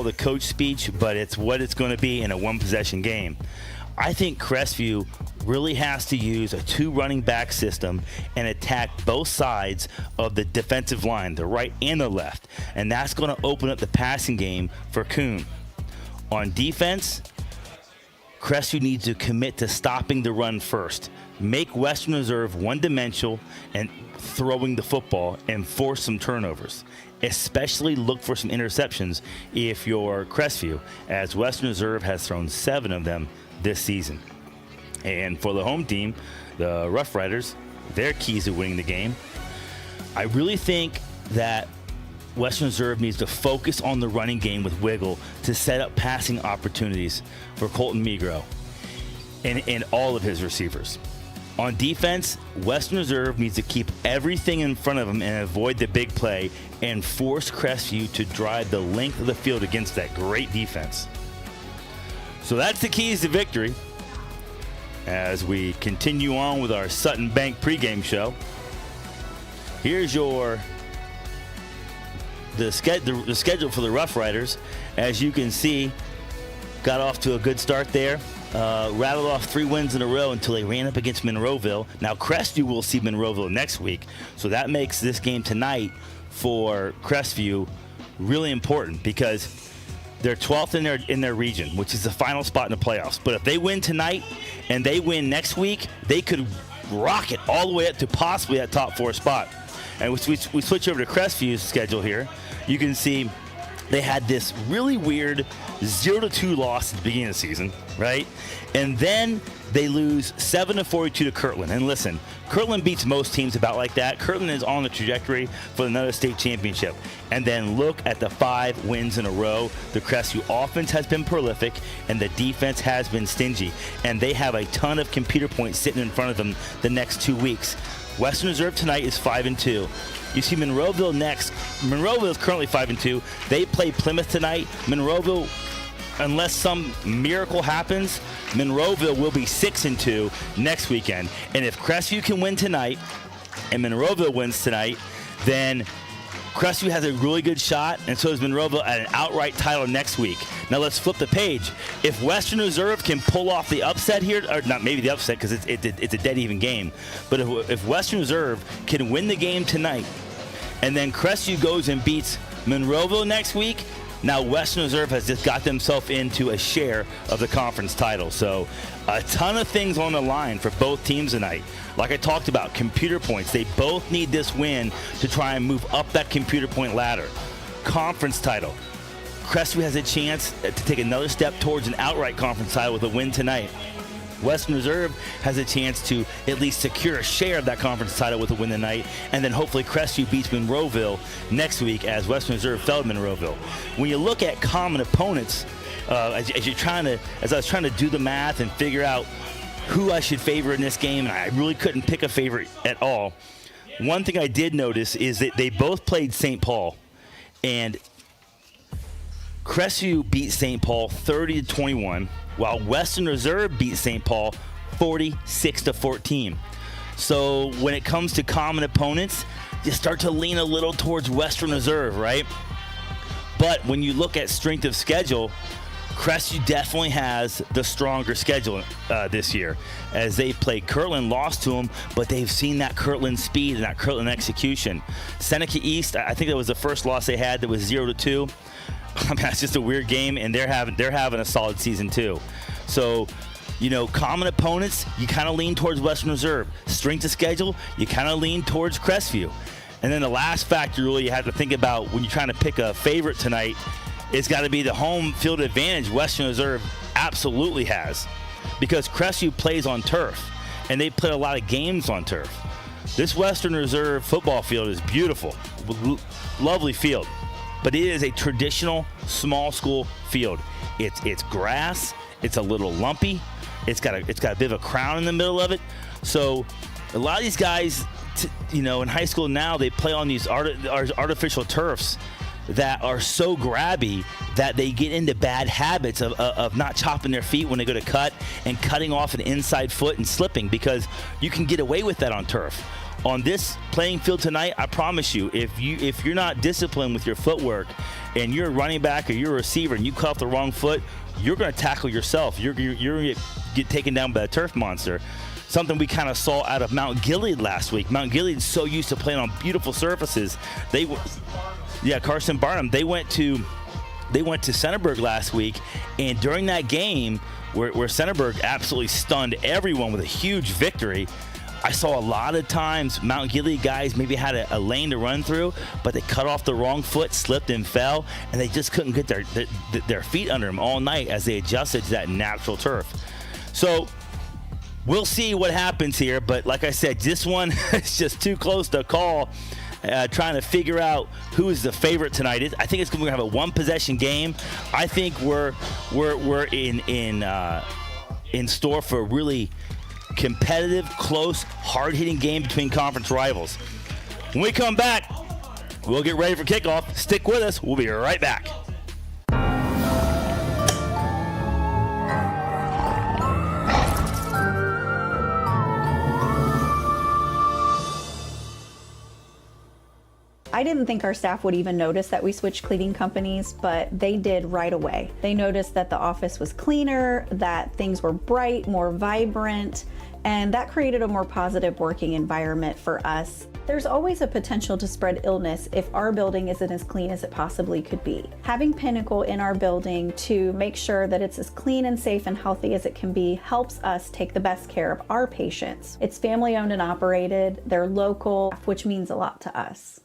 the coach speech, but it's what it's going to be in a one-possession game. I think Crestview really has to use a two running back system and attack both sides of the defensive line, the right and the left. And that's going to open up the passing game for Kuhn. On defense, Crestview needs to commit to stopping the run first. Make Western Reserve one-dimensional and throwing the football and force some turnovers. Especially look for some interceptions if you're Crestview, as Western Reserve has thrown 7 of them this season. And for the home team, the Rough Riders, their keys to winning the game. I really think that Western Reserve needs to focus on the running game with Wiggle to set up passing opportunities for Colton Migro and all of his receivers. On defense, Western Reserve needs to keep everything in front of them and avoid the big play and force Crestview to drive the length of the field against that great defense. So that's the keys to victory. As we continue on with our Sutton Bank pregame show, here's the schedule for the Rough Riders. As you can see, got off to a good start there. Rattled off 3 wins in a row until they ran up against Monroeville. Now Crestview will see Monroeville next week, so that makes this game tonight for Crestview really important because they're 12th in their region, which is the final spot in the playoffs. But if they win tonight and they win next week, they could rocket all the way up to possibly that top 4 spot. And we switch over to Crestview's schedule here. You can see they had this really weird 0-2 loss at the beginning of the season, right? And then they lose 7-42 to Kirtland. And listen, Kirtland beats most teams about like that. Kirtland is on the trajectory for another state championship. And then look at the 5 wins in a row. The Crestview offense has been prolific, and the defense has been stingy. And they have a ton of computer points sitting in front of them the next 2 weeks. Western Reserve tonight is 5-2. You see Monroeville next. Monroeville is currently 5-2. They play Plymouth tonight. Monroeville, unless some miracle happens, Monroeville will be 6-2 next weekend. And if Crestview can win tonight and Monroeville wins tonight, then Crestview has a really good shot, and so does Monroeville at an outright title next week. Now let's flip the page. If Western Reserve can pull off the upset here, or not maybe the upset because it's a dead even game, but if Western Reserve can win the game tonight, and then Crestview goes and beats Monroeville next week, now Western Reserve has just got themselves into a share of the conference title. So a ton of things on the line for both teams tonight. Like I talked about, computer points. They both need this win to try and move up that computer point ladder. Conference title. Crestview has a chance to take another step towards an outright conference title with a win tonight. Western Reserve has a chance to at least secure a share of that conference title with a win tonight, and then hopefully Crestview beats Monroeville next week as Western Reserve fell to Monroeville. When you look at common opponents, as I was trying to do the math and figure out who I should favor in this game, and I really couldn't pick a favorite at all. One thing I did notice is that they both played St. Paul, and Crestview beat St. Paul 30-21, while Western Reserve beat St. Paul 46-14. So when it comes to common opponents, you start to lean a little towards Western Reserve, right? But when you look at strength of schedule, Crestview definitely has the stronger schedule this year, as they played Kirtland, lost to them, but they've seen that Kirtland speed and that Kirtland execution. Seneca East, I think that was the first loss they had that was 0-2. I mean, that's just a weird game, and they're having a solid season too. So, you know, common opponents, you kind of lean towards Western Reserve. Strength of schedule, you kind of lean towards Crestview. And then the last factor really you have to think about when you're trying to pick a favorite tonight, it's got to be the home field advantage Western Reserve absolutely has, because Crestview plays on turf, and they play a lot of games on turf. This Western Reserve football field is beautiful, lovely field. But it is a traditional small school field. It's grass. It's a little lumpy. It's got a bit of a crown in the middle of it. So a lot of these guys, in high school now, they play on these artificial turfs that are so grabby that they get into bad habits of not chopping their feet when they go to cut and cutting off an inside foot and slipping, because you can get away with that on turf. on this playing field tonight, I promise you, if you're not disciplined with your footwork and you're a running back or you're a receiver and you cut off the wrong foot, you're going to tackle yourself. You're going to get taken down by a turf monster. Something we kind of saw out of Mount Gilead last week. Mount Gilead's so used to playing on beautiful surfaces. Carson Barnum. They went to Centerburg last week, and during that game where Centerburg absolutely stunned everyone with a huge victory, I saw a lot of times Mount Gilead guys maybe had a lane to run through, but they cut off the wrong foot, slipped and fell, and they just couldn't get their feet under them all night as they adjusted to that natural turf. So we'll see what happens here, but like I said, this one is just too close to call. Trying to figure out who is the favorite tonight. I think it's going to have a one-possession game. I think we're in store for a really competitive, close, hard-hitting game between conference rivals. When we come back, we'll get ready for kickoff. Stick with us. We'll be right back. I didn't think our staff would even notice that we switched cleaning companies, but they did right away. They noticed that the office was cleaner, that things were bright, more vibrant, and that created a more positive working environment for us. There's always a potential to spread illness if our building isn't as clean as it possibly could be. Having Pinnacle in our building to make sure that it's as clean and safe and healthy as it can be helps us take the best care of our patients. It's family owned and operated, they're local, which means a lot to us.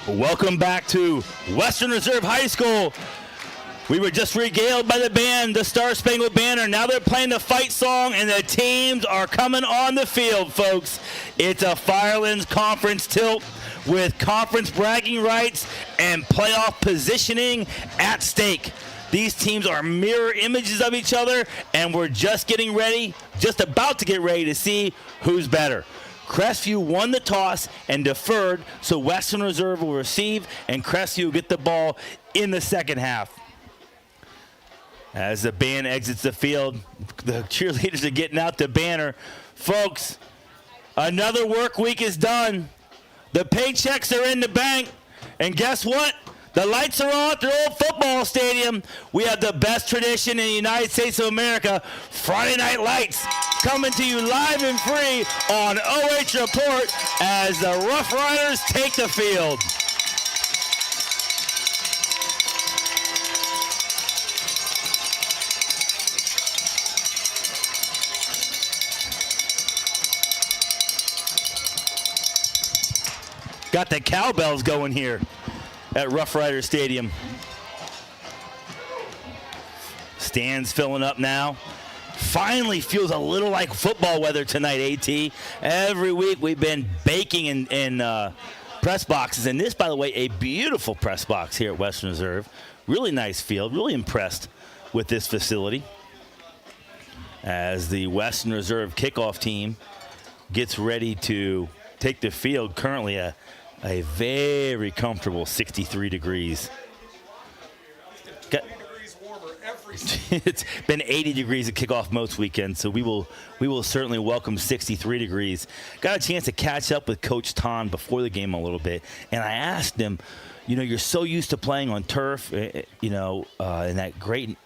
Welcome back to Western Reserve High School. We were just regaled by the band, the Star Spangled Banner. Now they're playing the fight song, and the teams are coming on the field, folks. It's a Firelands Conference tilt. with conference bragging rights and playoff positioning at stake. These teams are mirror images of each other, and we're just about to get ready to see who's better. Crestview won the toss and deferred, so Western Reserve will receive, and Crestview will get the ball in the second half. As the band exits the field, the cheerleaders are getting out the banner. Folks, another work week is done. The paychecks are in the bank, and guess what? The lights are on at the old football stadium. We have the best tradition in the United States of America, Friday Night Lights, coming to you live and free on OH Report as the Rough Riders take the field. Got the cowbells going here at Rough Rider Stadium. Stands filling up now. Finally feels a little like football weather tonight, AT. Every week we've been baking in press boxes. And this, by the way, a beautiful press box here at Western Reserve. Really nice field. Really impressed with this facility. As the Western Reserve kickoff team gets ready to take the field, currently a very comfortable 63 degrees. It's been 80 degrees at kickoff most weekends, so we will certainly welcome 63 degrees. Got a chance to catch up with Coach Ton before the game a little bit, and I asked him, you're so used to playing on turf, in that great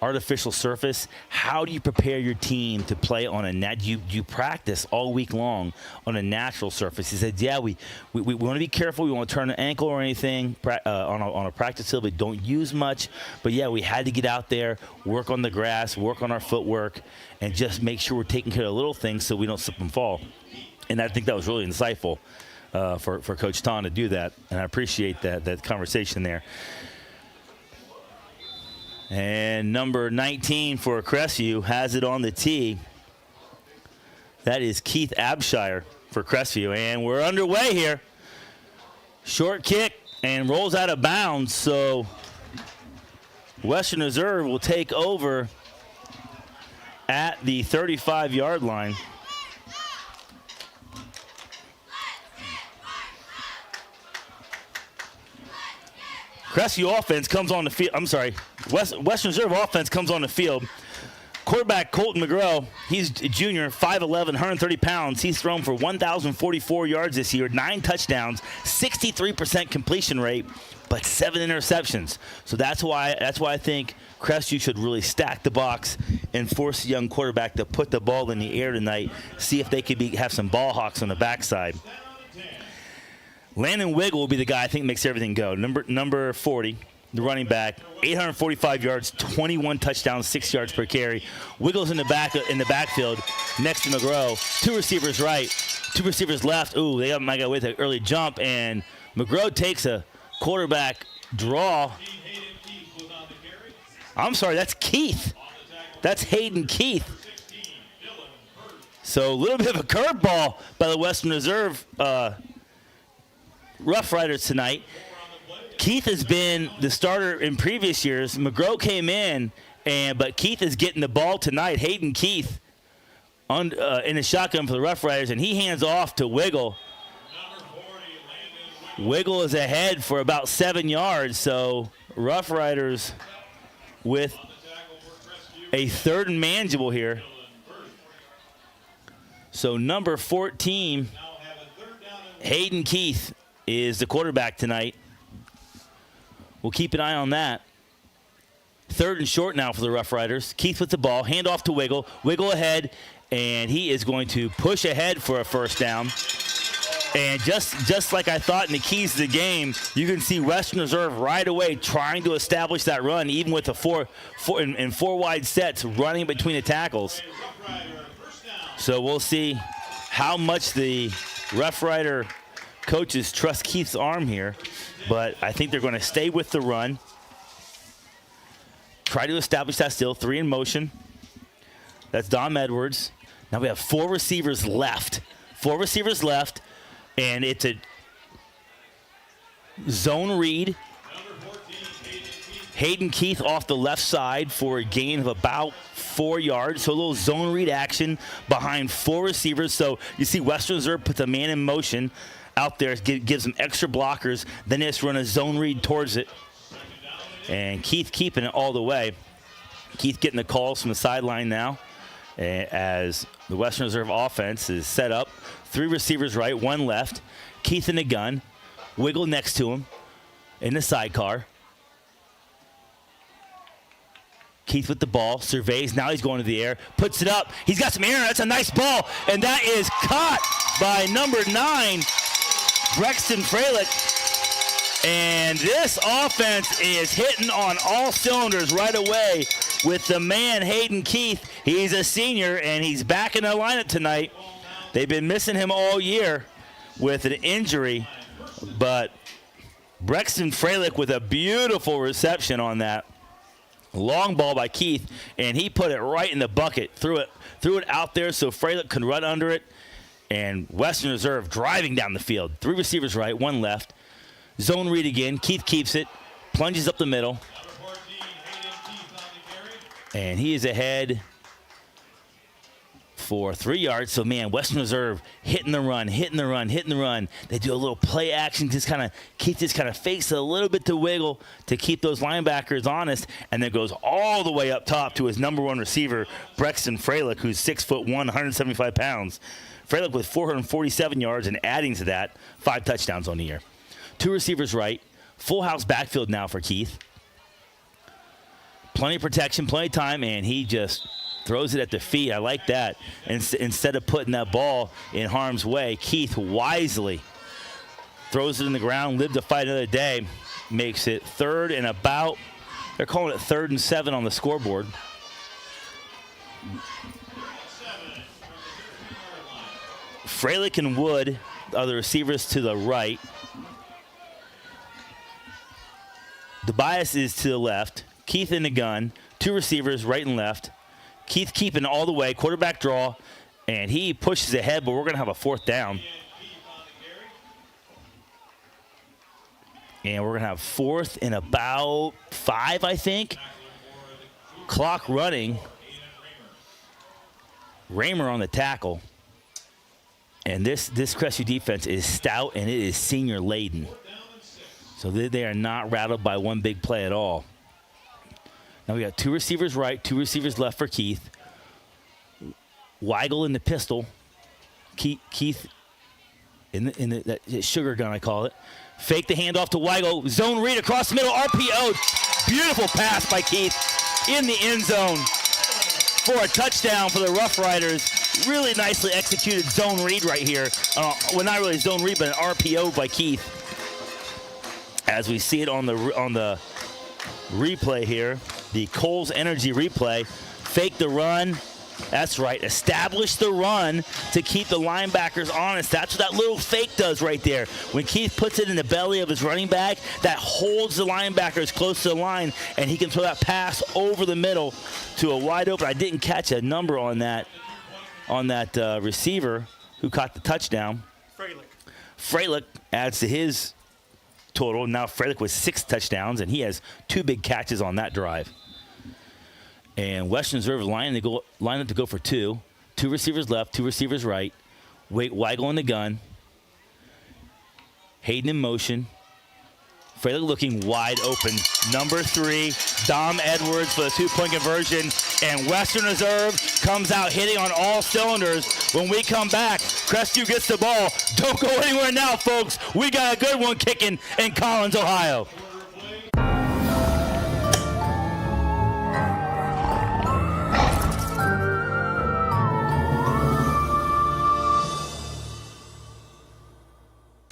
artificial surface. How do you prepare your team to play on a net? You practice all week long on a natural surface. He said, yeah, we want to be careful. We won't turn an ankle or anything on a practice field. We don't use much. But, yeah, we had to get out there, work on the grass, work on our footwork, and just make sure we're taking care of little things so we don't slip and fall. And I think that was really insightful for Coach Ton to do that, and I appreciate that conversation there. And number 19 for Crestview has it on the tee. That is Keith Abshire for Crestview. And we're underway here. Short kick and rolls out of bounds. So Western Reserve will take over at the 35-yard line. Crestview offense comes on the field. I'm sorry. Western Reserve offense comes on the field. Quarterback Colton McGraw, he's a junior, 5'11", 130 pounds. He's thrown for 1,044 yards this year, 9 touchdowns, 63% completion rate, but 7 interceptions. So that's why I think Crestview should really stack the box and force the young quarterback to put the ball in the air tonight, see if they could have some ball hawks on the backside. Landon Wiggle will be the guy I think makes everything go. Number 40, the running back, 845 yards, 21 touchdowns, 6 yards per carry. Wiggle's in the backfield next to McGraw. 2 receivers right, 2 receivers left. Ooh, they might get away with an early jump, and McGraw takes a quarterback draw. I'm sorry, that's Keith. That's Hayden Keith. So a little bit of a curveball by the Western Reserve Rough Riders tonight. Keith has been the starter in previous years. McGraw came in, but Keith is getting the ball tonight. Hayden Keith in the shotgun for the Rough Riders, and he hands off to Wiggle. Wiggle is ahead for about 7 yards, so Rough Riders with a third and manageable here. So number 14, Hayden Keith, is the quarterback tonight. We'll keep an eye on that. Third and short now for the Rough Riders. Keith with the ball, hand off to Wiggle. Wiggle ahead, and he is going to push ahead for a first down. And just like I thought in the keys to the game, you can see Western Reserve right away trying to establish that run, even with the four wide sets running between the tackles. So we'll see how much the Rough Rider coaches trust Keith's arm here, but I think they're going to stay with the run. Try to establish that still. 3 in motion. That's Dom Edwards. Now we have 4 receivers left. And it's a zone read. Hayden Keith off the left side for a gain of about 4 yards. So a little zone read action behind 4 receivers. So you see Western Reserve puts a man in motion out there, gives them extra blockers. Then they just run a zone read towards it. And Keith keeping it all the way. Keith getting the calls from the sideline now as the Western Reserve offense is set up. 3 receivers right, 1 left. Keith in the gun. Wiggle next to him in the sidecar. Keith with the ball, surveys, now he's going to the air, puts it up, he's got some air, that's a nice ball, and that is caught by number 9, Braxton Freilich. And this offense is hitting on all cylinders right away with the man, Hayden Keith. He's a senior, and he's back in the lineup tonight. They've been missing him all year with an injury, but Braxton Freilich with a beautiful reception on that. Long ball by Keith, and he put it right in the bucket, threw it out there so Freilich could run under it. And Western Reserve driving down the field. 3 receivers right, 1 left. Zone read again. Keith keeps it, plunges up the middle. And he is ahead for 3 yards. So, man, Western Reserve hitting the run. They do a little play action, Keith just kind of fakes it a little bit to wiggle to keep those linebackers honest, and then goes all the way up top to his number 1 receiver, Braxton Freilich, who's 6'1", 175 pounds. Freilich with 447 yards, and adding to that, 5 touchdowns on the year. 2 receivers right. Full house backfield now for Keith. Plenty of protection, plenty of time, and he just throws it at the feet. I like that. And instead of putting that ball in harm's way, Keith wisely throws it in the ground, lived to fight another day, makes it 3rd and about. They're calling it 3rd and 7 on the scoreboard. Freilich and Wood are the receivers to the right. The bias is to the left. Keith in the gun. 2 receivers right and left. Keith keeping all the way, quarterback draw, and he pushes ahead, but we're going to have a 4th down. And we're going to have 4th and about 5, I think. Clock running. Raymer on the tackle. And this Crestview defense is stout, and it is senior laden. So they are not rattled by one big play at all. Now we got 2 receivers right, 2 receivers left for Keith. Weigel in the pistol. Keith in the sugar gun, I call it. Fake the handoff to Weigel. Zone read across the middle. RPO. Beautiful pass by Keith in the end zone for a touchdown for the Rough Riders. Really nicely executed zone read right here. Well, not really zone read, but an RPO by Keith. As we see it on the replay here. The Coles Energy replay. Fake the run. That's right. Establish the run to keep the linebackers honest. That's what that little fake does right there. When Keith puts it in the belly of his running back, that holds the linebackers close to the line, and he can throw that pass over the middle to a wide open. I didn't catch a number on that receiver who caught the touchdown. Freilich adds to his total. Now Freilich with 6 touchdowns, and he has 2 big catches on that drive. And Western Reserve line up to go for 2. 2 receivers left, 2 receivers right. Weigel in the gun. Hayden in motion. Freilich looking wide open. Number 3, Dom Edwards for the 2-point conversion. And Western Reserve comes out hitting on all cylinders. When we come back, Crestview gets the ball. Don't go anywhere now, folks. We got a good one kicking in Collins, Ohio.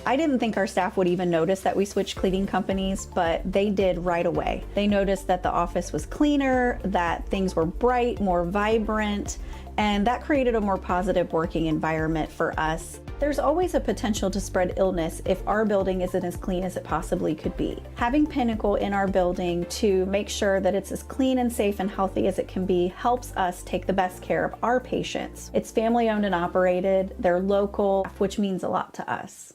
I didn't think our staff would even notice that we switched cleaning companies, but they did right away. They noticed that the office was cleaner, that things were bright, more vibrant, And that created a more positive working environment for us. There's always a potential to spread illness if our building isn't as clean as it possibly could be. Having Pinnacle in our building to make sure that it's as clean and safe and healthy as it can be helps us take the best care of our patients. It's family owned and operated, they're local, which means a lot to us.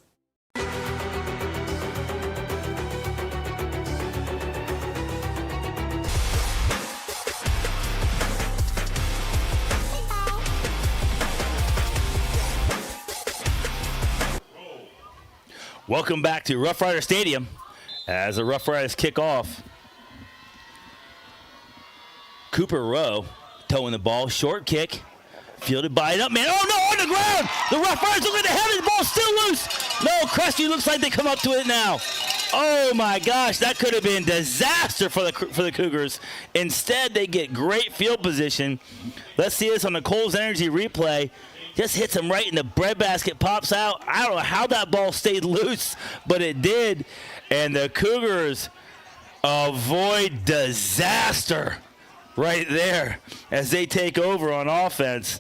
Welcome back to Rough Rider Stadium as the Rough Riders kick off. Cooper Rowe towing the ball, short kick, fielded by an up man. Oh no, on the ground! The Rough Riders look at the heaven, the ball's still loose. No, Crestview looks like they come up to it now. Oh my gosh, that could have been disaster for the Cougars. Instead, they get great field position. Let's see this on the Coles Energy replay. Just hits him right in the breadbasket, pops out. I don't know how that ball stayed loose, but it did. And the Cougars avoid disaster right there as they take over on offense.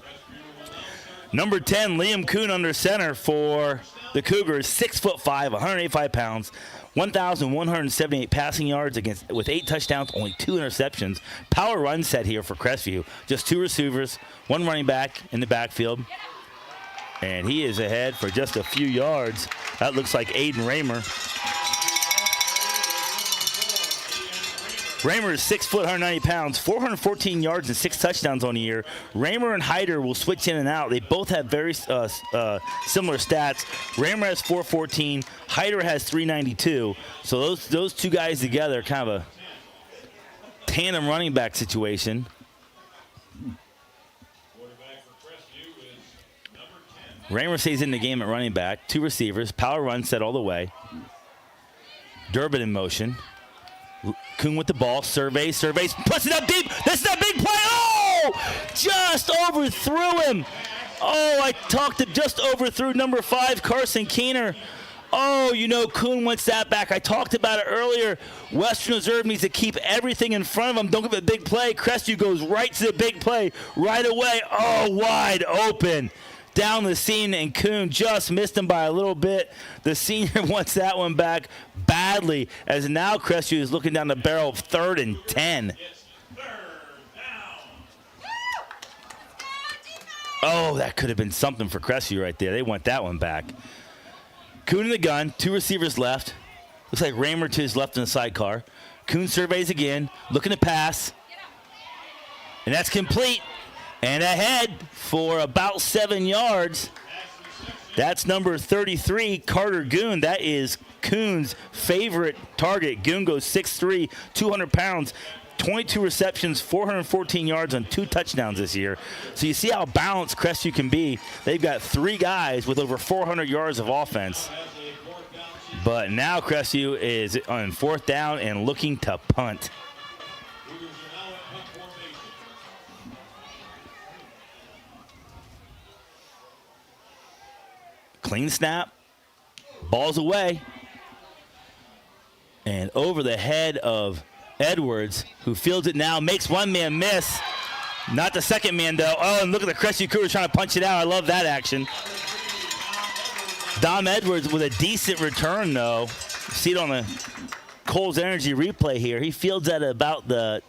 Number 10, Liam Kuhn under center for the Cougars, 6'5", 185 pounds, 1,178 passing yards with 8 touchdowns, only 2 interceptions. Power run set here for Crestview. Just 2 receivers, 1 running back in the backfield. And he is ahead for just a few yards. That looks like Aiden Raymer. Raymer is 6', 190 pounds, 414 yards and 6 touchdowns on the year. Raymer and Hyder will switch in and out. They both have very similar stats. Raymer has 414, Hyder has 392. So those two guys together, kind of a tandem running back situation. Raymer stays in the game at running back. 2 receivers, power run set all the way. Durbin in motion. Kuhn with the ball, surveys, puts it up deep. This is a big play. Oh, just overthrew him. Oh, just overthrew number 5, Carson Keener. Oh, Kuhn wants that back. I talked about it earlier. Western Reserve needs to keep everything in front of them. Don't give it a big play. Crestview goes right to the big play right away. Oh, wide open. Down the seam, and Kuhn just missed him by a little bit. The senior wants that one back badly, as now Crestview is looking down the barrel of 3rd and 10. Oh, that could have been something for Crestview right there. They want that one back. Kuhn in the gun, 2 receivers left. Looks like Raymer to his left in the sidecar. Kuhn surveys again, looking to pass. And that's complete. And ahead for about 7 yards. That's number 33, Carter Goon. That is Kuhn's favorite target. Goon goes 6'3", 200 pounds, 22 receptions, 414 yards on 2 touchdowns this year. So you see how balanced Crestview can be. They've got 3 guys with over 400 yards of offense. But now Crestview is on 4th down and looking to punt. Clean snap, ball's away, and over the head of Edwards, who fields it now, makes one man miss. Not the second man, though. Oh, and look at the Crestview Cougars trying to punch it out. I love that action. Dom Edwards with a decent return, though. See it on the Coles Energy replay here. He fields at about the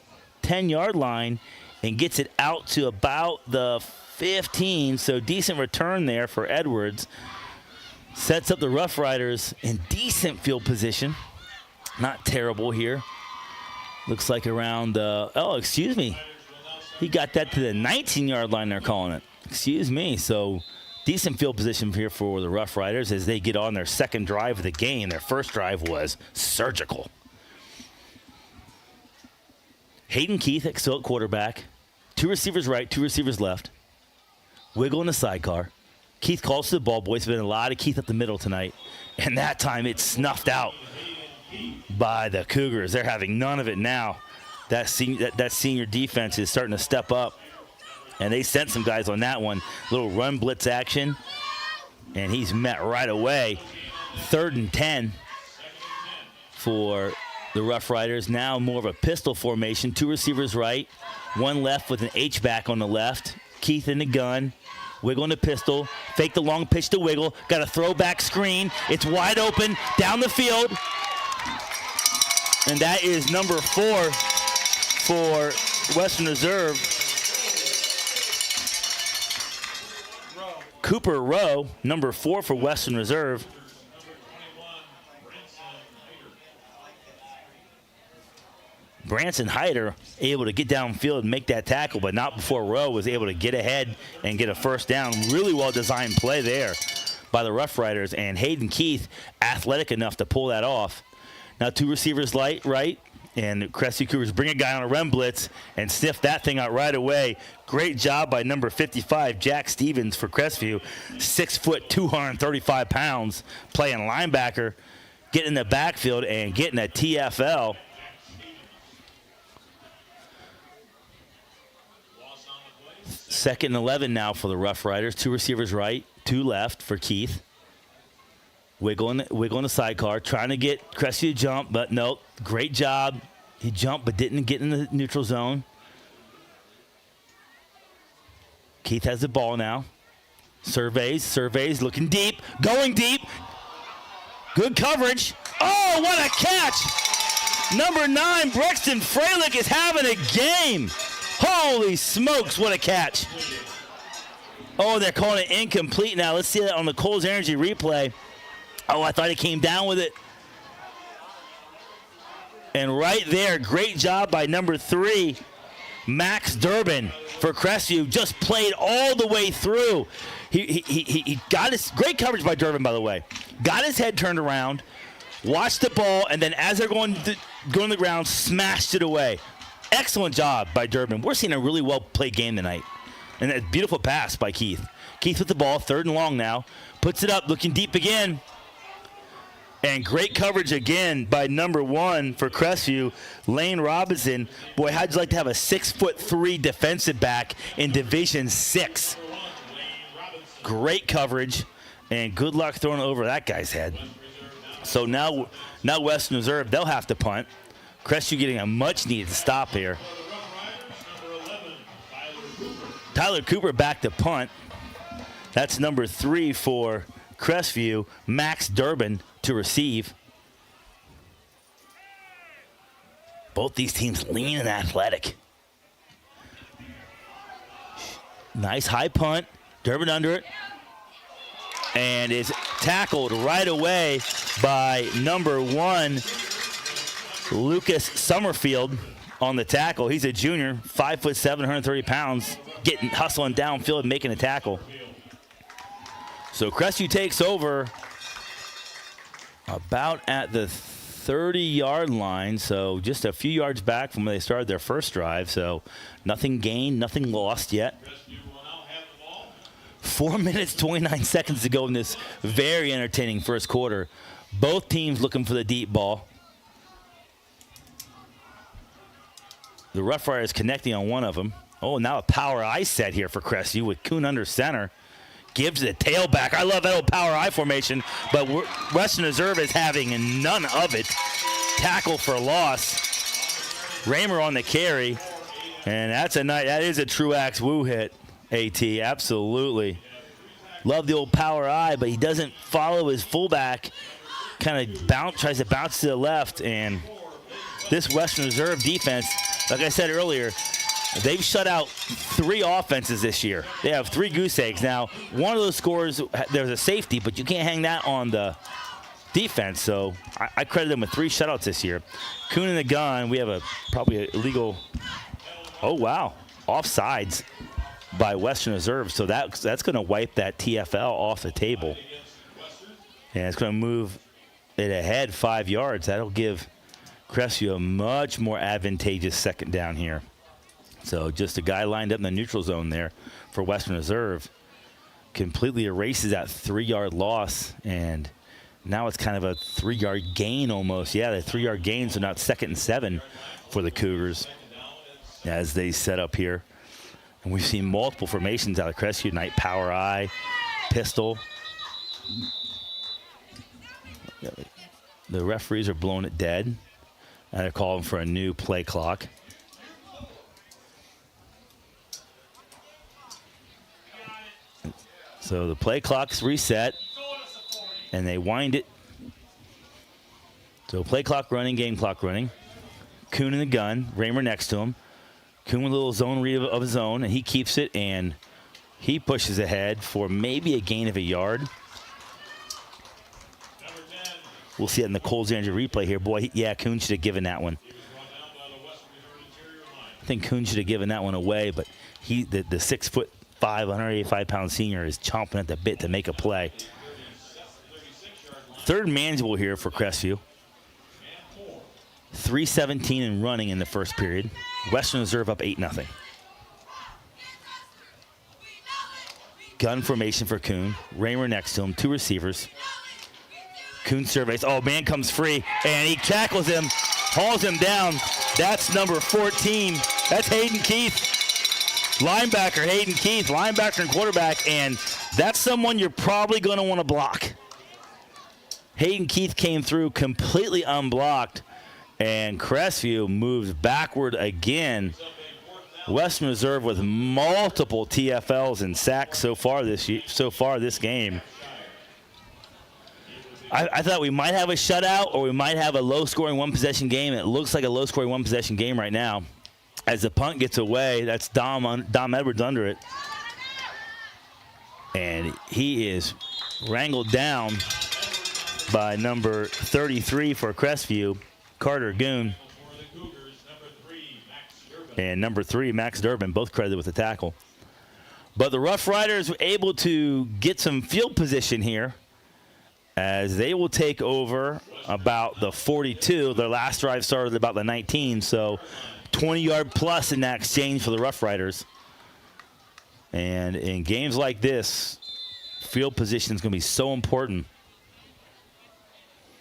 10-yard line and gets it out to about the 15, so decent return there for Edwards. Sets up the Rough Riders in decent field position. Not terrible here. Looks like around, he got that to the 19-yard line, they're calling it. Excuse me. So decent field position here for the Rough Riders as they get on their second drive of the game. Their first drive was surgical. Hayden Keith still at quarterback. 2 receivers right, 2 receivers left. Wiggle in the sidecar. Keith calls to the ball boys. There's been a lot of Keith up the middle tonight. And that time it's snuffed out by the Cougars. They're having none of it now. That senior defense is starting to step up. And they sent some guys on that one. Little run blitz action. And he's met right away. 3rd and 10 for the Rough Riders. Now more of a pistol formation. 2 receivers right. 1 left with an H-back on the left. Keith in the gun. Wiggle in the pistol. Fake the long pitch to Wiggle. Got a throwback screen. It's wide open down the field. And that is number 4 for Western Reserve. Cooper Rowe, number 4 for Western Reserve. Branson Hyder able to get downfield and make that tackle, but not before Rowe was able to get ahead and get a first down. Really well-designed play there by the Rough Riders, and Hayden Keith athletic enough to pull that off. Now 2 receivers right, and Crestview Cougars bring a guy on a run blitz and sniff that thing out right away. Great job by number 55, Jack Stevens for Crestview. 6 foot, 235 pounds, playing linebacker, getting in the backfield and getting a TFL. Second and 11 now for the Rough Riders. 2 receivers right, 2 left for Keith. Wiggle in the sidecar, trying to get Crestview to jump, but nope. Great job. He jumped but didn't get in the neutral zone. Keith has the ball now. Surveys, looking deep, going deep. Good coverage. Oh, what a catch! Number 9, Brexton Freilich is having a game. Holy smokes, what a catch. Oh, they're calling it incomplete now. Let's see that on the Kohl's Energy replay. Oh, I thought he came down with it. And right there, great job by number 3, Max Durbin for Crestview. Just played all the way through. He got his, great coverage by Durbin, by the way. Got his head turned around, watched the ball, and then as they're going to the ground, smashed it away. Excellent job by Durbin. We're seeing a really well-played game tonight. And a beautiful pass by Keith. Keith with the ball, 3rd and long now. Puts it up, looking deep again. And great coverage again by number 1 for Crestview, Lane Robinson. Boy, how'd you like to have a 6'3" defensive back in Division 6? Great coverage, and good luck throwing it over that guy's head. So now Western Reserve, they'll have to punt. Crestview getting a much-needed stop here. Tyler Cooper back to punt. That's number 3 for Crestview. Max Durbin to receive. Both these teams lean and athletic. Nice high punt. Durbin under it. And is tackled right away by number 1, Lucas Summerfield on the tackle. He's a junior, 5'7", 130 pounds, hustling downfield and making a tackle. So Crestview takes over about at the 30-yard line, so just a few yards back from where they started their first drive. So nothing gained, nothing lost yet. 4 minutes, 29 seconds to go in this very entertaining first quarter. Both teams looking for the deep ball. The Rough Riders connecting on one of them. Oh, now a power eye set here for Crestview with Kuhn under center. Gives the tailback. I love that old power eye formation, but Western Reserve is having none of it. Tackle for loss. Raymer on the carry, and that is a Truax Woo hit. AT, absolutely. Love the old power eye, but he doesn't follow his fullback. Kind of tries to bounce to the left, and this Western Reserve defense, like I said earlier, they've shut out 3 offenses this year. They have 3 goose eggs. Now, one of those scores, there's a safety, but you can't hang that on the defense. So I credit them with 3 shutouts this year. Kuhn in the gun. We have probably an illegal, oh, wow, offsides by Western Reserve. So that's going to wipe that TFL off the table. And it's going to move it ahead 5 yards. That'll give Crestview a much more advantageous second down here. So just a guy lined up in the neutral zone there for Western Reserve. Completely erases that 3-yard loss, and now it's kind of a 3-yard gain almost. Yeah, the 3-yard gains are not 2nd and 7 for the Cougars as they set up here. And we've seen multiple formations out of Crestview tonight. Power eye, pistol. The referees are blowing it dead, and they're calling for a new play clock. So the play clock's reset, and they wind it. So play clock running, game clock running. Kuhn in the gun, Raymer next to him. Kuhn with a little zone read of his own, and he keeps it, and he pushes ahead for maybe a gain of a yard. We'll see it in the Coles Andrew replay here. Boy, yeah, Kuhn should have given that one. I think Kuhn should have given that one away, but the 6'5", 185-pound senior is chomping at the bit to make a play. Third manageable here for Crestview. 3:17 in running in the first period. Western Reserve up 8-0. Gun formation for Kuhn. Raymer next to him, 2 receivers. Kuhn surveys. Oh, man comes free, and he tackles him, hauls him down. That's number 14. That's Hayden Keith. Linebacker Hayden Keith, linebacker and quarterback, and that's someone you're probably going to want to block. Hayden Keith came through completely unblocked, and Crestview moves backward again. Western Reserve with multiple TFLs and sacks so far this game. I thought we might have a shutout or we might have a low-scoring one-possession game. It looks like a low-scoring one-possession game right now. As the punt gets away, that's Dom Edwards under it. And he is wrangled down by number 33 for Crestview, Carter Goon. And number 3, Max Durbin, both credited with the tackle. But the Rough Riders were able to get some field position here as they will take over about the 42. Their last drive started about the 19, so 20-yard plus in that exchange for the Rough Riders. And in games like this, field position is going to be so important.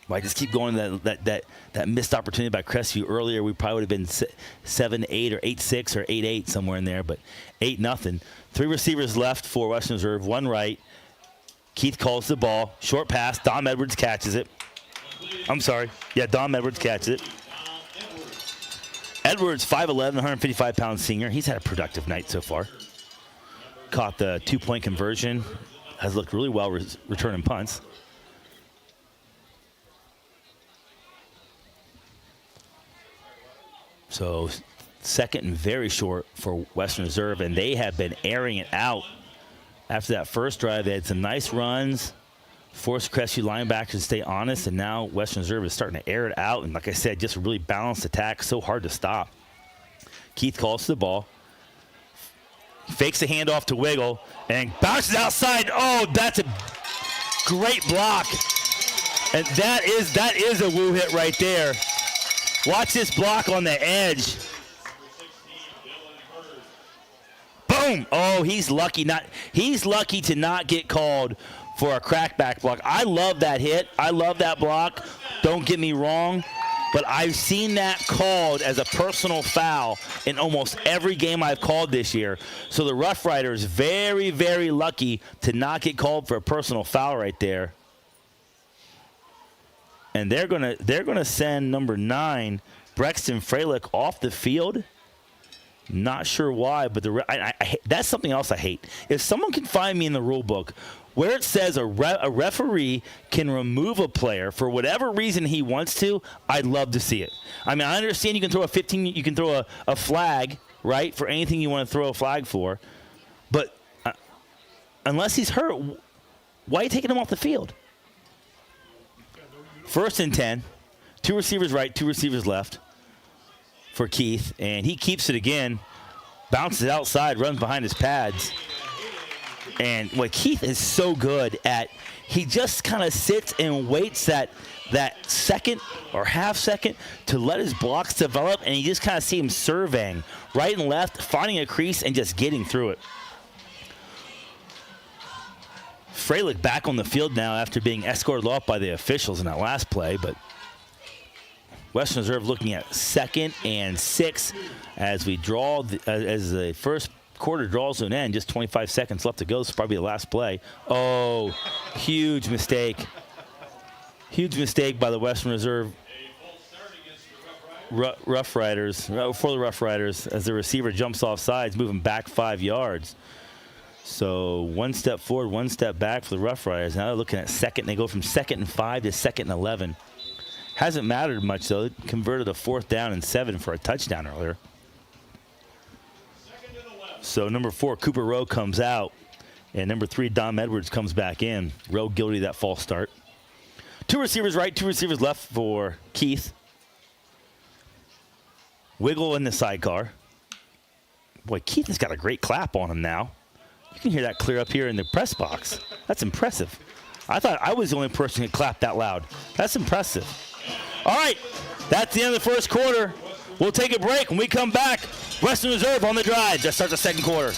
I just keep going that missed opportunity by Crestview earlier. We probably would have been 7-8 or 8-6 or 8-8 somewhere in there, but 8-0. 3 receivers left for Western Reserve, 1 right. Keith calls the ball, short pass. Dom Edwards catches it. I'm sorry. Yeah, Dom Edwards catches it. Edwards, 5'11", 155-pound senior. He's had a productive night so far. Caught the 2-point conversion. Has looked really well returning punts. So second and very short for Western Reserve, and they have been airing it out. After that first drive, they had some nice runs, forced Crestview linebackers to stay honest, and now Western Reserve is starting to air it out. And like I said, just a really balanced attack, so hard to stop. Keith calls to the ball, fakes a handoff to Wiggle, and bounces outside. Oh, that's a great block. And that is a woo hit right there. Watch this block on the edge. Boom! Oh, he's lucky to not get called for a crackback block. I love that hit. I love that block. Don't get me wrong, but I've seen that called as a personal foul in almost every game I've called this year. So the Rough Riders very, very lucky to not get called for a personal foul right there. And they're gonna send number 9, Brexton Freilich, off the field. Not sure why, but that's something else I hate. If someone can find me in the rule book where it says a referee can remove a player for whatever reason he wants to, I'd love to see it. I mean, I understand you can throw you can throw a flag, right, for anything you want to throw a flag for, but unless he's hurt, why are you taking him off the field? 1st and 10, 2 receivers right, 2 receivers left for Keith, and he keeps it again, bounces outside, runs behind his pads. And what Keith is so good at, he just kind of sits and waits that second or half second to let his blocks develop, and you just kind of see him surveying right and left, finding a crease and just getting through it. Freilich back on the field now after being escorted off by the officials in that last play, but Western Reserve looking at 2nd and 6 as we draw as the first quarter draws to an end. Just 25 seconds left to go. This is probably the last play. Oh, huge mistake. Huge mistake by the Western Reserve Rough Riders, for the Rough Riders, as the receiver jumps off sides, moving back 5 yards. So 1 step forward, 1 step back for the Rough Riders. Now they're looking at second. They go from 2nd and 5 to 2nd and 11. Hasn't mattered much, though. They converted a 4th down and 7 for a touchdown earlier. So number 4, Cooper Rowe, comes out. And number 3, Dom Edwards, comes back in. Rowe guilty of that false start. 2 receivers right, 2 receivers left for Keith. Wiggle in the sidecar. Boy, Keith has got a great clap on him now. You can hear that clear up here in the press box. That's impressive. I thought I was the only person who clapped that loud. That's impressive. All right, that's the end of the first quarter. We'll take a break. When we come back, Western Reserve on the drive. Just start the second quarter.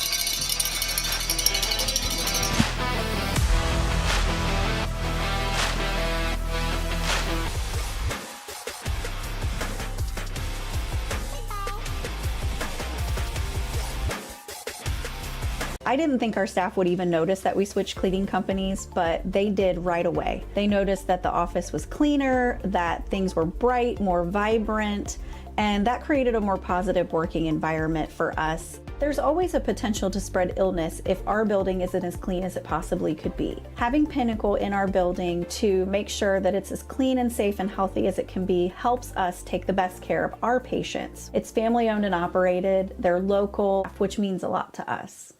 I didn't think our staff would even notice that we switched cleaning companies, but they did right away. They noticed that the office was cleaner, that things were bright, more vibrant, and that created a more positive working environment for us. There's always a potential to spread illness if our building isn't as clean as it possibly could be. Having Pinnacle in our building to make sure that it's as clean and safe and healthy as it can be helps us take the best care of our patients. It's family owned and operated, they're local, which means a lot to us.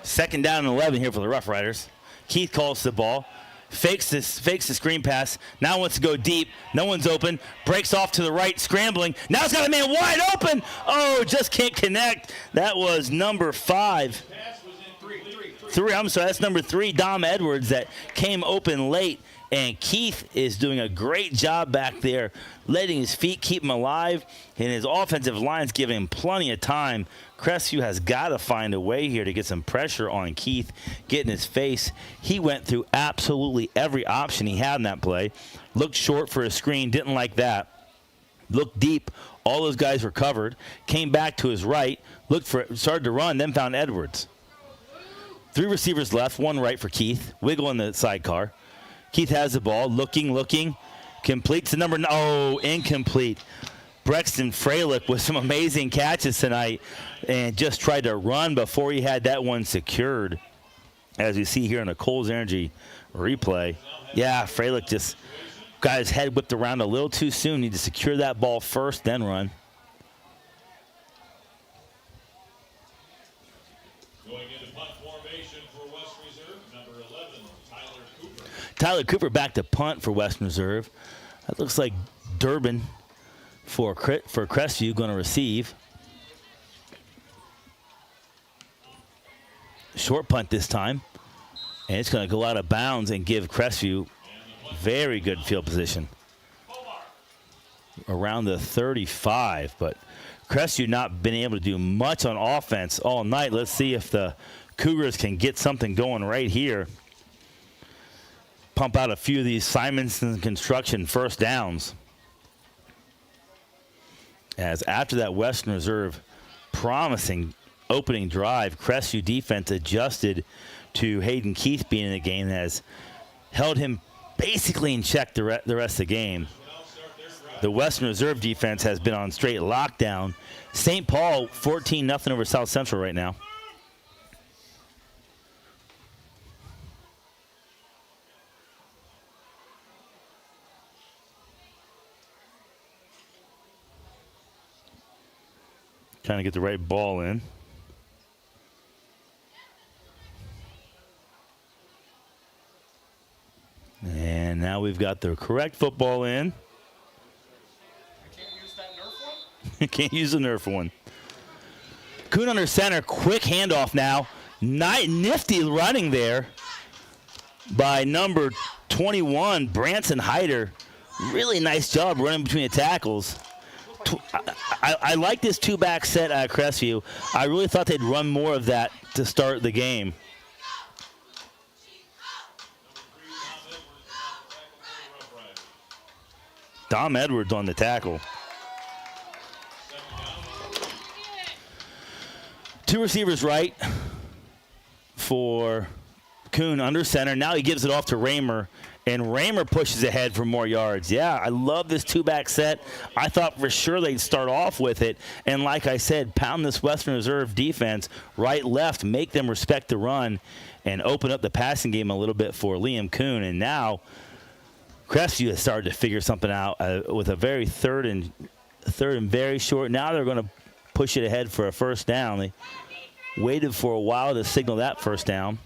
Second down and 11 here for the Rough Riders. Keith calls the ball, fakes the screen pass, now wants to go deep, no one's open, breaks off to the right, scrambling, now he's got a man wide open, oh, just can't connect. That was number 5. That's number 3, Dom Edwards, that came open late, and Keith is doing a great job back there, letting his feet keep him alive, and his offensive line's giving him plenty of time. Crestview has got to find a way here to get some pressure on Keith, get in his face. He went through absolutely every option he had in that play. Looked short for a screen, didn't like that. Looked deep, all those guys were covered. Came back to his right, started to run, then found Edwards. 3 receivers left, 1 right for Keith. Wiggle in the sidecar. Keith has the ball, looking, completes the number, incomplete. Brexton Freilich with some amazing catches tonight and just tried to run before he had that one secured. As you see here in the Kohl's Energy replay. Yeah, Freilich just got his head whipped around a little too soon. Need to secure that ball first, then run. Going into punt formation for West Reserve, number 11, Tyler Cooper. Tyler Cooper back to punt for Western Reserve. That looks like Durbin for Crestview going to receive. Short punt this time. And it's going to go out of bounds and give Crestview very good field position. Around the 35, but Crestview not been able to do much on offense all night. Let's see if the Cougars can get something going right here. Pump out a few of these Simonson construction first downs. As after that Western Reserve promising opening drive, Crestview defense adjusted to Hayden Keith being in the game and has held him basically in check the rest of the game. The Western Reserve defense has been on straight lockdown. St. Paul 14-0 over South Central right now. Trying to get the right ball in. And now we've got the correct football in. I can't use that Nerf one? You can't use the Nerf one. Kuhn under center, quick handoff now. Nifty running there by number 21, Branson Hyder. Really nice job running between the tackles. I like this two-back set at Crestview. I really thought they'd run more of that to start the game. Dom Edwards on the tackle. Two receivers right for Kuhn under center. Now he gives it off to Raymer, and Raymer pushes ahead for more yards. Yeah, I love this two-back set. I thought for sure they'd start off with it, and like I said, pound this Western Reserve defense right, left, make them respect the run, and open up the passing game a little bit for Liam Kuhn. And now Crestview has started to figure something out with a very third and very short. Now they're going to push it ahead for a first down. They waited for a while to signal that first down.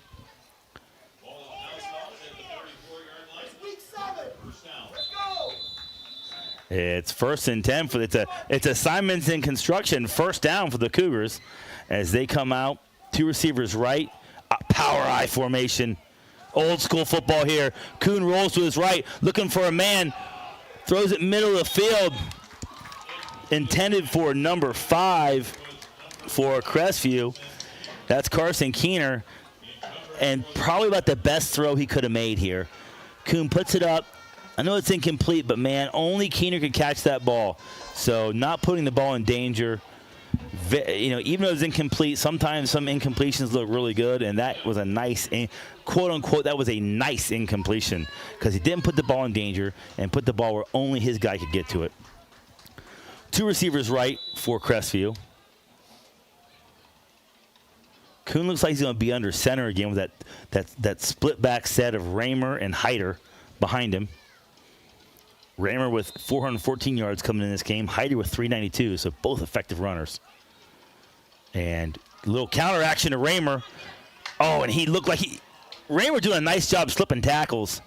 It's 1st and 10 for it's a Simonson construction first down for the Cougars as they come out. Two receivers right, power I formation. Old school football here. Kuhn rolls to his right, looking for a man, throws it middle of the field. Intended for number 5 for Crestview. That's Carson Keener, and probably about the best throw he could have made here. Kuhn puts it up. I know it's incomplete, but man, only Keener could catch that ball. So not putting the ball in danger. Even though it's incomplete, sometimes some incompletions look really good, and that was a nice, quote unquote, that was a nice incompletion because he didn't put the ball in danger and put the ball where only his guy could get to it. Two receivers right for Crestview. Kuhn looks like he's going to be under center again with that split back set of Raymer and Hyder behind him. Raymer with 414 yards coming in this game. Hyder with 392, so both effective runners. And a little counter action to Raymer. Oh, and he looked like Raymer doing a nice job slipping tackles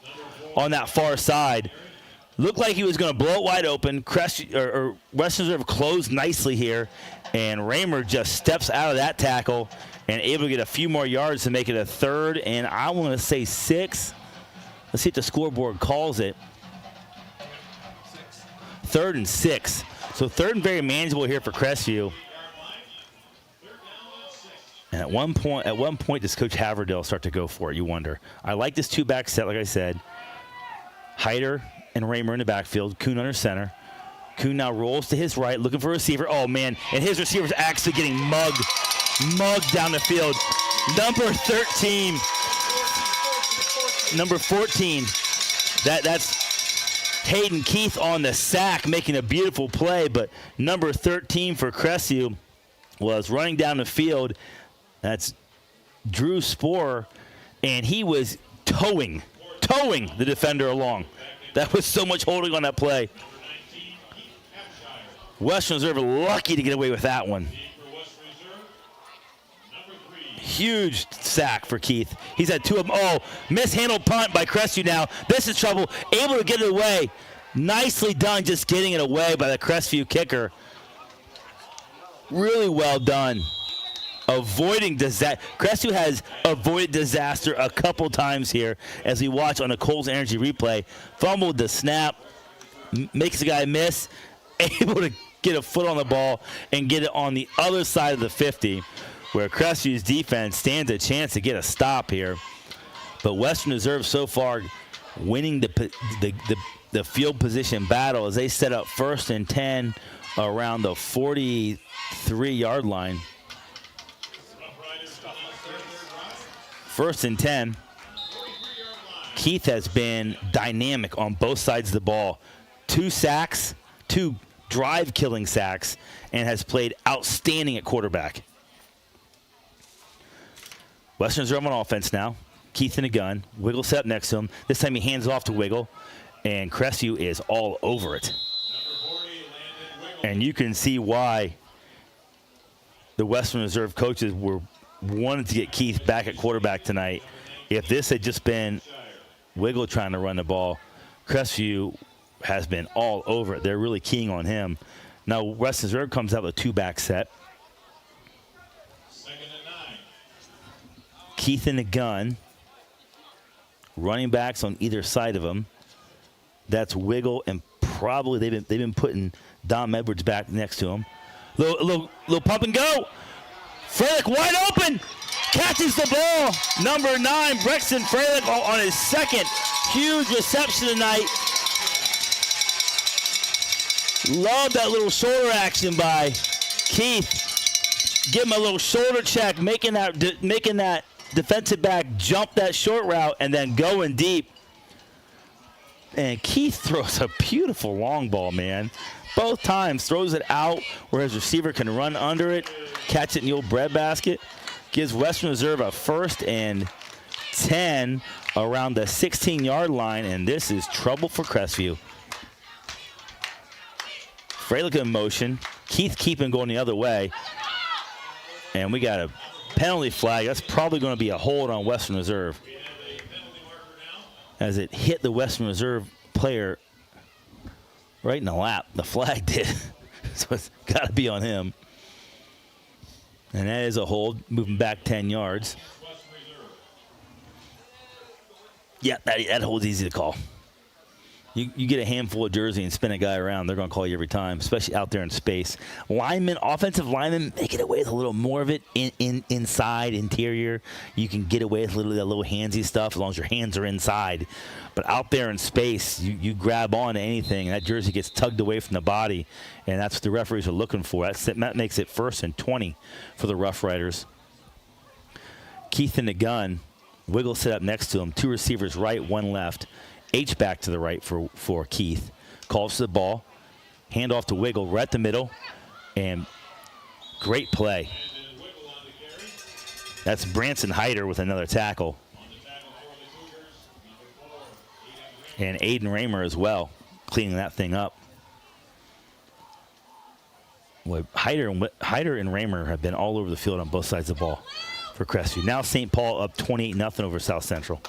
on that far side. Looked like he was going to blow it wide open. Western Reserve closed nicely here, and Raymer just steps out of that tackle and able to get a few more yards to make it a 3rd, and I want to say 6. Let's see if the scoreboard calls it. 3rd and 6. So 3rd and very manageable here for Crestview. And at one point, does Coach Haverdale start to go for it? You wonder. I like this two-back set, like I said. Hyder and Raymer in the backfield. Kuhn under center. Kuhn now rolls to his right, looking for a receiver. Oh, man. And his receiver's actually getting mugged down the field. Number 13. Number 14. That's Hayden Keith on the sack, making a beautiful play, but number 13 for Crestview was running down the field. That's Drew Sporer, and he was towing the defender along. That was so much holding on that play. Western Reserve lucky to get away with that one. Huge sack for Keith. He's had 2 of them. Oh, mishandled punt by Crestview now. This is trouble. Able to get it away. Nicely done just getting it away by the Crestview kicker. Really well done. Avoiding disaster. Crestview has avoided disaster a couple times here as we watch on a Coles Energy replay. Fumbled the snap. Makes the guy miss. Able to get a foot on the ball and get it on the other side of the 50. Where Crestview's defense stands a chance to get a stop here. But Western Reserve so far winning the field position battle as they set up 1st and 10 around the 43-yard line. 1st and 10. Keith has been dynamic on both sides of the ball. 2 sacks, 2 drive-killing sacks, and has played outstanding at quarterback. Western Reserve on offense now. Keith in a gun. Wiggle set up next to him. This time he hands it off to Wiggle, and Crestview is all over it. And you can see why the Western Reserve coaches wanted to get Keith back at quarterback tonight. If this had just been Wiggle trying to run the ball, Crestview has been all over it. They're really keying on him. Now Western Reserve comes out with a 2-back set. Keith in the gun. Running backs on either side of him. That's Wiggle, and probably they've been putting Dom Edwards back next to him. Little pump and go. Freilich wide open. Catches the ball. Number 9, Brexton Freilich on his second huge reception tonight. Love that little shoulder action by Keith. Give him a little shoulder check, making that defensive back jump that short route and then going deep. And Keith throws a beautiful long ball, man. Both times throws it out where his receiver can run under it, catch it in the old breadbasket. Gives Western Reserve a 1st and 10 around the 16-yard line, and this is trouble for Crestview. Freilich in motion. Keith keeping going the other way. And we got a penalty flag. That's probably going to be a hold on Western Reserve, as it hit the Western Reserve player right in the lap. The flag did. So it's got to be on him. And that is a hold, moving back 10 yards. Yeah, that hold's easy to call. You get a handful of jersey and spin a guy around, they're going to call you every time, especially out there in space. Offensive linemen, they get away with a little more of it inside, interior. You can get away with a little handsy stuff as long as your hands are inside. But out there in space, you grab on to anything, and that jersey gets tugged away from the body, and that's what the referees are looking for. That makes it 1st and 20 for the Rough Riders. Keith in the gun. Wiggle set up next to him. 2 receivers right, 1 left. H-back to the right for Keith. Calls to the ball. Hand off to Wiggle right at the middle. And great play. That's Branson Hyder with another tackle. And Aiden Raymer as well, cleaning that thing up. Well, Hyder and Raymer have been all over the field on both sides of the ball for Crestview. Now St. Paul up 28-0 over South Central.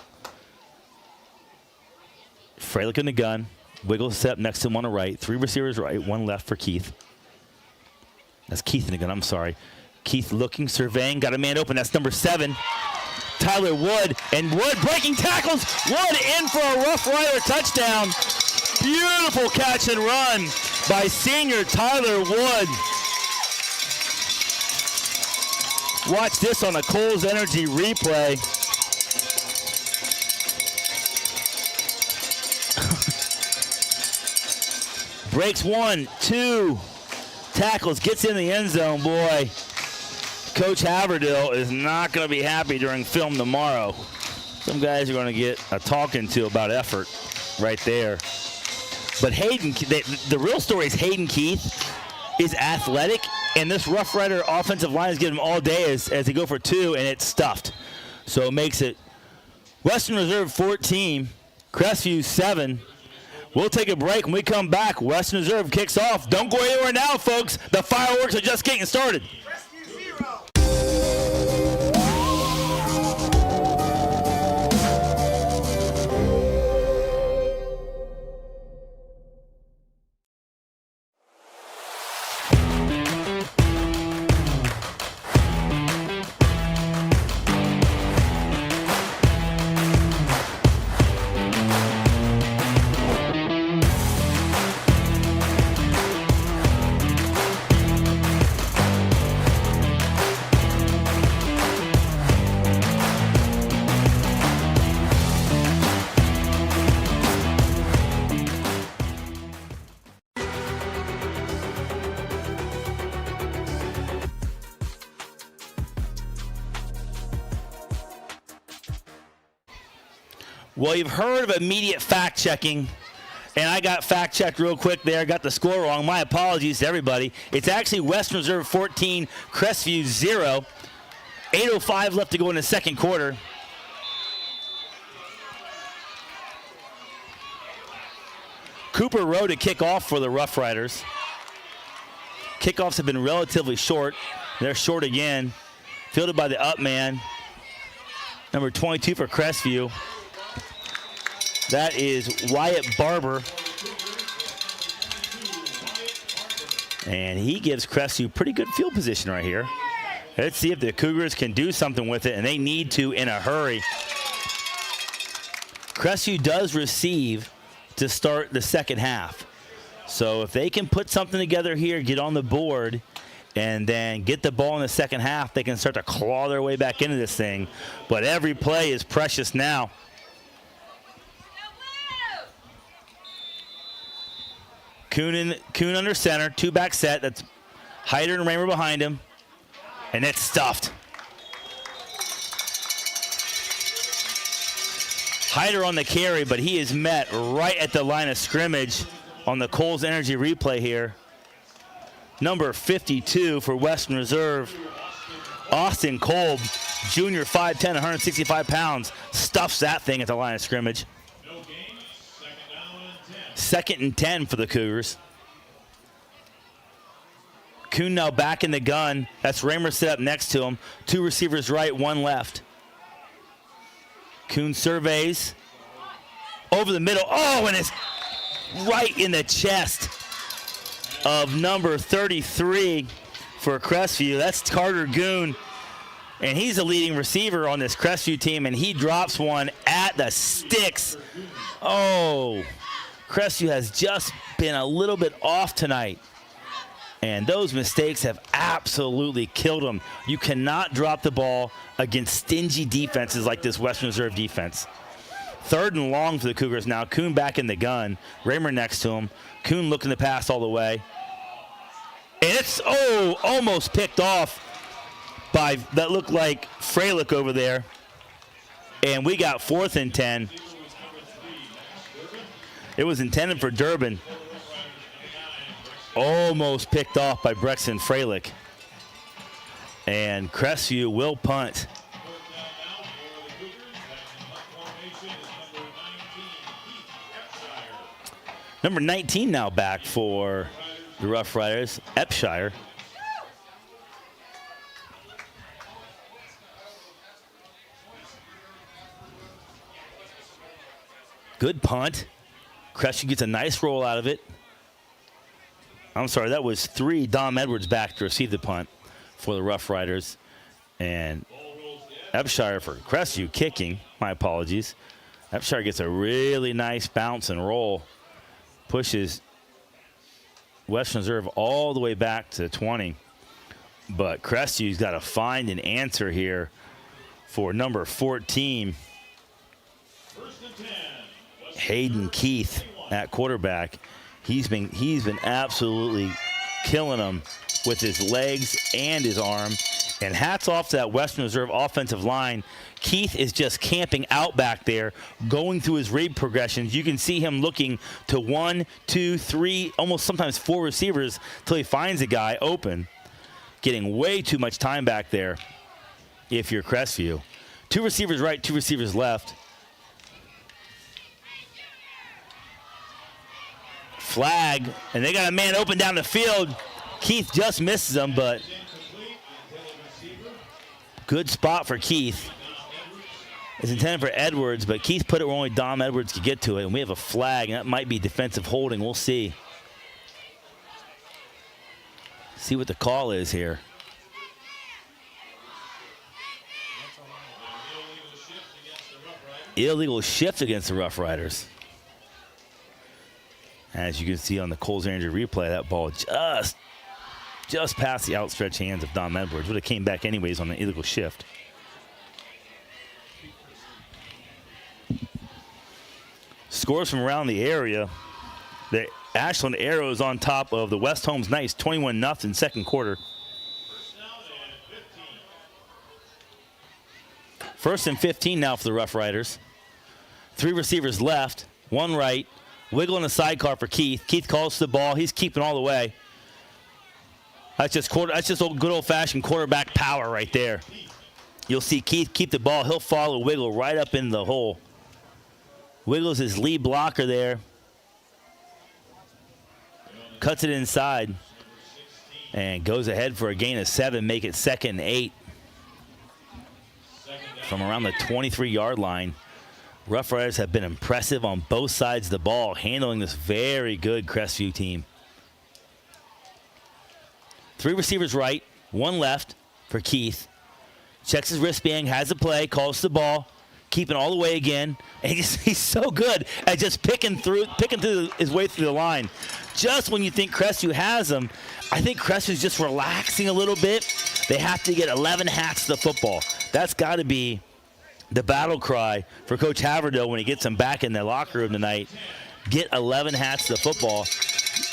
Freilich in the gun. Wiggle set up next to him on the right. 3 receivers right, 1 left for Keith. That's Keith in the gun, I'm sorry. Keith looking, surveying, got a man open. That's number 7, Tyler Wood. And Wood breaking tackles. Wood in for a Rough Rider touchdown. Beautiful catch and run by senior Tyler Wood. Watch this on a Kohl's Energy replay. Breaks 1, 2 tackles, gets in the end zone. Boy, Coach Haverdill is not going to be happy during film tomorrow. Some guys are going to get a talking to about effort right there. But Hayden, the real story is Hayden Keith is athletic, and this Rough Rider offensive line is getting him all day as they go for 2, and it's stuffed. So it makes it Western Reserve 14, Crestview 7. We'll take a break. When we come back, Western Reserve kicks off. Don't go anywhere now, folks. The fireworks are just getting started. Well, you've heard of immediate fact-checking, and I got fact-checked real quick there. Got the score wrong. My apologies to everybody. It's actually Western Reserve 14, Crestview 0. 8:05 left to go in the second quarter. Cooper Rowe to kick off for the Rough Riders. Kickoffs have been relatively short. They're short again. Fielded by the up man. Number 22 for Crestview. That is Wyatt Barber. And he gives Crestview pretty good field position right here. Let's see if the Cougars can do something with it, and they need to in a hurry. Crestview does receive to start the second half. So if they can put something together here, get on the board, and then get the ball in the second half, they can start to claw their way back into this thing. But every play is precious now. Kuhn under center, 2-back set. That's Hyder and Raymer behind him. And it's stuffed. Hyder on the carry, but he is met right at the line of scrimmage on the Kohl's Energy replay here. Number 52 for Western Reserve, Austin Kolb, junior, 5'10", 165 pounds, stuffs that thing at the line of scrimmage. Second and 10 for the Cougars. Kuhn now back in the gun. That's Raymer set up next to him. 2 receivers right, 1 left. Kuhn surveys. Over the middle. Oh, and it's right in the chest of number 33 for Crestview. That's Carter Goon. And he's the leading receiver on this Crestview team, and he drops one at the sticks. Oh, Crestview has just been a little bit off tonight. And those mistakes have absolutely killed them. You cannot drop the ball against stingy defenses like this Western Reserve defense. 3rd and long for the Cougars now. Kuhn back in the gun. Raymer next to him. Kuhn looking to pass all the way. And it's, almost picked off by, that looked like Freilich over there. And we got 4th and 10. It was intended for Durbin. Almost picked off by Brexton Freilich. And Crestview will punt. Number 19 now back for the Rough Riders, Epshire. Good punt. Crestview gets a nice roll out of it. I'm sorry, that was 3. Dom Edwards back to receive the punt for the Rough Riders. And Epshire for Crestview kicking. My apologies. Epshire gets a really nice bounce and roll. Pushes Western Reserve all the way back to the 20. But Crestview's got to find an answer here for number 14. Hayden Keith at quarterback. He's been absolutely killing them with his legs and his arm. And hats off to that Western Reserve offensive line. Keith is just camping out back there, going through his read progressions. You can see him looking to 1, 2, 3, almost sometimes 4 receivers till he finds a guy open. Getting way too much time back there if you're Crestview. 2 receivers right, 2 receivers left. Flag, and they got a man open down the field. Keith just misses him, but good spot for Keith. It's intended for Edwards, but Keith put it where only Dom Edwards could get to it, and we have a flag, and that might be defensive holding. We'll see. See what the call is here. Illegal shift against the Rough Riders. As you can see on the Kohl's Energy replay, that ball just past the outstretched hands of Dom Edwards. Would have came back anyways on the illegal shift. Scores from around the area. The Ashland Arrows on top of the West Holmes Knights, 21-0 second quarter. 1st and 15 now for the Rough Riders. 3 receivers left, 1 right. Wiggle in the sidecar for Keith. Keith calls to the ball. He's keeping all the way. That's just good old-fashioned quarterback power right there. You'll see Keith keep the ball. He'll follow Wiggle right up in the hole. Wiggle's his lead blocker there. Cuts it inside and goes ahead for a gain of 7, make it 2nd and 8. From around the 23-yard line. Rough Riders have been impressive on both sides of the ball, handling this very good Crestview team. 3 receivers right, 1 left for Keith. Checks his wristband, has the play, calls the ball. keeping all the way again. And he's so good at just picking through his way through the line. Just when you think Crestview has him, I think Crestview's just relaxing a little bit. They have to get 11 hats to the football. That's got to be the battle cry for Coach Haverdill when he gets them back in their locker room tonight. Get 11 hats to the football.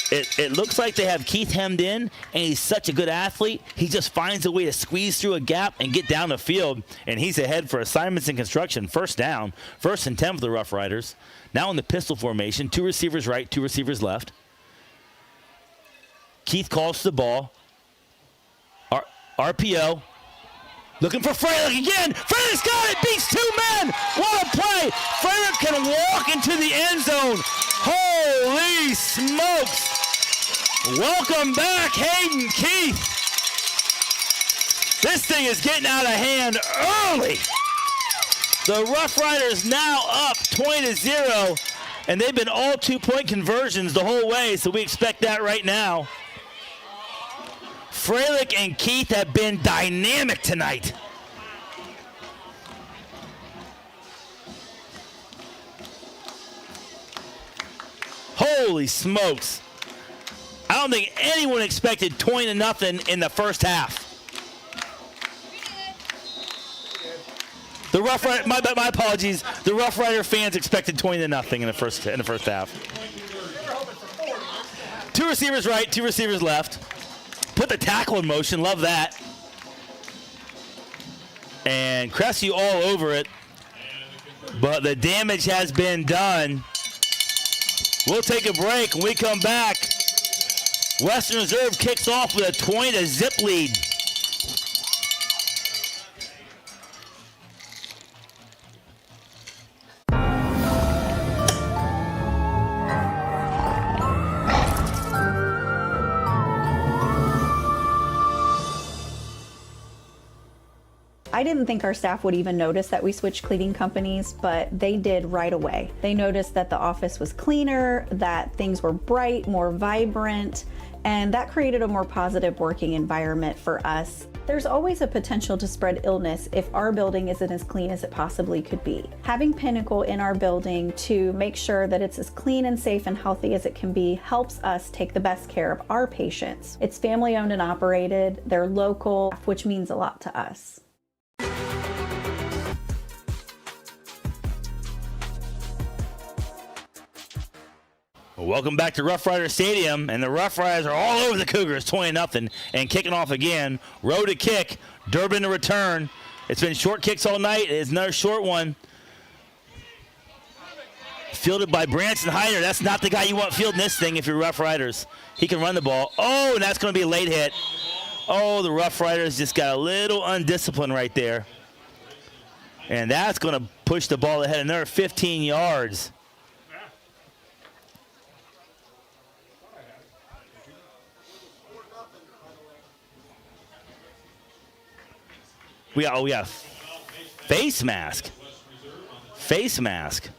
It looks like they have Keith hemmed in, and he's such a good athlete. He just finds a way to squeeze through a gap and get down the field, and he's ahead for a Simonson construction. First down, 1st and 10 for the Rough Riders. Now in the pistol formation, 2 receivers right, 2 receivers left. Keith calls to the ball. RPO. Looking for Freilich again. Freilich got it. Beats 2 men. What a play. Freilich can walk into the end zone. Holy smokes. Welcome back, Hayden Keith. This thing is getting out of hand early. The Rough Riders now up 20-0, and they've been all 2-point conversions the whole way, so we expect that right now. Freilich and Keith have been dynamic tonight. Holy smokes. I don't think anyone expected 20-0 in the first half. The Rough Rider, my apologies. The Rough Rider fans expected 20-0 in the first half. 2 receivers right, 2 receivers left. Put the tackle in motion. Love that. And Crestview all over it. But the damage has been done. We'll take a break. When we come back, Western Reserve kicks off with a 20-0 lead. I didn't think our staff would even notice that we switched cleaning companies, but they did right away. They noticed that the office was cleaner, that things were bright, more vibrant, and that created a more positive working environment for us. There's always a potential to spread illness if our building isn't as clean as it possibly could be. Having Pinnacle in our building to make sure that it's as clean and safe and healthy as it can be helps us take the best care of our patients. It's family owned and operated, they're local, which means a lot to us. Welcome back to Rough Rider Stadium, and the Rough Riders are all over the Cougars, 20-0, and kicking off again. Rowe to kick, Durbin to return. It's been short kicks all night. It's another short one. Fielded by Branson Hyder. That's not the guy you want fielding this thing if you're Rough Riders. He can run the ball. Oh, and that's going to be a late hit. Oh, the Rough Riders just got a little undisciplined right there. And that's going to push the ball ahead another 15 yards. We got face mask. Face mask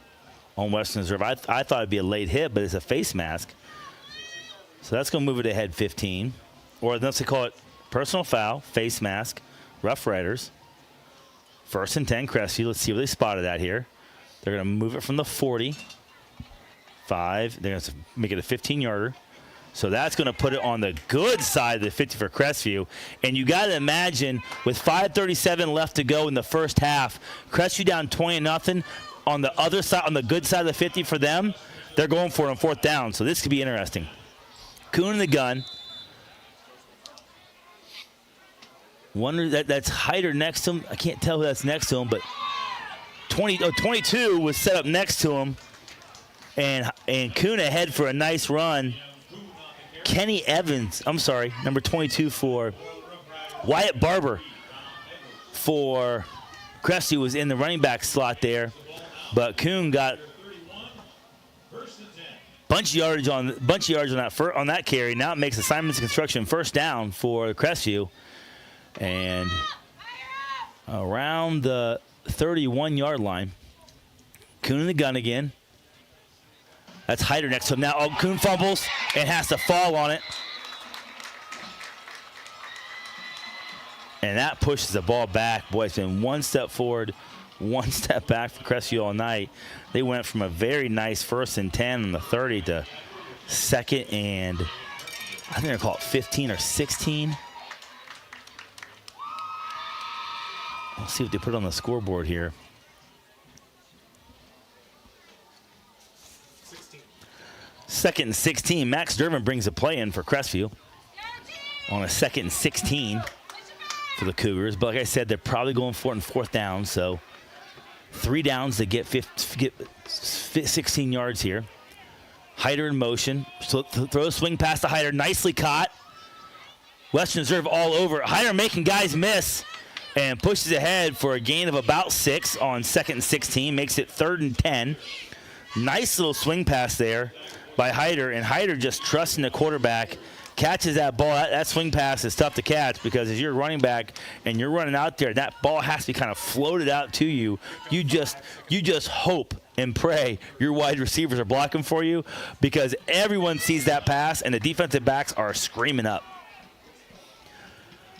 on Western Reserve. I thought it'd be a late hit, but it's a face mask. So that's going to move it ahead 15. Or unless they call it personal foul, face mask, Rough Riders. 1st and 10, Crestview. Let's see where they spotted that here. They're going to move it from the 40. 5. They're going to make it a 15-yarder. So that's going to put it on the good side of the 50 for Crestview. And you got to imagine, with 5:37 left to go in the first half, Crestview down 20-0 on the other side, on the good side of the 50 for them. They're going for it on 4th down. So this could be interesting. Kuhn in the gun. Wonder that's Hyder next to him. I can't tell who that's next to him, but 22 was set up next to him. And Kuhn ahead for a nice run. Kenny Evans, I'm sorry, number 22 for Wyatt Barber for Crestview was in the running back slot there, but Kuhn got bunch of yardage on that carry. Now it makes a Simonson construction 1st down for Crestview, and around the 31-yard line. Kuhn in the gun again. That's Hyder next to him now. Oh, Kuhn fumbles and has to fall on it. And that pushes the ball back. Boy, it's been one step forward, one step back for Crestview all night. They went from a very nice 1st and 10 on the 30 to 2nd and I think they're called 15 or 16. Let's see what they put on the scoreboard here. 2nd and 16. Max Durbin brings a play in for Crestview on a 2nd and 16 for the Cougars. But like I said, they're probably going for it in 4th down. So 3 downs to get 16 yards here. Hyder in motion. So throw a swing pass to Hyder. Nicely caught. Western Reserve all over. Hyder making guys miss and pushes ahead for a gain of about 6 on 2nd and 16. Makes it 3rd and 10. Nice little swing pass there by Hyder, and Hyder just trusting the quarterback, catches that ball. That swing pass is tough to catch because as you're running back and you're running out there, that ball has to be kind of floated out to you. You just hope and pray your wide receivers are blocking for you because everyone sees that pass and the defensive backs are screaming up.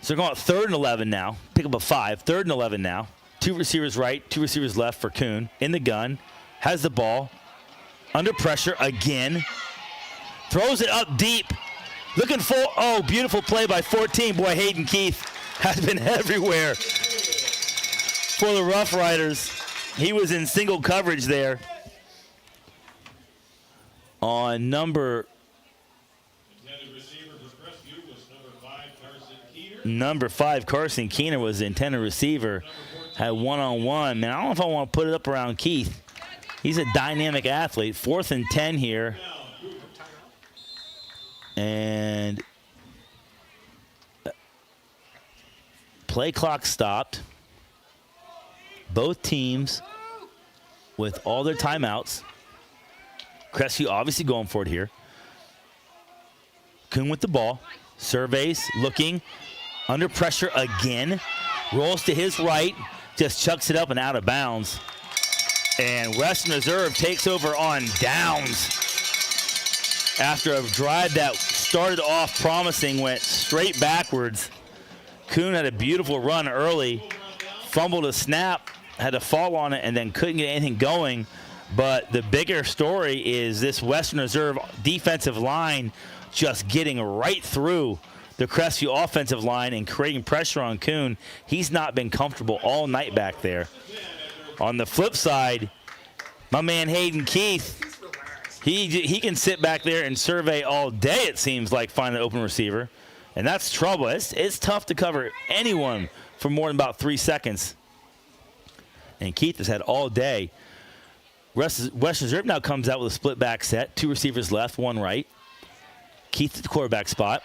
So they're going 3rd and 11 now. Pick up a 5. 3rd and 11 now. 2 receivers right, 2 receivers left for Kuhn. In the gun, has the ball. Under pressure again. Throws it up deep. Looking for, oh, beautiful play by 14. Boy, Hayden Keith has been everywhere for the Rough Riders. He was in single coverage there on number 5, Carson Keener was the intended receiver. Had one-on-one. Man, I don't know if I want to put it up around Keith. He's a dynamic athlete. 4th and 10 here. And play clock stopped. Both teams with all their timeouts. Crestview obviously going for it here. Kuhn with the ball. Surveys, looking. Under pressure again. Rolls to his right. Just chucks it up and out of bounds. And Western Reserve takes over on downs. After a drive that started off promising, went straight backwards. Kuhn had a beautiful run early. Fumbled a snap, had to fall on it, and then couldn't get anything going. But the bigger story is this Western Reserve defensive line just getting right through the Crestview offensive line and creating pressure on Kuhn. He's not been comfortable all night back there. On the flip side, my man Hayden Keith, he can sit back there and survey all day, it seems like, find an open receiver. And that's trouble. It's tough to cover anyone for more than about 3 seconds. And Keith has had all day. West Reserve now comes out with a split back set. 2 receivers left, 1 right. Keith at the quarterback spot.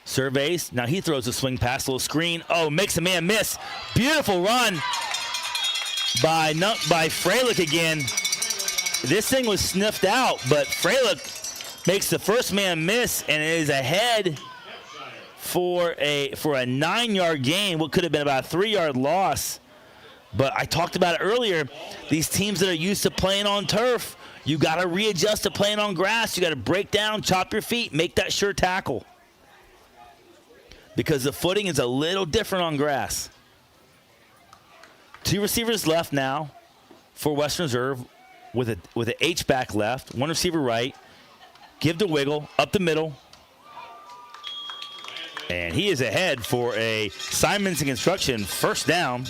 Surveys. Now he throws a swing pass, little screen. Oh, makes a man miss. Beautiful run by Freilich again. This thing was sniffed out, but Freilich makes the first man miss and is ahead for a 9-yard gain. What could have been about a 3-yard loss. But I talked about it earlier. These teams that are used to playing on turf, you got to readjust to playing on grass. You got to break down, chop your feet, make that sure tackle. Because the footing is a little different on grass. 2 receivers left now for Western Reserve with an H-back left, 1 receiver right. Give the wiggle, up the middle. And he is ahead for a Simonson construction 1st down.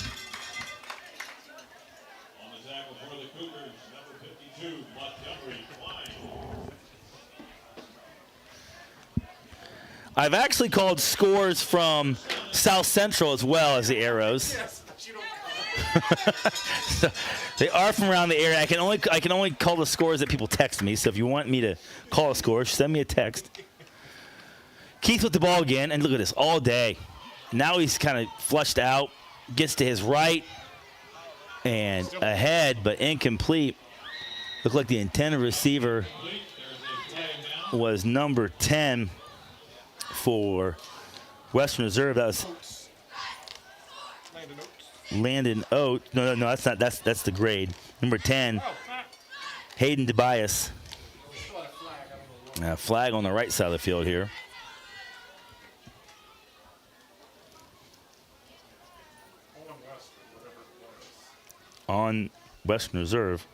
I've actually called scores from South Central as well as the Arrows. Yes, but you don't so they are from around the area. I can only call the scores that people text me. So if you want me to call a score, send me a text. Keith with the ball again, and look at this all day. Now he's kind of flushed out, gets to his right, and ahead, but incomplete. Looked like the intended receiver was number 10. For Western Reserve, that was Landon Oates. No, that's not. That's the grade. Number 10, Hayden Tobias. Flag on the right side of the field here. on Western Reserve.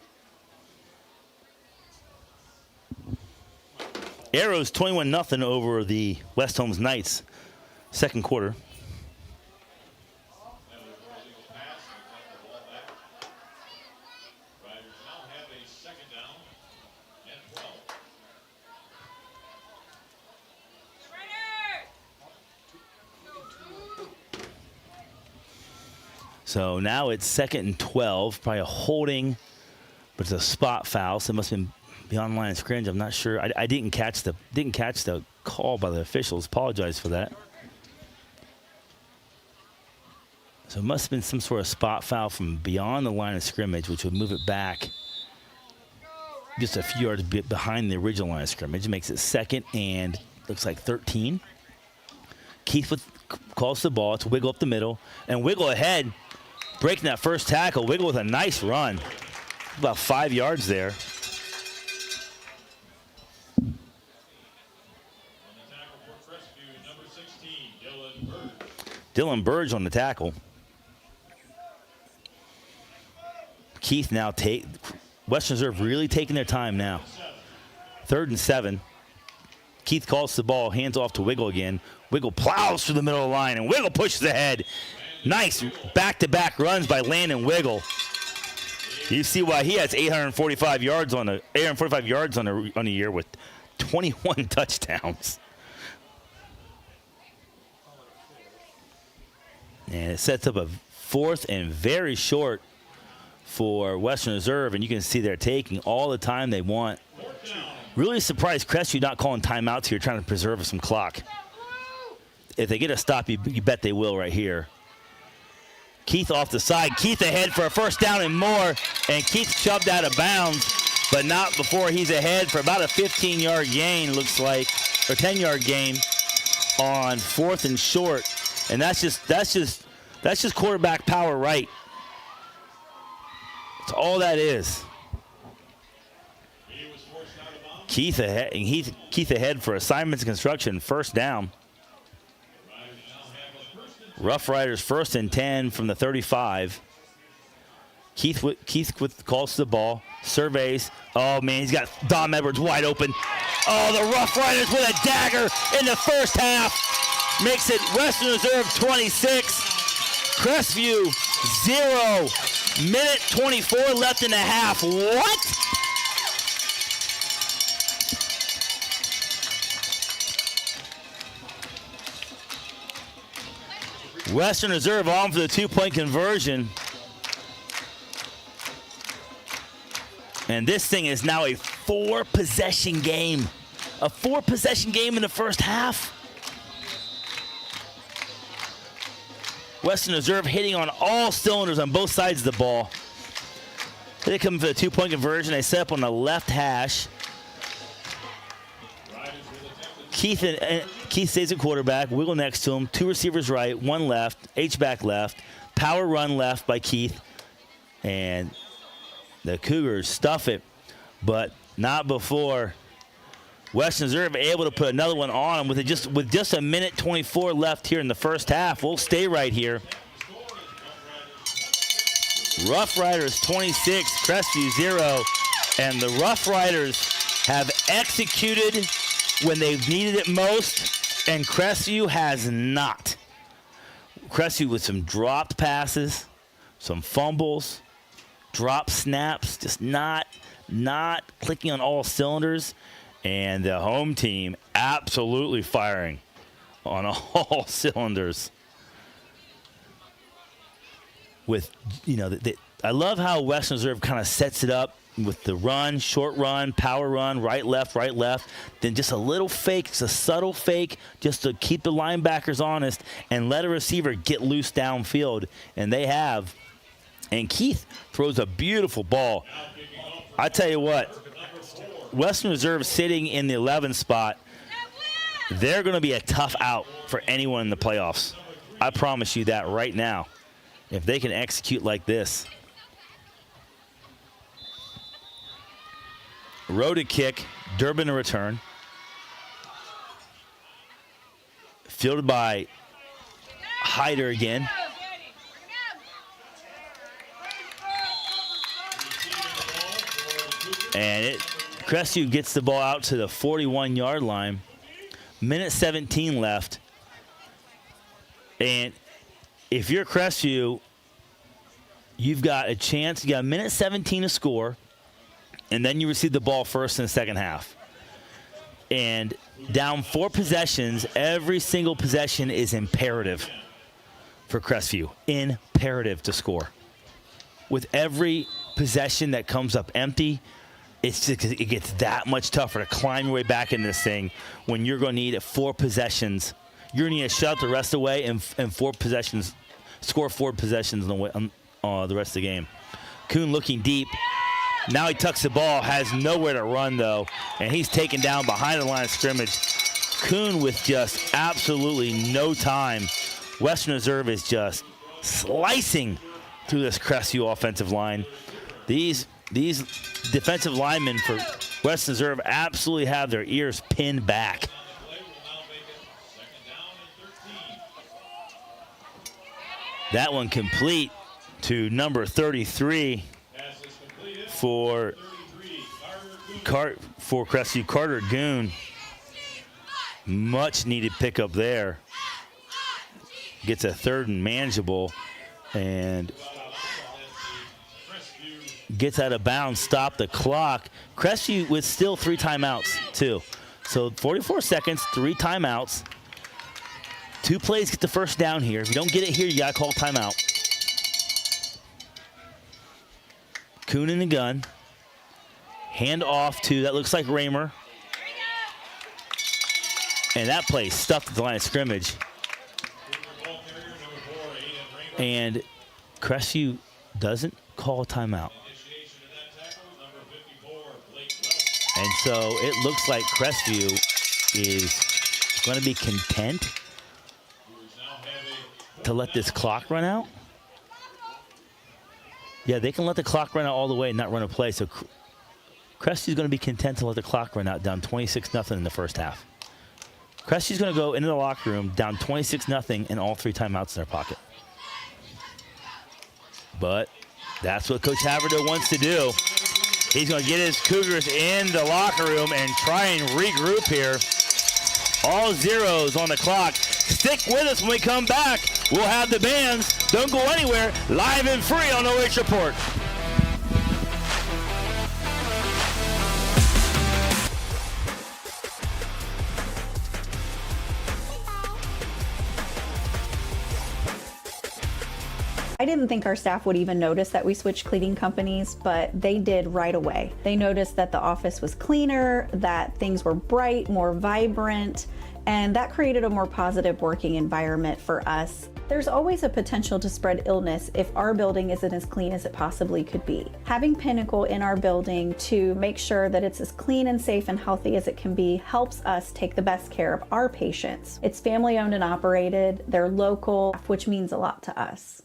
Arrows 21-0 over the West Holmes Knights. Second quarter. So now it's 2nd and 12. Probably a holding, but it's a spot foul. So it must have been beyond line of scrimmage. I'm not sure. I didn't catch the call by the officials. Apologize for that. So it must have been some sort of spot foul from beyond the line of scrimmage, which would move it back just a few yards behind the original line of scrimmage. It makes it 2nd and looks like 13. Keith calls the ball. It's Wiggle up the middle. And Wiggle ahead, breaking that first tackle. Wiggle with a nice run. About 5 yards there. On the tackle for Crestview, number 16, Dylan Burge. Dylan Burge on the tackle. Keith now Western Reserve really taking their time now. 3rd and 7. Keith calls the ball, hands off to Wiggle again. Wiggle plows through the middle of the line, and Wiggle pushes ahead. Nice back-to-back runs by Landon Wiggle. You see why he has 845 yards on a year with 21 touchdowns. And it sets up a 4th and very short for Western Reserve, and you can see they're taking all the time they want. Really surprised Crestview not calling timeouts here, trying to preserve some clock. If they get a stop, you bet they will right here. Keith off the side. Keith ahead for a first down and more, and Keith shoved out of bounds, but not before he's ahead for about a 15-yard gain, looks like, or 10-yard gain on 4th and short. And that's just quarterback power right. That's all that is. Keith ahead for a Simonson construction first down. Rough Riders 1st and 10 from the 35. Keith calls to the ball, surveys. Oh man, he's got Dom Edwards wide open. Oh, the Rough Riders with a dagger in the first half makes it Western Reserve 26, Crestview 0. Minute 24 left in the half. What? Western Reserve on for the 2-point conversion. And this thing is now a 4-possession game. A 4-possession game in the first half. Western Reserve hitting on all cylinders on both sides of the ball. They come for the 2-point conversion. They set up on the left hash. Keith stays at quarterback. Wiggle next to him. 2 receivers right, 1 left. H-back left. Power run left by Keith. And the Cougars stuff it, but not before Western Reserve able to put another one on them with just a minute 24 left here in the first half. We'll stay right here. Rough Riders 26, Crestview 0, and the Rough Riders have executed when they've needed it most, and Crestview has not. Crestview with some dropped passes, some fumbles, drop snaps, just not clicking on all cylinders. And the home team absolutely firing on all cylinders. With, I love how Western Reserve kind of sets it up with the run, short run, power run, right, left, then just a little fake, it's a subtle fake just to keep the linebackers honest and let a receiver get loose downfield. And they have. And Keith throws a beautiful ball. I tell you what, Western Reserve sitting in the 11 spot, they're going to be a tough out for anyone in the playoffs. I promise you that right now, if they can execute like this. Rhoda kick, Durbin to return. Fielded by Hyder again. And Crestview gets the ball out to the 41-yard line. Minute 17 left. And if you're Crestview, you've got a chance. You got a minute 17 to score, and then you receive the ball first in the second half. And down 4 possessions, every single possession is imperative for Crestview. Imperative to score. With every possession that comes up empty, it gets that much tougher to climb your way back in this thing when you're going to need 4 possessions. You're going to need to shut the rest away and 4 possessions, score 4 possessions the rest of the game. Kuhn looking deep. Now he tucks the ball, has nowhere to run, though, and he's taken down behind the line of scrimmage. Kuhn with just absolutely no time. Western Reserve is just slicing through this Crestview offensive line. These defensive linemen for Western Reserve absolutely have their ears pinned back. That one complete to number 33 for Crestview, Carter Goon. Much needed pickup there. Gets a 3rd and manageable and gets out of bounds, stop the clock. Crestview with still 3 timeouts too. So 44 seconds, 3 timeouts. 2 plays get the first down here. If you don't get it here, you gotta call timeout. Kuhn in the gun. Hand off to, that looks like Raymer. And that play stuffed at the line of scrimmage. And Crestview doesn't call a timeout. And so it looks like Crestview is going to be content to let this clock run out. Yeah, they can let the clock run out all the way and not run a play. So Crestview's going to be content to let the clock run out, down 26-0 in the first half. Crestview's going to go into the locker room down 26-0 and all 3 timeouts in their pocket. But that's what Coach Haverdo wants to do. He's going to get his Cougars in the locker room and try and regroup here. All zeros on the clock. Stick with us when we come back. We'll have the bands. Don't go anywhere. Live and free on OH Report. I didn't think our staff would even notice that we switched cleaning companies, but they did right away. They noticed that the office was cleaner, that things were bright, more vibrant, and that created a more positive working environment for us. There's always a potential to spread illness if our building isn't as clean as it possibly could be. Having Pinnacle in our building to make sure that it's as clean and safe and healthy as it can be helps us take the best care of our patients. It's family owned and operated, they're local, which means a lot to us.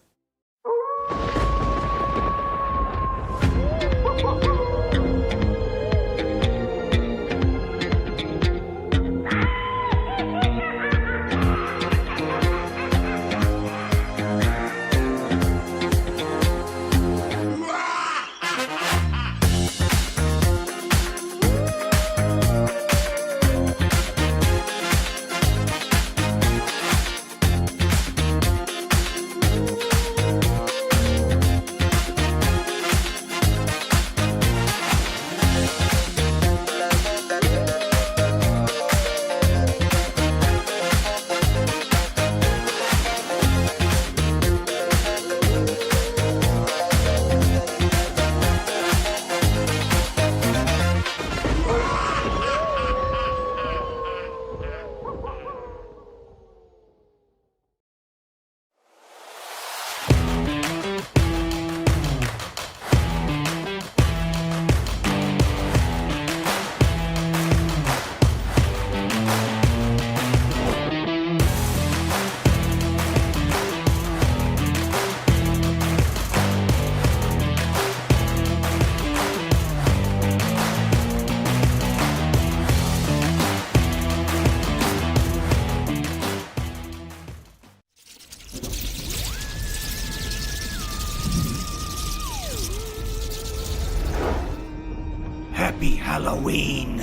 Halloween.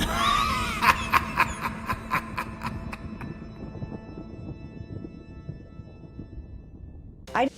I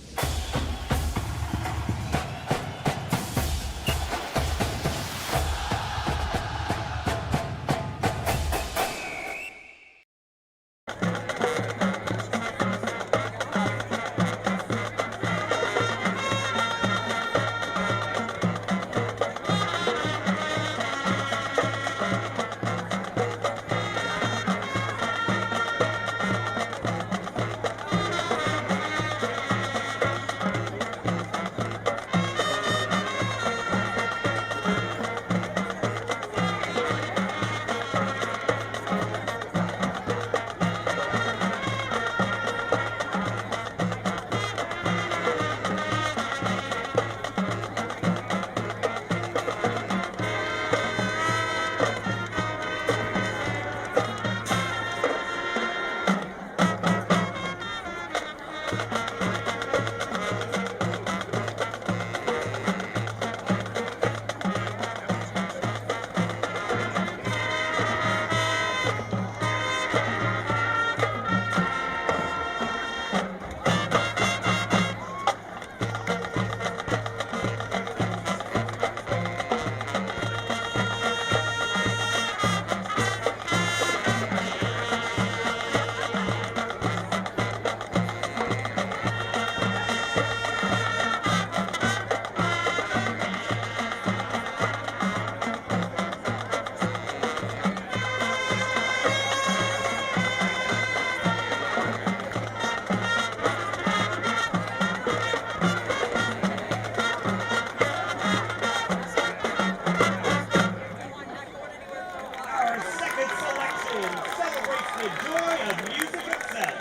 Our second selection celebrates the joy of music itself.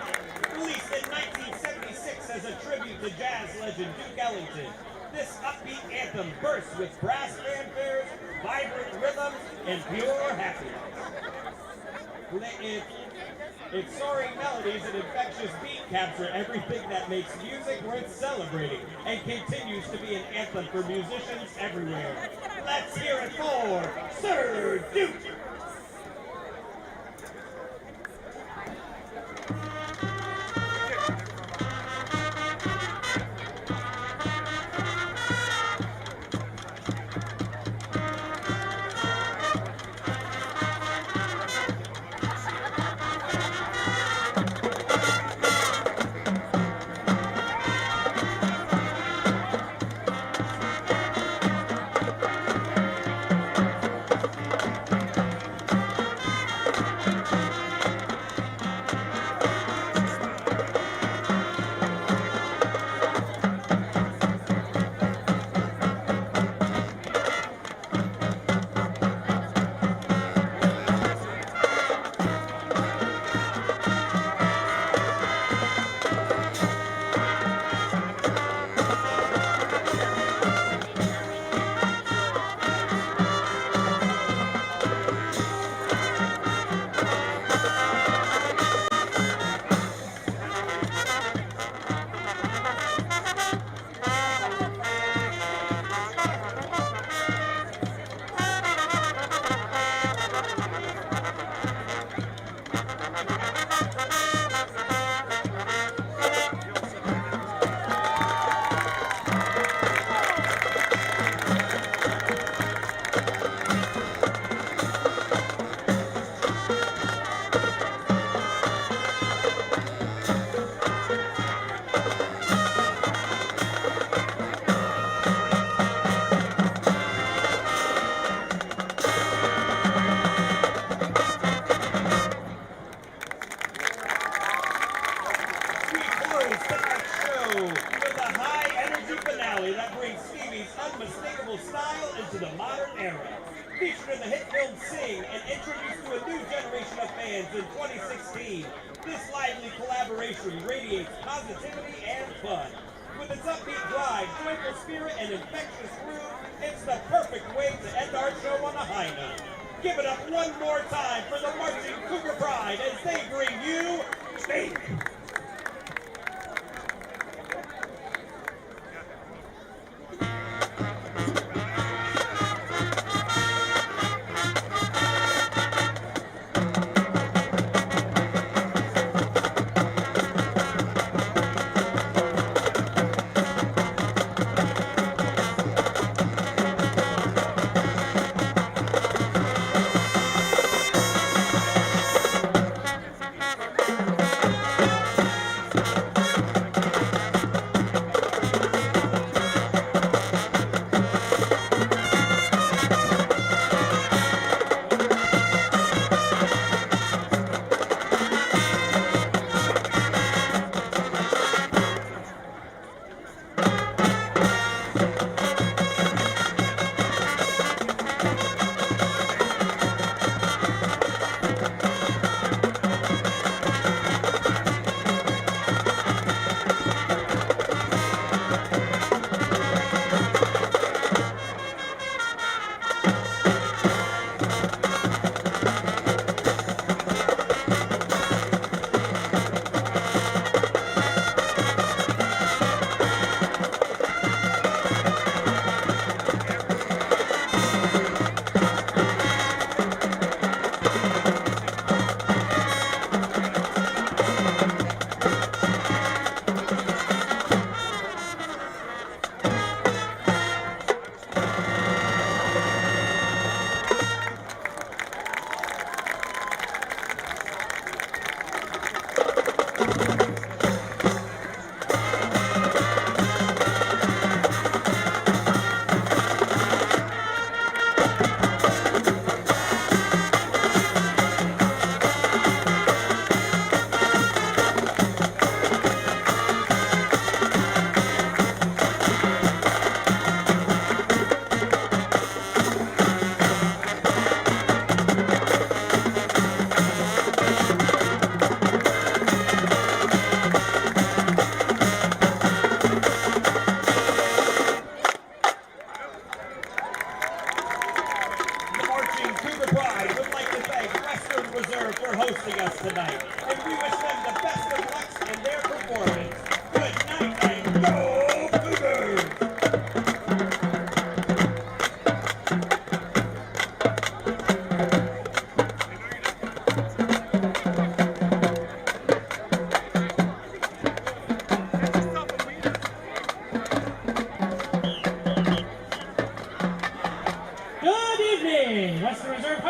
Released in 1976 as a tribute to jazz legend Duke Ellington, this upbeat anthem bursts with brass fanfares, vibrant rhythms, and pure happiness. Its soaring melodies and infectious beat capture everything that makes music worth celebrating and continues to be an anthem for musicians everywhere. Let's hear it for Sir Duke! unmistakable style into the modern era. Featured in the hit film Sing and introduced to a new generation of fans in 2016, this lively collaboration radiates positivity and fun. With its upbeat drive, joyful spirit, and infectious groove, it's the perfect way to end our show on a high note. Give it up one more time for the marching Cougar Pride as they bring you Fake.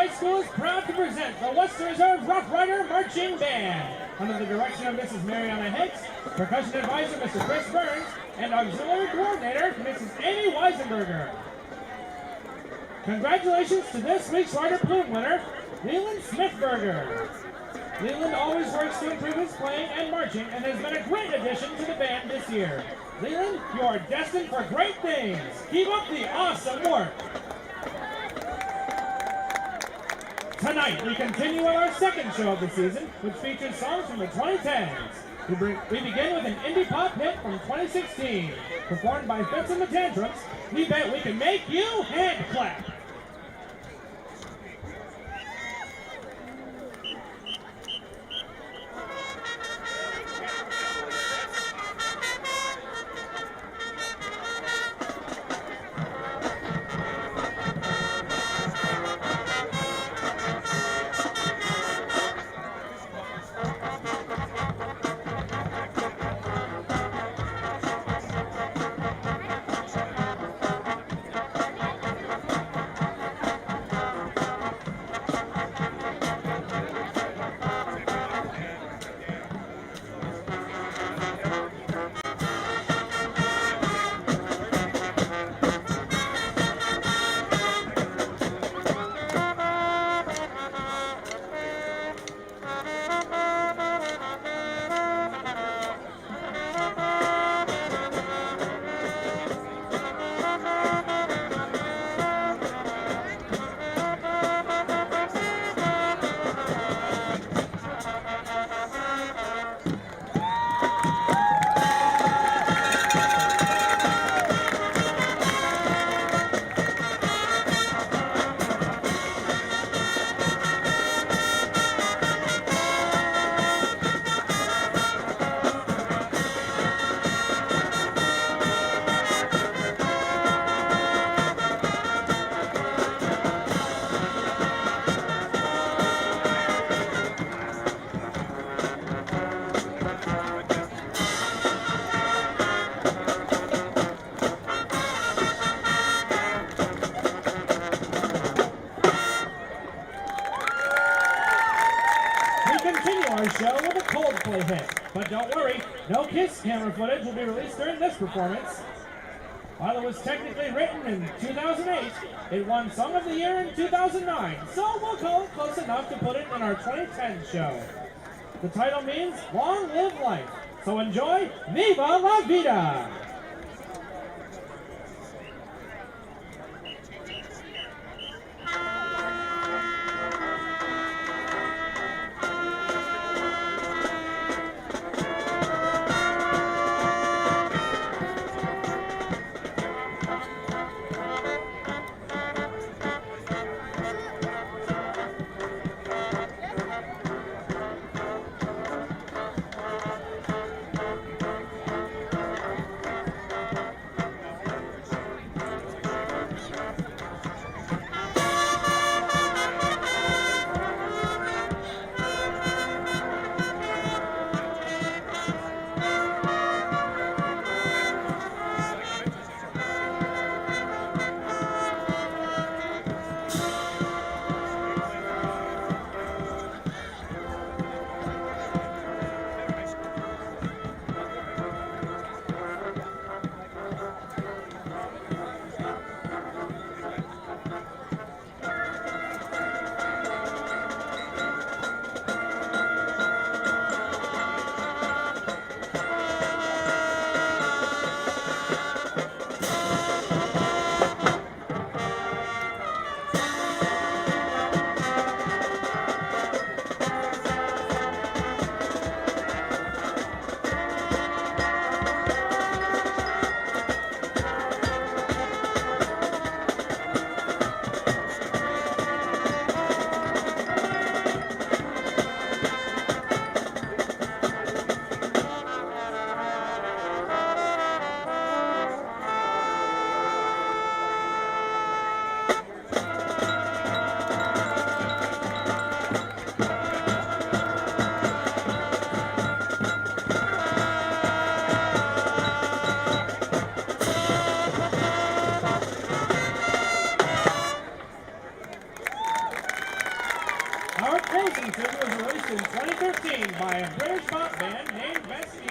High School is proud to present the Western Reserve Rough Rider Marching Band under the direction of Mrs. Mariana Hicks, percussion advisor Mr. Chris Burns, and auxiliary coordinator Mrs. Amy Weisenberger. Congratulations to this week's Rider Plume winner, Leland Smithberger. Leland always works to improve his playing and marching and has been a great addition to the band this year. Leland, you are destined for great things. Keep up the awesome work. Tonight, we continue with our second show of the season, which features songs from the 2010s. We begin with an indie pop hit from 2016, performed by Fitz and the Tantrums. We bet we can make you hand clap. Show with a Coldplay hit. But don't worry, no Kiss camera footage will be released during this performance. While it was technically written in 2008, it won Song of the Year in 2009, so we'll call it close enough to put it in our 2010 show. The title means Long Live Life, so enjoy Viva la Vida!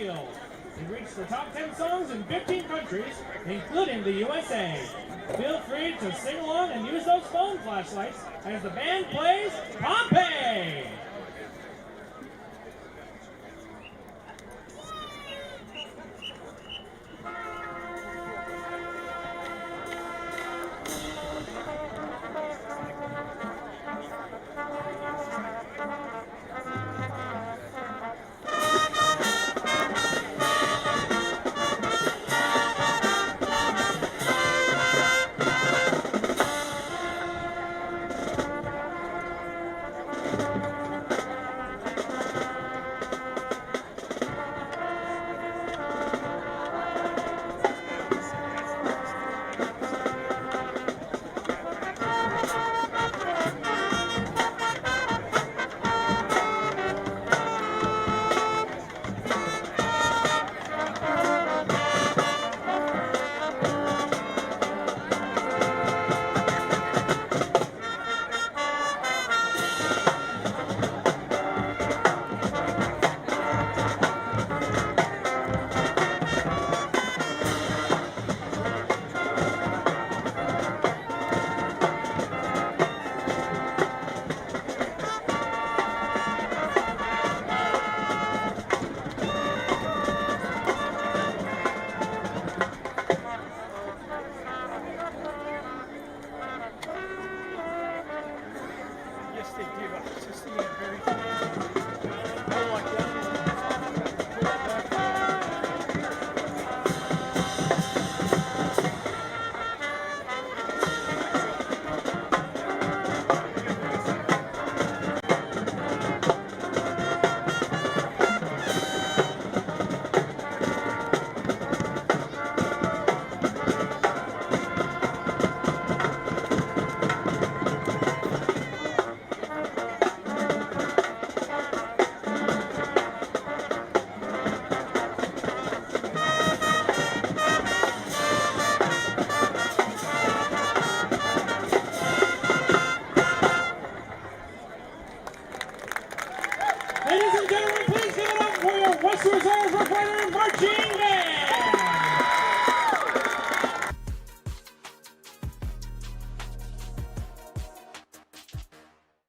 field. It reached the top 10 songs in 15 countries, including the USA. Feel free to sing along and use those phone flashlights as the band plays Pompeii. Ladies and gentlemen, please give it up for your West Reserve Rough Rider marching band!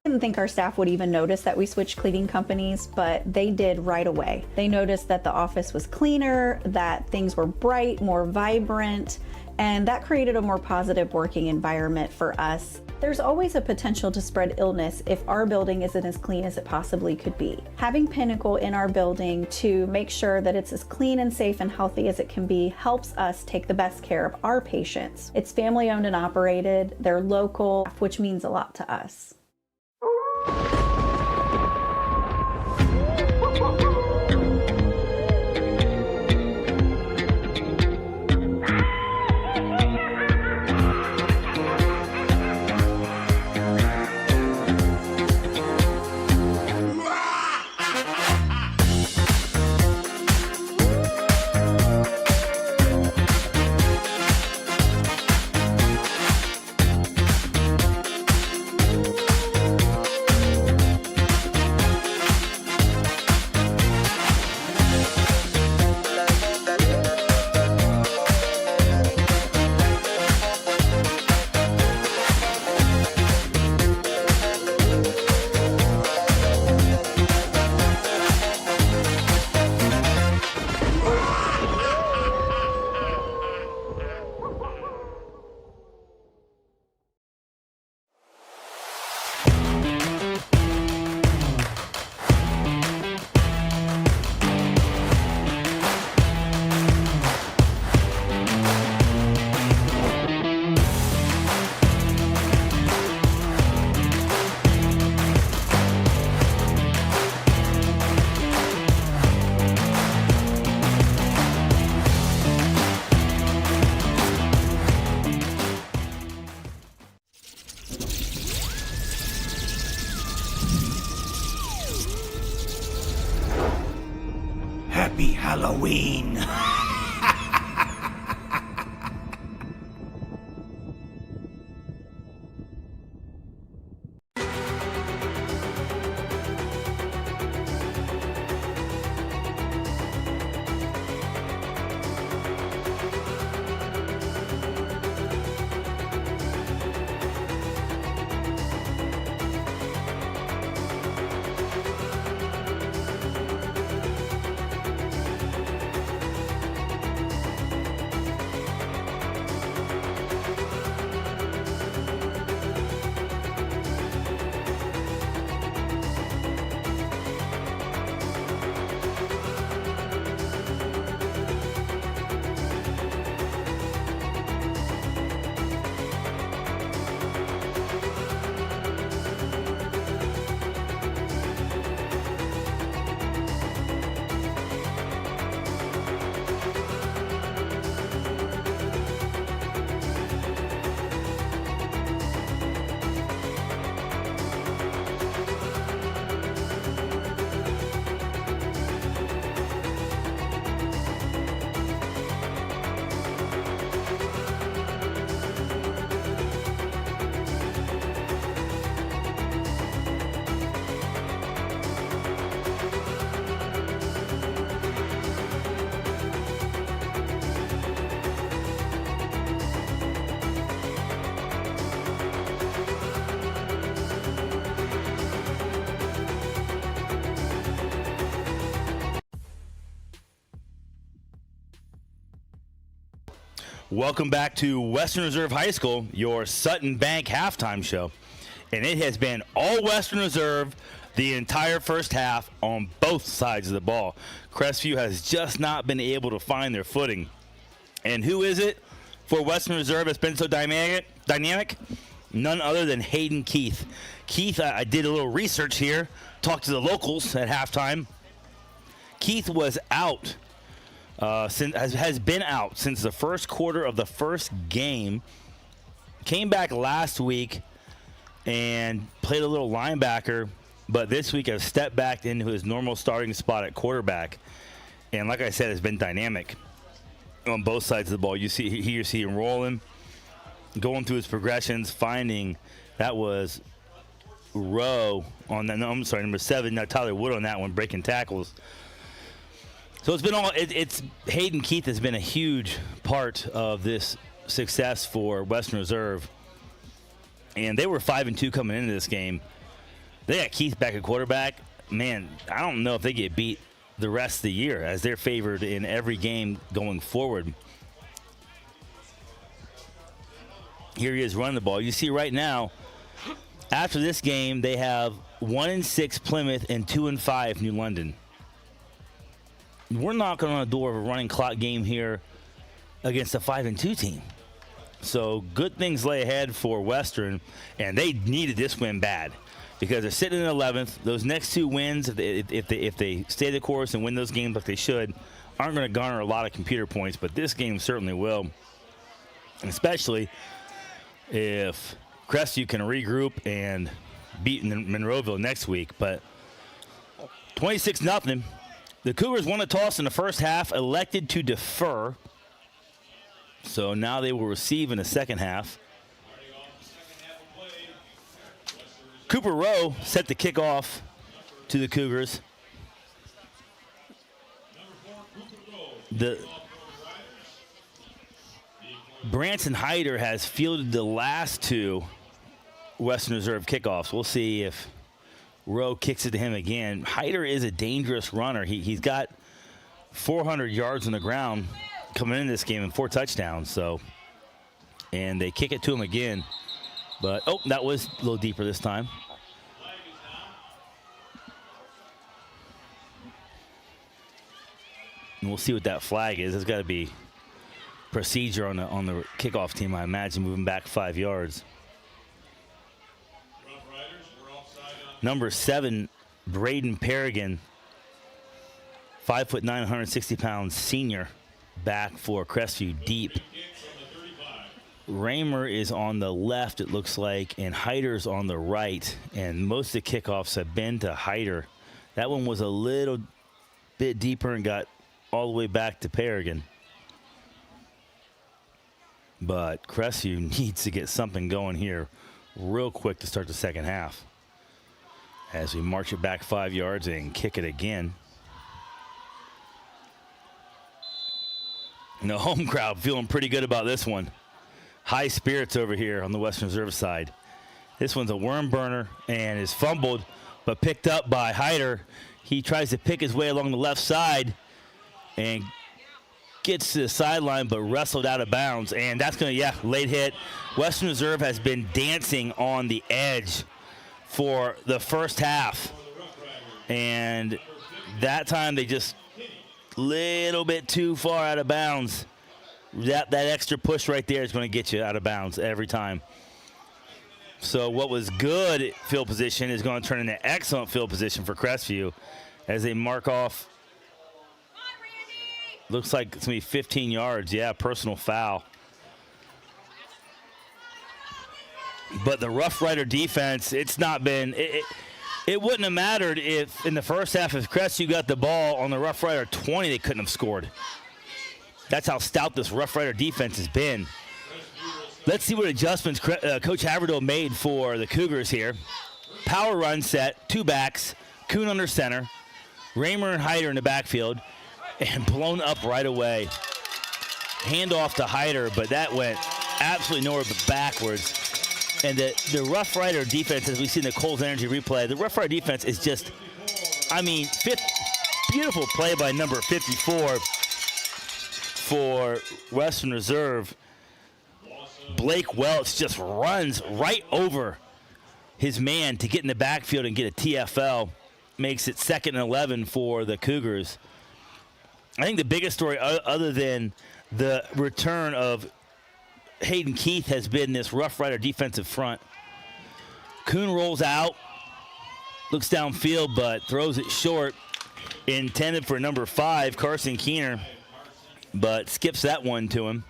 I didn't think our staff would even notice that we switched cleaning companies, but they did right away. They noticed that the office was cleaner, that things were bright, more vibrant, and that created a more positive working environment for us. There's always a potential to spread illness if our building isn't as clean as it possibly could be. Having Pinnacle in our building to make sure that it's as clean and safe and healthy as it can be helps us take the best care of our patients. It's family owned and operated, they're local, which means a lot to us. Happy Halloween! Welcome back to Western Reserve High School, your Sutton Bank halftime show. And it has been all Western Reserve the entire first half on both sides of the ball. Crestview has just not been able to find their footing. And who is it for Western Reserve that's been so dynamic? None other than Hayden Keith. Keith, I did a little research here, talked to the locals at halftime. Keith was out, has been out since the first quarter of the first game. Came back last week and played a little linebacker, but this week has stepped back into his normal starting spot at quarterback. And like I said, it's been dynamic on both sides of the ball. You see him rolling, going through his progressions, finding that was Rowe on that. No, I'm sorry, number 7. Now Tyler Wood on that one, breaking tackles. So it's been it's Hayden Keith has been a huge part of this success for Western Reserve. And they were 5-2 coming into this game. They got Keith back at quarterback. Man, I don't know if they get beat the rest of the year, as they're favored in every game going forward. Here he is running the ball. You see right now, after this game, they have 1-6 Plymouth and 2-5 New London. We're knocking on the door of a running clock game here against a 5-2 team. So good things lay ahead for Western, and they needed this win bad because they're sitting in 11th. Those next 2 wins, if they stay the course and win those games like they should, aren't going to garner a lot of computer points, but this game certainly will, and especially if Crestview can regroup and beat Monroeville next week. But 26-0. The Cougars won a toss in the first half, elected to defer. So now they will receive in the second half. Cooper Rowe set the kickoff to the Cougars. The Branson Hyder has fielded the last 2 Western Reserve kickoffs. We'll see if Rowe kicks it to him again. Hyder is a dangerous runner. He's got 400 yards on the ground coming into this game and 4 touchdowns. So, and they kick it to him again. But, oh, that was a little deeper this time. And we'll see what that flag is. There's got to be procedure on the kickoff team, I imagine, moving back 5 yards. Number 7, Braden Pregame, 5'9", 160 pounds, senior, back for Crestview deep. Raymer is on the left, it looks like, and Hyder's on the right. And most of the kickoffs have been to Hyder. That one was a little bit deeper and got all the way back to Pregame. But Crestview needs to get something going here real quick to start the second half, as we march it back 5 yards and kick it again. And the home crowd feeling pretty good about this one. High spirits over here on the Western Reserve side. This one's a worm burner and is fumbled, but picked up by Hyder. He tries to pick his way along the left side and gets to the sideline, but wrestled out of bounds. And that's going to, late hit. Western Reserve has been dancing on the edge for the first half, and that time they just little bit too far out of bounds. That extra push right there is going to get you out of bounds every time. So what was good field position is going to turn into excellent field position for Crestview as they mark off. Looks like it's going to be 15 yards. Personal foul. But the Rough Rider defense, it's not been it wouldn't have mattered if in the first half, if Crestview got the ball on the Rough Rider 20, they couldn't have scored. That's how stout this Rough Rider defense has been. Let's see what adjustments Coach Haverdill made for the Cougars here. Power run set, 2 backs, Kuhn under center, Raymer and Hyder in the backfield, and blown up right away. Handoff to Hyder, but that went absolutely nowhere but backwards. And the Rough Rider defense, as we see in the Coles Energy replay, the Rough Rider defense is just, beautiful play by number 54. for Western Reserve. Blake Welch just runs right over his man to get in the backfield and get a TFL. Makes it 2nd and 11 for the Cougars. I think the biggest story, other than the return of Hayden Keith, has been this Rough Rider defensive front. Kuhn rolls out, looks downfield, but throws it short. Intended for number 5, Carson Keener, but skips that one to him.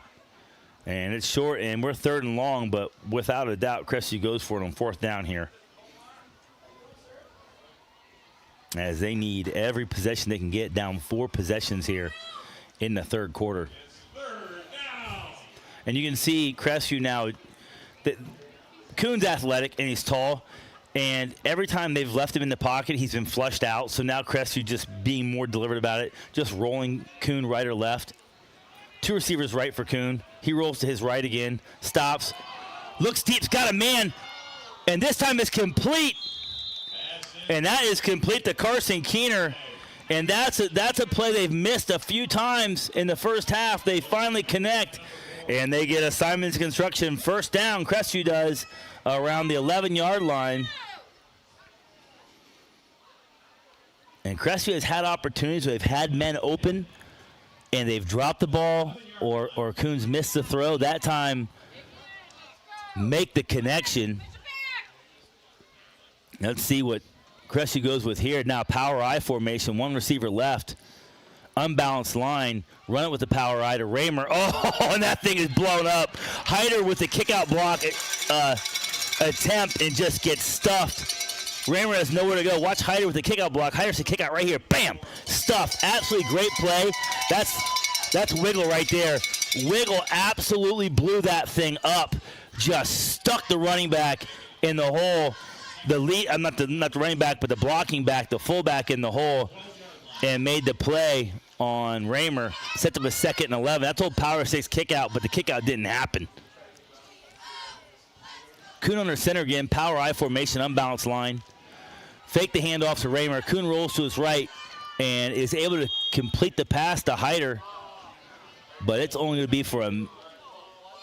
And it's short, and we're 3rd and long, but without a doubt, Crestview goes for it on 4th down here, as they need every possession they can get, down 4 possessions here in the 3rd quarter. And you can see Crestview now, that Kuhn's athletic and he's tall, and every time they've left him in the pocket, he's been flushed out. So now Crestview just being more deliberate about it, just rolling Kuhn right or left. 2 receivers right for Kuhn. He rolls to his right again, stops, looks deep, got a man, and this time it's complete. And that is complete to Carson Keener. And that's a play they've missed a few times in the first half. They finally connect, and they get a Simonson Construction 1st down. Crestview does around the 11-yard line. And Crestview has had opportunities where they've had men open, and they've dropped the ball, or Kuhn's missed the throw. That time, make the connection. Let's see what Crestview goes with here. Now power I formation, 1 receiver left. Unbalanced line, run it with the power I to Raymer. Oh, and that thing is blown up. Hyder with the kick-out block attempt and just gets stuffed. Raymer has nowhere to go. Watch Hyder with the kick-out block. Hyder's the kick-out right here. Bam! Stuffed. Absolutely great play. That's Wiggle right there. Wiggle absolutely blew that thing up. Just stuck the running back in the hole. The lead, not the running back, but the blocking back, the fullback in the hole, and made the play on Raymer. Set up a 2nd and 11. That's old Power 6 kick out, but the kick out didn't happen. Kuhn under center again, power I formation, unbalanced line. Fake the handoff to Raymer. Kuhn rolls to his right and is able to complete the pass to Hyder, but it's only going to be for a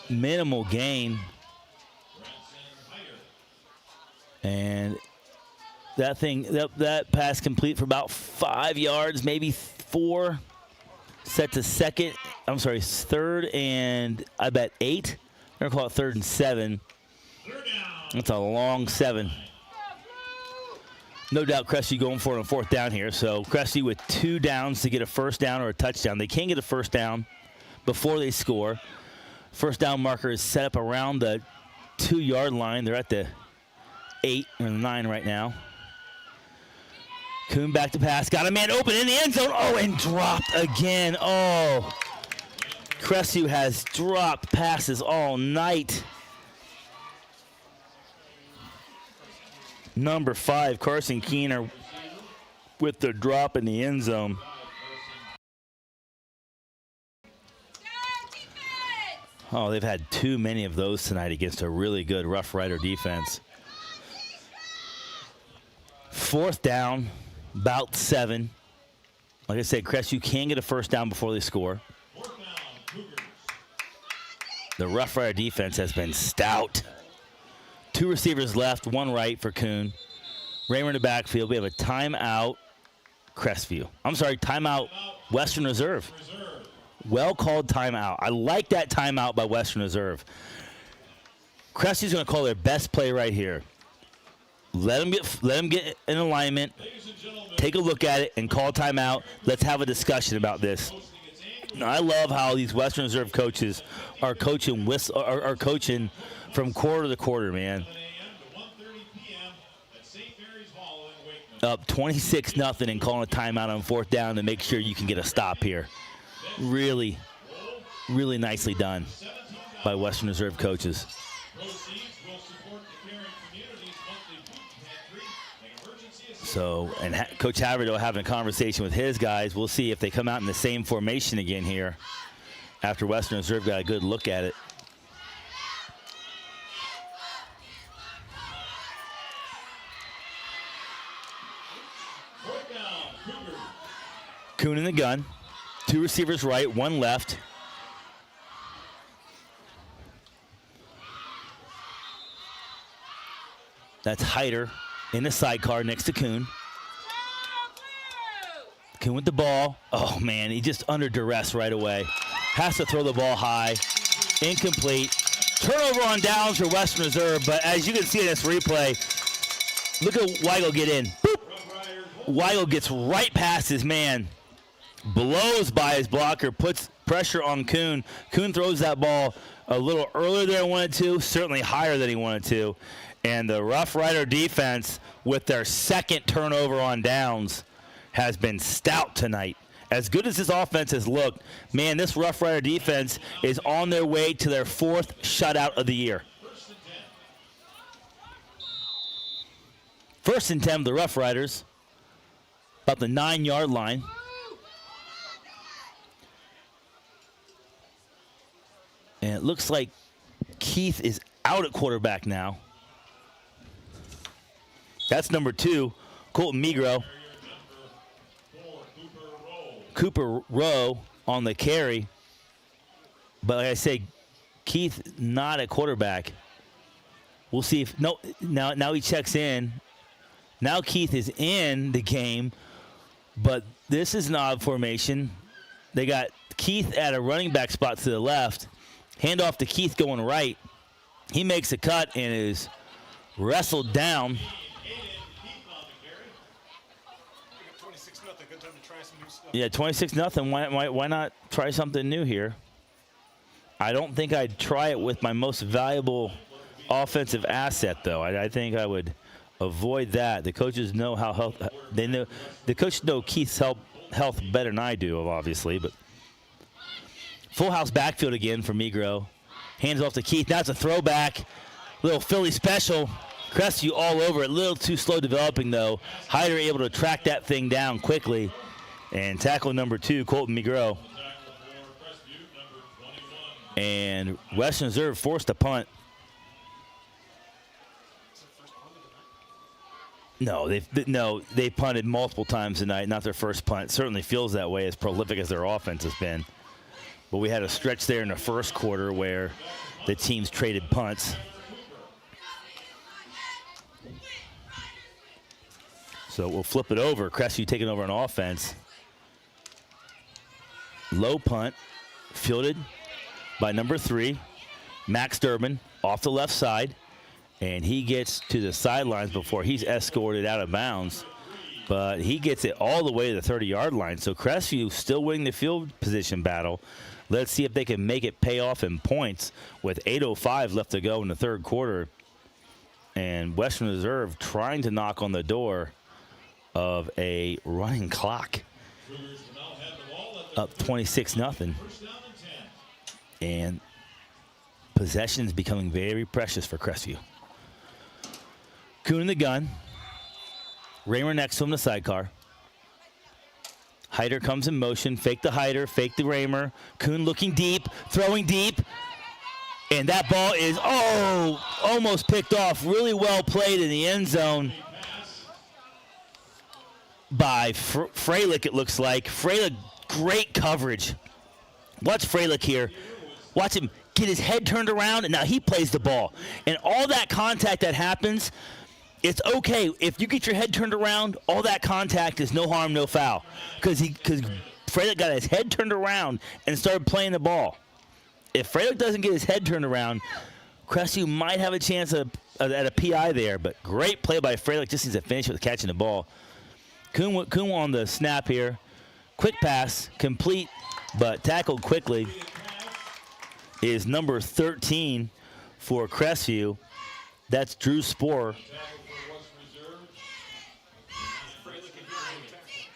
minimal gain. And that pass complete for about 5 yards, maybe 4. Set to 3rd and I bet 8. They're going to call it 3rd and 7. That's a long 7. No doubt Crestview going for it on 4th down here. So Crestview with 2 downs to get a 1st down or a touchdown. They can't get a 1st down before they score. 1st down marker is set up around the 2-yard line. They're at the 8 or 9 right now. Kuhn back to pass. Got a man open in the end zone. Oh, and dropped again. Oh, Crestview has dropped passes all night. Number 5, Carson Keener with the drop in the end zone. Oh, they've had too many of those tonight against a really good Rough Rider defense. 4th down, about 7. Like I said, Crestview can get a 1st down before they score. The Rough Rider defense has been stout. 2 receivers left, 1 right for Kuhn. Raymer in the backfield. We have a timeout, Crestview. I'm sorry, timeout, Western Reserve. Well called timeout. I like that timeout by Western Reserve. Crestview's going to call their best play right here. Let them get in alignment. Take a look at it and call timeout. Let's have a discussion about this. Now, I love how these Western Reserve coaches are coaching from quarter to quarter, man. Up 26-0 and calling a timeout on 4th down to make sure you can get a stop here. Really, really nicely done by Western Reserve coaches. So, and Coach Haverhill having a conversation with his guys. We'll see if they come out in the same formation again here after Western Reserve got a good look at it. Kuhn in the gun. 2 receivers right, 1 left. That's Hyder in the sidecar next to Kuhn. Kuhn with the ball. Oh, man, he just under duress right away. Has to throw the ball high. Incomplete. Turnover on downs for Western Reserve, but as you can see in this replay, look at Weigel get in. Boop. Weigel gets right past his man, blows by his blocker, puts pressure on Kuhn. Kuhn throws that ball a little earlier than he wanted to, certainly higher than he wanted to. And the Rough Rider defense, with their second turnover on downs, has been stout tonight. As good as this offense has looked, man, this Rough Rider defense is on their way to their 4th shutout of the year. 1st and 10 of the Rough Riders, about the 9-yard line. And it looks like Keith is out at quarterback now. That's number 2, Colton Migro. Cooper Rowe on the carry. But like I say, Keith not at quarterback. We'll see if now he checks in. Now Keith is in the game, but this is an odd formation. They got Keith at a running back spot to the left. Hand off to Keith going right. He makes a cut and is wrestled down. 26-0. Good time to try some new stuff. Yeah, 26-0. Why not try something new here? I don't think I'd try it with my most valuable offensive asset, though. I think I would avoid that. The coaches know how the coaches know Keith's health better than I do, obviously. But full house backfield again for Migro. Hands off to Keith. Now it's a throwback. Little Philly special. Crestview all over it. A little too slow developing, though. Hyder able to track that thing down quickly. And tackle number 2, Colton Migro. And Western Reserve forced a punt. No, they punted multiple times tonight. Not their first punt. It certainly feels that way, as prolific as their offense has been. But we had a stretch there in the first quarter where the teams traded punts. So we'll flip it over. Crestview taking over on offense. Low punt, fielded by number 3, Max Durbin, off the left side. And he gets to the sidelines before he's escorted out of bounds. But he gets it all the way to the 30-yard line. So Crestview still winning the field position battle. Let's see if they can make it pay off in points with 8:05 left to go in the third quarter. And Western Reserve trying to knock on the door of a running clock. Up 26-0. And possessions becoming very precious for Crestview. Kuhn in the gun. Raymer next to him, the sidecar. Hyder comes in motion. Fake the Hyder, fake the Raymer. Kuhn looking deep, throwing deep. And that ball is, almost picked off. Really well played in the end zone by Freilich, it looks like. Freilich, great coverage. Watch Freilich here. Watch him get his head turned around, and now he plays the ball. And all that contact that happens, it's okay. If you get your head turned around, all that contact is no harm, no foul. Because Freilich got his head turned around and started playing the ball. If Freilich doesn't get his head turned around, Crestview might have a chance at a PI there. But great play by Freilich. Just needs to finish with catching the ball. Kuhn on the snap here. Quick pass, complete, but tackled quickly is number 13 for Crestview. That's Drew Sporer.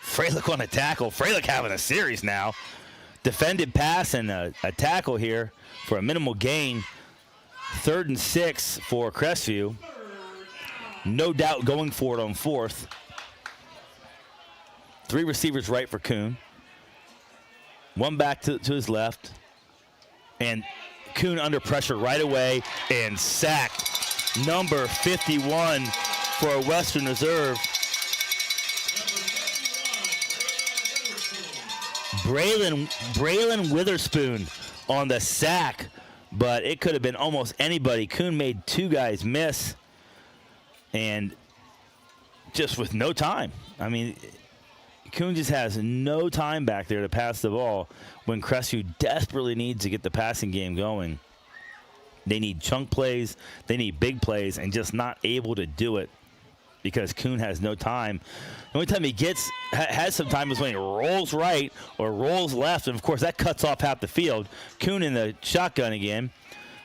Freilich on a tackle. Freilich having a series now. Defended pass and a tackle here for a minimal gain. 3rd and 6 for Crestview. No doubt going for it on 4th. 3 receivers right for Kuhn. 1 back to his left. And Kuhn under pressure right away and sacked. Number 51 for Western Reserve. Braylon Witherspoon on the sack, but it could have been almost anybody. Kuhn made 2 guys miss. and just with no time. I mean, Kuhn just has no time back there to pass the ball when Crestview desperately needs to get the passing game going. They need chunk plays, they need big plays, and just not able to do it because Kuhn has no time. The only time he has some time is when he rolls right or rolls left, and of course that cuts off half the field. Kuhn in the shotgun again,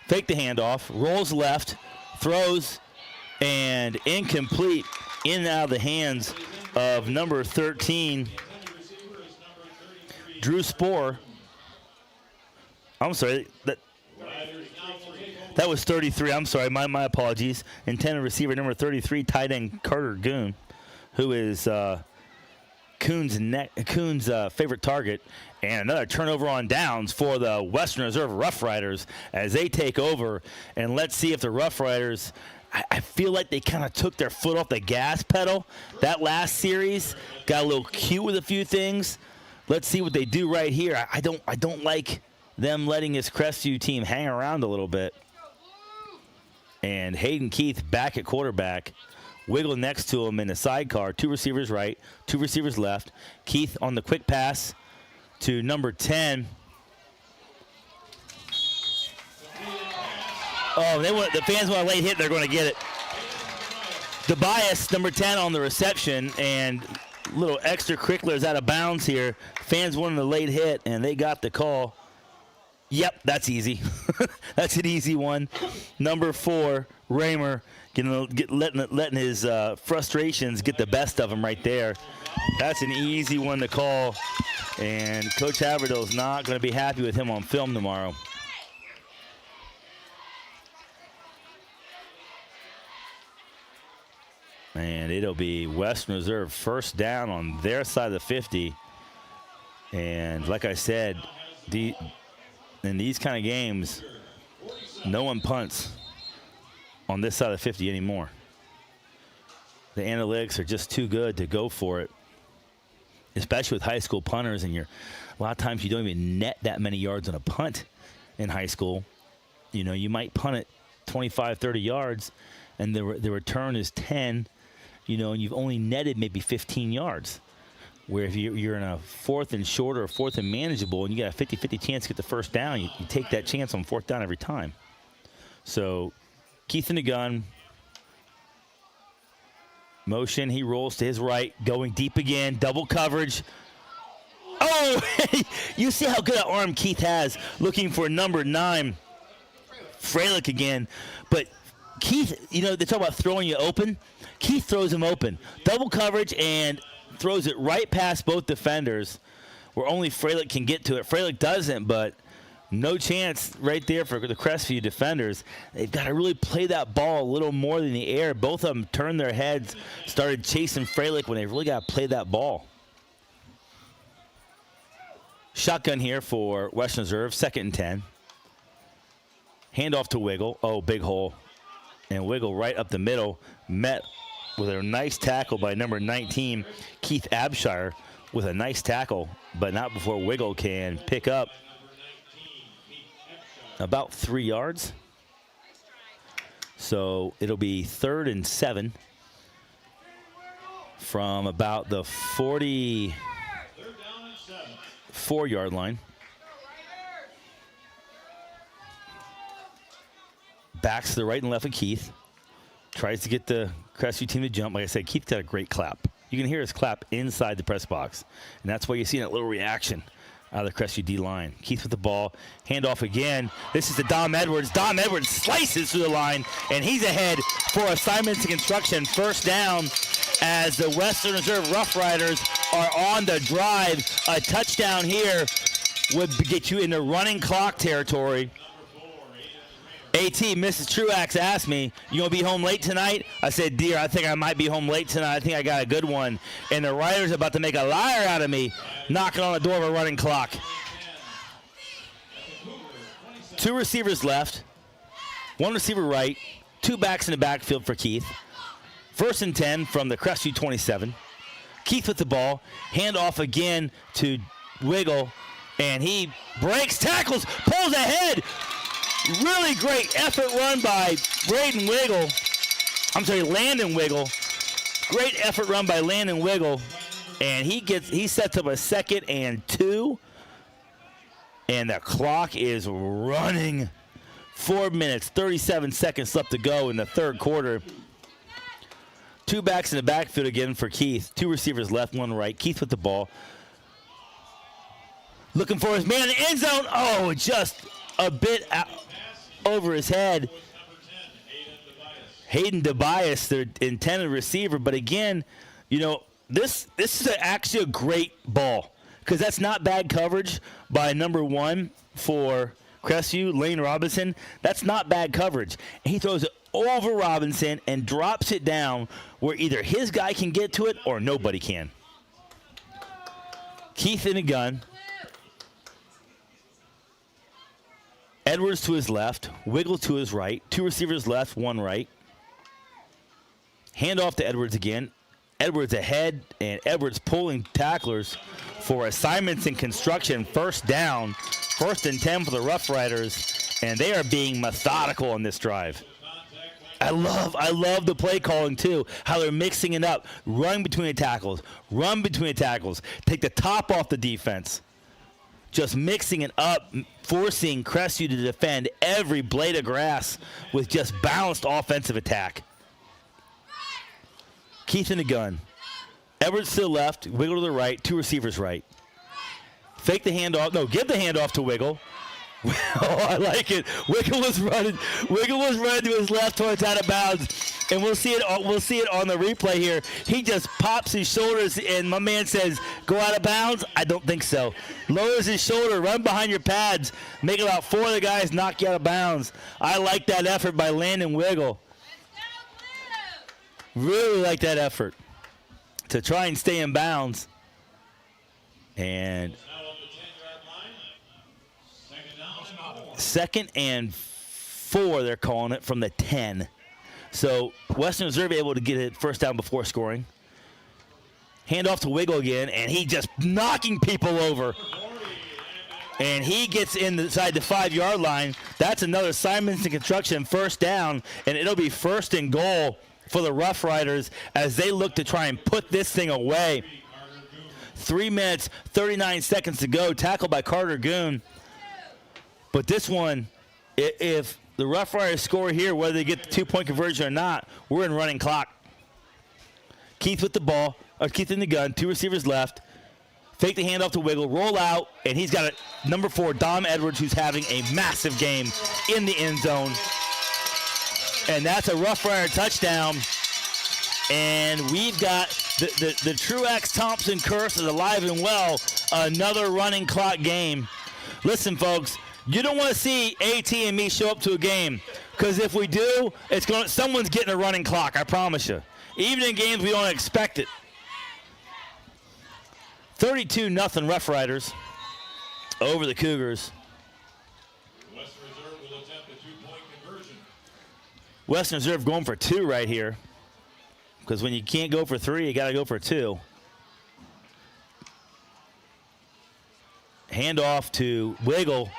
fake the handoff, rolls left, throws, and incomplete in and out of the hands of number 13, Drew Spohr. I'm sorry, that was 33. I'm sorry, my apologies. Intended receiver number 33, tight end Carter Goon, who is Kuhn's favorite target. And another turnover on downs for the Western Reserve Rough Riders as they take over. And let's see if the Rough Riders, I feel like they kind of took their foot off the gas pedal. That last series got a little cute with a few things. Let's see what they do right here. I don't like them letting this Crestview team hang around a little bit. And Hayden Keith back at quarterback. Wiggle next to him in the sidecar. 2 receivers right, 2 receivers left. Keith on the quick pass to number 10. Oh, the fans want a late hit. They're going to get it. Tobias, number 10, on the reception, and little extracurriculars out of bounds here. Fans wanted a late hit, and they got the call. Yep, that's easy. That's an easy one. Number 4, Raymer, letting his frustrations get the best of him right there. That's an easy one to call, and Coach Haverdale's not going to be happy with him on film tomorrow. And it'll be Western Reserve first down on their side of the 50. And like I said, in these kind of games, no one punts on this side of the 50 anymore. The analytics are just too good to go for it, especially with high school punters. And a lot of times you don't even net that many yards on a punt in high school. You know, you might punt it 25, 30 yards, and the return is 10, you know, and you've only netted maybe 15 yards. Where if you're in a 4th and short or 4th and manageable and you got a 50-50 chance to get the first down, you take that chance on 4th down every time. So Keith in the gun. Motion, he rolls to his right, going deep again, double coverage. Oh, you see how good an arm Keith has, looking for number 9, Freilich again. But Keith, you know, they talk about throwing you open. Keith throws him open. Double coverage and throws it right past both defenders where only Freilich can get to it. Freilich doesn't, but no chance right there for the Crestview defenders. They've got to really play that ball a little more than the air. Both of them turned their heads, started chasing Freilich when they really got to play that ball. Shotgun here for Western Reserve, 2nd and 10. Handoff to Wiggle. Oh, big hole. And Wiggle right up the middle, met with a nice tackle by number 19, Keith Abshire, with a nice tackle, but not before Wiggle can pick up about 3 yards. So it'll be 3rd and 7 from about the 44-yard line. Backs to the right and left of Keith. Tries to get the Crestview team to jump. Like I said, Keith got a great clap. You can hear his clap inside the press box. And that's why you see that little reaction out of the Crestview D-line. Keith with the ball. Handoff again. This is to Dom Edwards. Dom Edwards slices through the line, and he's ahead for a Simonson construction first down as the Western Reserve Rough Riders are on the drive. A touchdown here would get you into running clock territory. AT, Mrs. Truax asked me, you going to be home late tonight? I said, dear, I think I might be home late tonight. I think I got a good one. And the Riders are about to make a liar out of me, knocking on the door of a running clock. 2 receivers left, 1 receiver right, 2 backs in the backfield for Keith. 1st and 10 from the Crestview 27. Keith with the ball, handoff again to Wiggle, and he breaks tackles, pulls ahead. Really great effort run by Braden Wiggle. Landon Wiggle. Great effort run by Landon Wiggle. And he sets up a 2nd and 2. And the clock is running. 4 minutes, 37 seconds left to go in the third quarter. 2 backs in the backfield again for Keith. 2 receivers left, 1 right. Keith with the ball. Looking for his man in the end zone. Oh, just a bit out over his head. Hayden DeBias, their intended receiver. But again, this is actually a great ball because that's not bad coverage by number 1 for Crestview, Lane Robinson. That's not bad coverage. And he throws it over Robinson and drops it down where either his guy can get to it or nobody can. Keith in a gun. Edwards to his left. Wiggle to his right. 2 receivers left, 1 right. Hand off to Edwards again. Edwards ahead, and Edwards pulling tacklers for a Simonson construction first down. 1st and 10 for the Rough Riders, and they are being methodical on this drive. I love the play calling too, how they're mixing it up. Run between the tackles. Take the top off the defense. Just mixing it up, forcing Crestview to defend every blade of grass with just balanced offensive attack. Keith in the gun. Edwards to the left, Wiggle to the right, 2 receivers right. Fake the handoff. No, give the handoff to Wiggle. Oh, I like it. Wiggle was running to his left towards out of bounds. And we'll see it on the replay here. He just pops his shoulders, and my man says, go out of bounds? I don't think so. Lowers his shoulder, run behind your pads, make about 4 of the guys knock you out of bounds. I like that effort by Landon Wiggle. Really like that effort to try and stay in bounds. And 2nd and 4, they're calling it from the 10. So Western Reserve able to get it first down before scoring. Hand off to Wiggle again, and he just knocking people over. And he gets inside the 5-yard line. That's another Simonson construction first down, and it'll be 1st and goal for the Rough Riders as they look to try and put this thing away. 3 minutes, 39 seconds to go. Tackled by Carter Goon. But this one, if the Rough Riders score here, whether they get the 2-point conversion or not, we're in running clock. Keith with the ball, or Keith in the gun, 2 receivers left. Fake the handoff to Wiggle, roll out, and he's got a number 4, Dom Edwards, who's having a massive game in the end zone. And that's a Rough Rider touchdown. And we've got the Truax Thompson curse is alive and well. Another running clock game. Listen, folks, you don't want to see AT and me show up to a game, because if we do, someone's getting a running clock, I promise you. Even in games we don't expect it. 32-0 Rough Riders over the Cougars. Western Reserve will attempt a 2-point conversion. Western Reserve going for 2 right here, because when you can't go for 3, you got to go for 2. Hand off to Wiggle,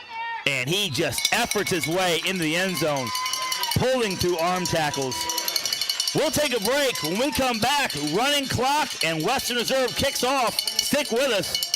and he just efforts his way into the end zone, pulling through arm tackles. We'll take a break. When we come back, running clock, and Western Reserve kicks off. Stick with us.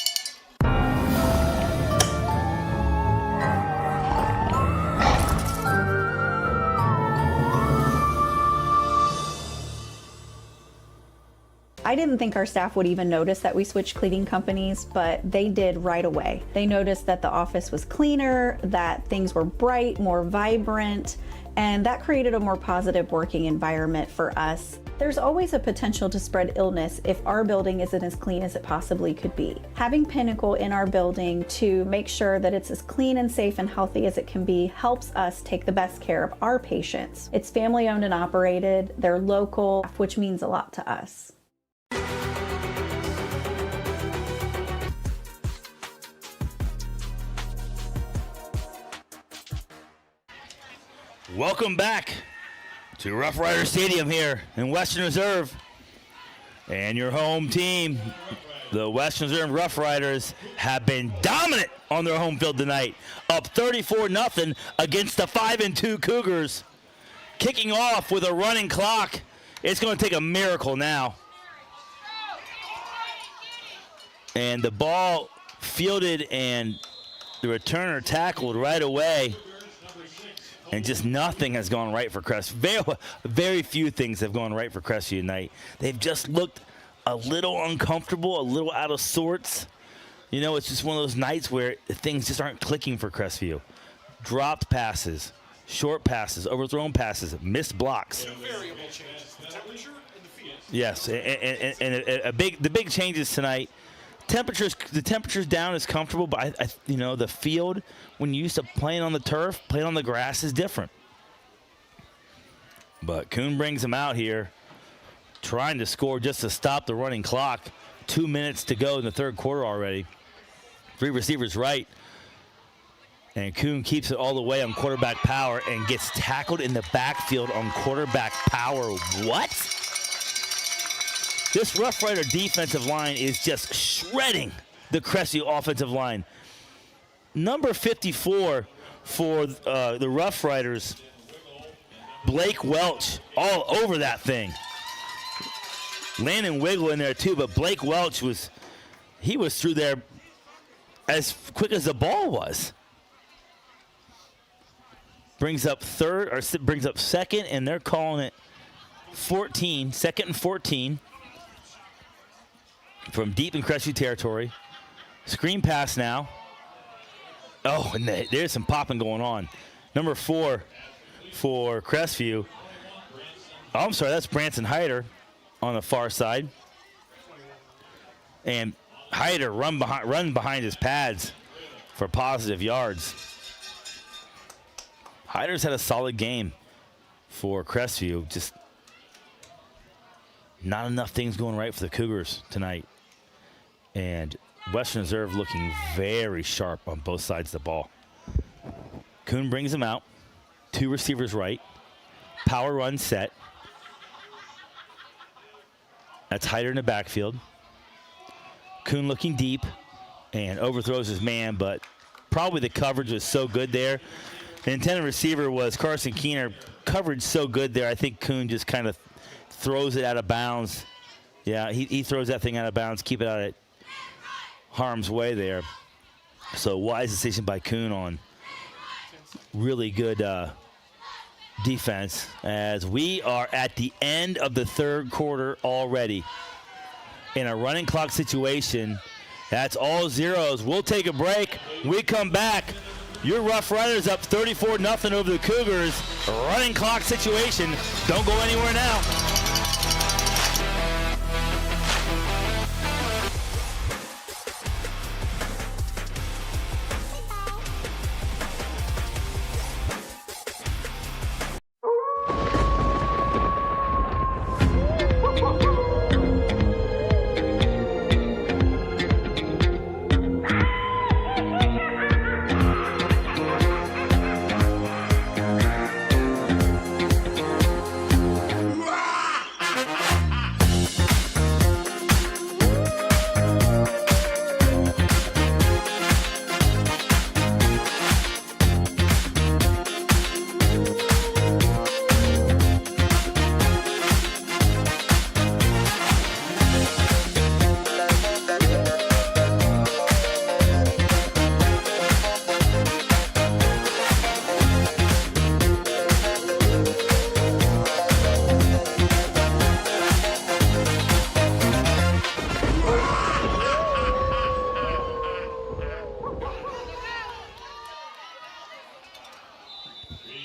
I didn't think our staff would even notice that we switched cleaning companies, but they did right away. They noticed that the office was cleaner, that things were bright, more vibrant, and that created a more positive working environment for us. There's always a potential to spread illness if our building isn't as clean as it possibly could be. Having Pinnacle in our building to make sure that it's as clean and safe and healthy as it can be helps us take the best care of our patients. It's family owned and operated, they're local, which means a lot to us. Welcome back to Rough Rider Stadium here in Western Reserve. And your home team, the Western Reserve Rough Riders, have been dominant on their home field tonight. Up 34-0 against the 5-2 Cougars. kicking off with a running clock. It's going to take a miracle now. And the ball fielded and the returner tackled right away. And just nothing has gone right for Crestview. Very few things have gone right for Crestview tonight. They've just looked a little uncomfortable, a little out of sorts. You know, it's just one of those nights where things just aren't clicking for Crestview. Dropped passes, short passes, overthrown passes, missed blocks. Variable changes, the temperature and the field. Yes, and the big changes tonight. The temperature's down is comfortable, but you know, the field, when you used to playing on the turf, playing on the grass is different. But Kuhn brings him out here, trying to score just to stop the running clock. 2 minutes to go in the third quarter already. 3 receivers right. And Kuhn keeps it all the way on quarterback power and gets tackled in the backfield on quarterback power. What? This Rough Rider defensive line is just shredding the Crestview offensive line. Number 54 for the Rough Riders, Blake Welch, all over that thing. Landon Wiggle in there too, but Blake Welch was through there as quick as the ball was. Brings up second, and they're calling it 14, second and 14. From deep in Crestview territory. Screen pass now. Oh, and there's some popping going on. Number 4 for Crestview. Oh, I'm sorry, that's Branson Hyder on the far side. And Hyder run behind his pads for positive yards. Hyder's had a solid game for Crestview. Just not enough things going right for the Cougars tonight. And Western Reserve looking very sharp on both sides of the ball. Kuhn brings him out. 2 receivers right. Power run set. That's Hyder in the backfield. Kuhn looking deep and overthrows his man, but probably the coverage was so good there. The intended receiver was Carson Keener. Coverage so good there, I think Kuhn just kind of throws it out of bounds. Yeah, he throws that thing out of bounds, keep it out of harm's way there. So wise decision by Kuhn on really good defense, as we are at the end of the third quarter already. In a running clock situation, that's all zeros. We'll take a break. We come back. Your Rough Riders up 34-0 over the Cougars. Running clock situation. Don't go anywhere now.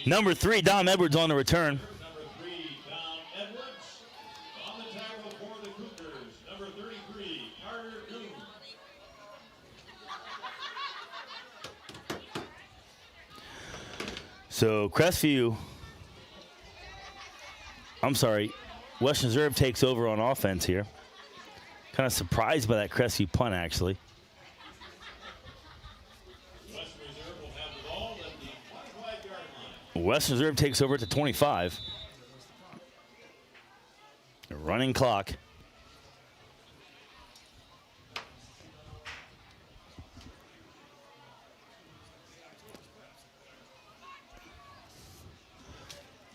Number 3, Dom Edwards on the return. Number 3, Dom Edwards. On the tackle for the Cougars, number 33, Carter Kuhn. So Crestview, Western Reserve takes over on offense here. Kind of surprised by that Crestview punt, actually. Western Reserve will have the ball at the 25-yard line. Western Reserve takes over at the 25. A running clock.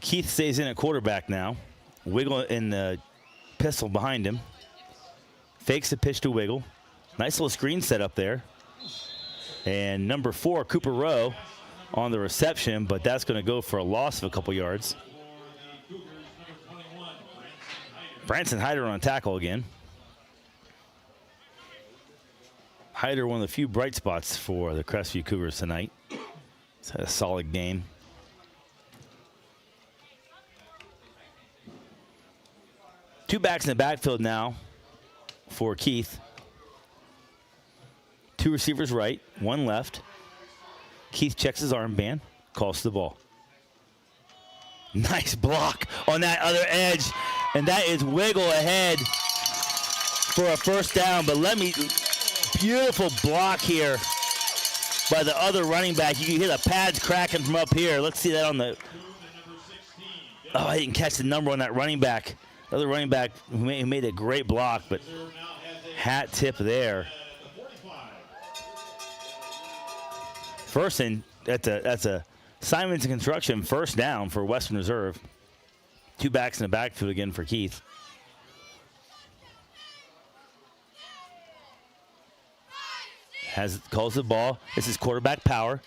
Keith stays in at quarterback now. Wiggle in the pistol behind him. Fakes the pitch to Wiggle. Nice little screen set up there. And number 4, Cooper Rowe, on the reception, but that's going to go for a loss of a couple yards. Branson Hyder on tackle again. Hyder, one of the few bright spots for the Crestview Cougars tonight. He's had a solid game. Two backs in the backfield now for Keith. 2 receivers right, 1 left. Keith checks his armband, calls the ball. Nice block on that other edge, and that is Wiggle ahead for a first down. But beautiful block here by the other running back. You can hear the pads cracking from up here. Let's see that on the. Oh, I didn't catch the number on that running back. The other running back who made a great block, but hat tip there. First and that's a Simonson construction first down for Western Reserve. 2 backs in the backfield again for Keith. Calls the ball. This is quarterback power,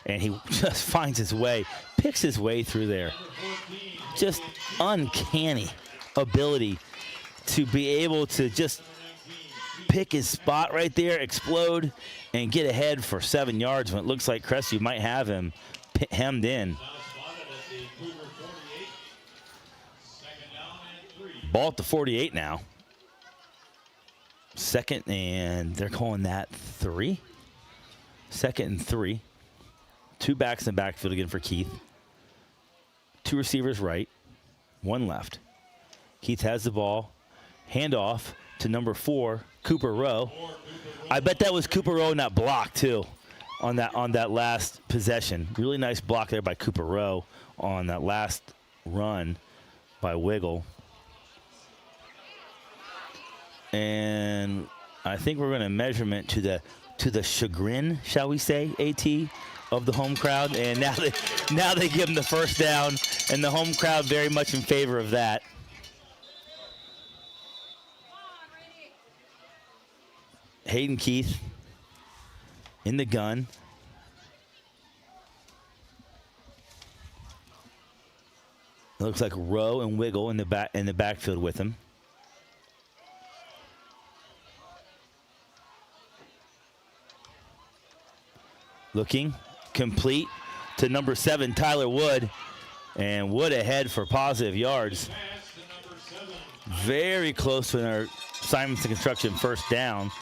and he just finds his way, picks his way through there. Just uncanny ability to be able to just pick his spot right there, explode, and get ahead for 7 yards when it looks like Crestview might have him hemmed in. Ball at the 48 now. Second, and they're calling that 3. 2nd and 3. 2 backs in the backfield again for Keith. 2 receivers right, 1 left. Keith has the ball. Handoff to number 4, Cooper Rowe. I bet that was Cooper Rowe in that block too, on that last possession. Really nice block there by Cooper Rowe on that last run by Wiggle. And I think we're going to measurement to the chagrin, shall we say, AT, of the home crowd. And now they give him the first down, and the home crowd very much in favor of that. Hayden Keith in the gun. It looks like Rowe and Wiggle in the backfield with him. Looking complete to number 7, Tyler Wood, and Wood ahead for positive yards. Very close to our Simonson construction first down.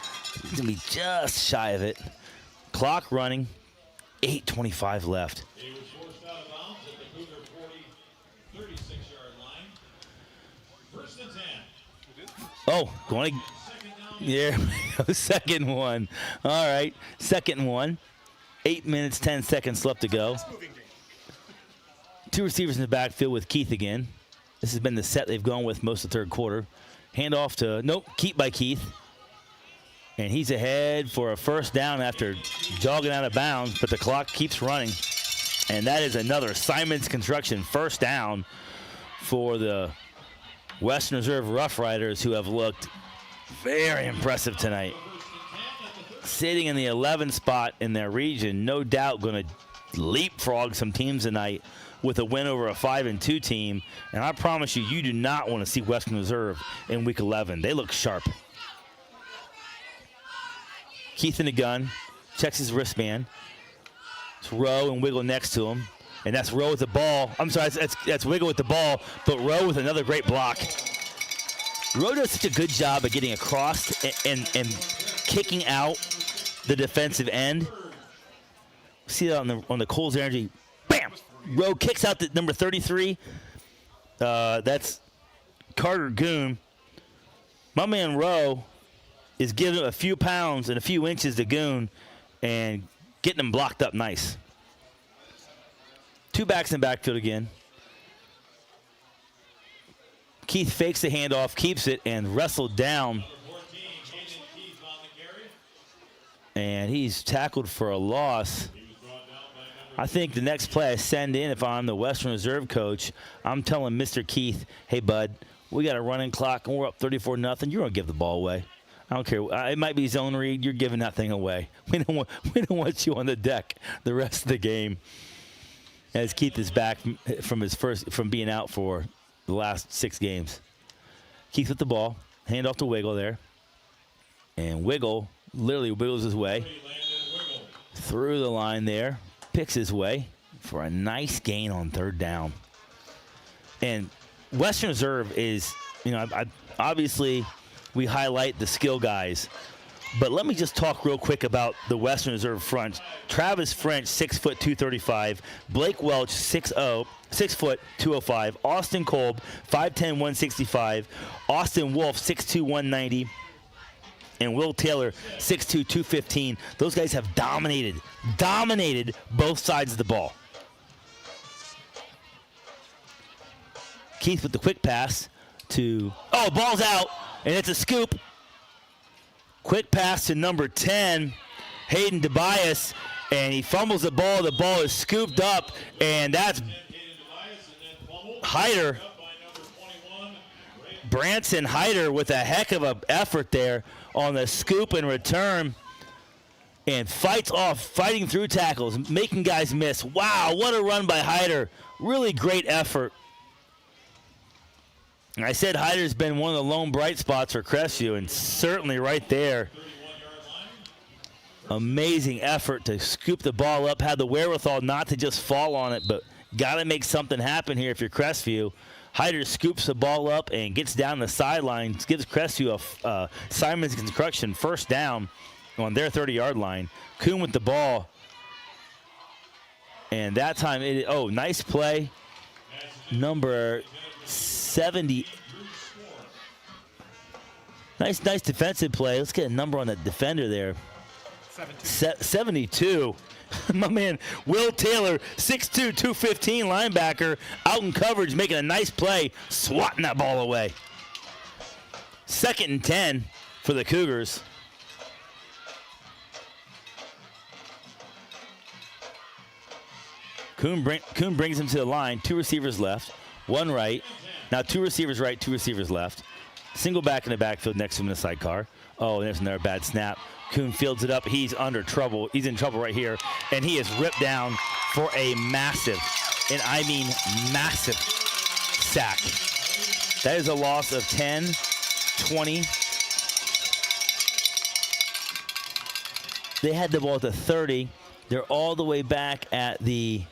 He's going to be just shy of it. Clock running, 8:25 left. He was forced out of bounds at the Cougar 36-yard line. First and 10. Oh, going to, yeah, 2nd one. All right, 2nd one. 8 minutes, 10 seconds left to go. 2 receivers in the backfield with Keith again. This has been the set they've gone with most of the 3rd quarter. Handoff to, keep by Keith. And he's ahead for a first down after jogging out of bounds, but the clock keeps running. And that is another Simon's Construction first down for the Western Reserve Rough Riders, who have looked very impressive tonight. Sitting in the 11th spot in their region, no doubt going to leapfrog some teams tonight with a win over a 5-2 team. And I promise you, you do not want to see Western Reserve in Week 11. They look sharp. Keith in the gun, checks his wristband. It's Rowe and Wiggle next to him. And that's Rowe with the ball. I'm sorry, that's Wiggle with the ball, but Rowe with another great block. Rowe does such a good job of getting across and kicking out the defensive end. See that on the Coles Energy. Bam! Rowe kicks out the number 33. That's Carter Goon. My man Rowe is giving a few pounds and a few inches to Goon and getting them blocked up nice. 2 backs in the backfield again. Keith fakes the handoff, keeps it, and wrestled down. And he's tackled for a loss I think the next play I send in, if I'm the Western Reserve coach, I'm telling Mr. Keith, hey, bud, we got a running clock and we're up 34-0. You're going to give the ball away. I don't care. It might be zone read. You're giving that thing away. We don't want you on the deck the rest of the game. As Keith is back from being out for the last 6 games. Keith with the ball, hand off to Wiggle there. And Wiggle literally wiggles his way through the line there, picks his way for a nice gain on 3rd down. And Western Reserve is, obviously we highlight the skill guys. But let me just talk real quick about the Western Reserve front. Travis French, 6 foot 235. Blake Welch, 6 foot 205. Austin Kolb, 5'10", 165. Austin Wolf, 6'2", 190. And Will Taylor, 6'2", 215. Those guys have dominated both sides of the ball. Keith with the quick pass to, ball's out, and it's a scoop. Quick pass to number 10, Hayden Tobias, and he fumbles the ball. The ball is scooped up, and that's Hyder. Branson Hyder with a heck of an effort there on the scoop and return, and fighting through tackles, making guys miss. Wow, what a run by Hyder. Really great effort. I said Hyder's been one of the lone bright spots for Crestview, and certainly right there. Amazing effort to scoop the ball up, had the wherewithal not to just fall on it, but got to make something happen here if you're Crestview. Hyder scoops the ball up and gets down the sideline, gives Crestview a Simonson construction 1st down on their 30-yard line. Kuhn with the ball. And that time, nice play. Number 70. Nice defensive play. Let's get a number on the defender there. 72. My man, Will Taylor, 6'2", 215 linebacker, out in coverage, making a nice play, swatting that ball away. 2nd and 10 for the Cougars. Kuhn brings him to the line. 2 receivers left, 1 right. Now 2 receivers right, 2 receivers left. Single back in the backfield next to him in the sidecar. Oh, there's another bad snap. Kuhn fields it up. He's under trouble. He's in trouble right here. And he is ripped down for a massive, and I mean massive, sack. That is a loss of 10, 20. They had the ball at the 30. They're all the way back at the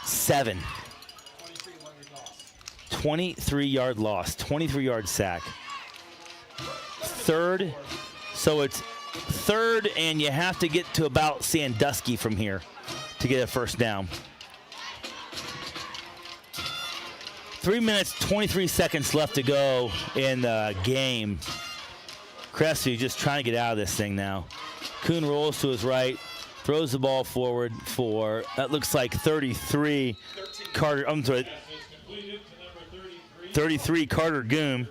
7. 23-yard loss, 23-yard sack. 3rd, so it's 3rd, and you have to get to about Sandusky from here to get a 1st down. 3 minutes, 23 seconds left to go in the game. Crestview just trying to get out of this thing now. Kuhn rolls to his right, throws the ball forward for, that looks like 33, Carter, I'm sorry, 33, Carter Goom.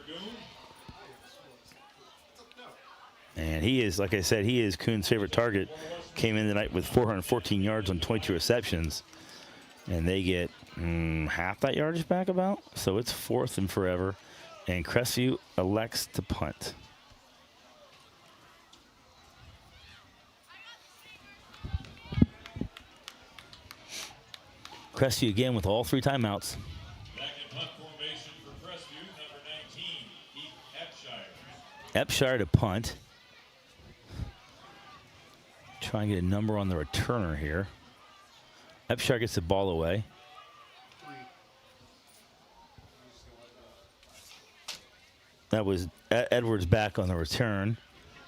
And he is, like I said, he is Kuhn's favorite target. Came in tonight with 414 yards on 22 receptions. And they get half that yardage back about. So it's 4th and forever. And Crestview elects to punt. Crestview again with all 3 timeouts. Back in punt formation for Crestview, number 19, Heath Epshire. Epshire to punt. Try and get a number on the returner here. Epshire gets the ball away. That was Edwards back on the return.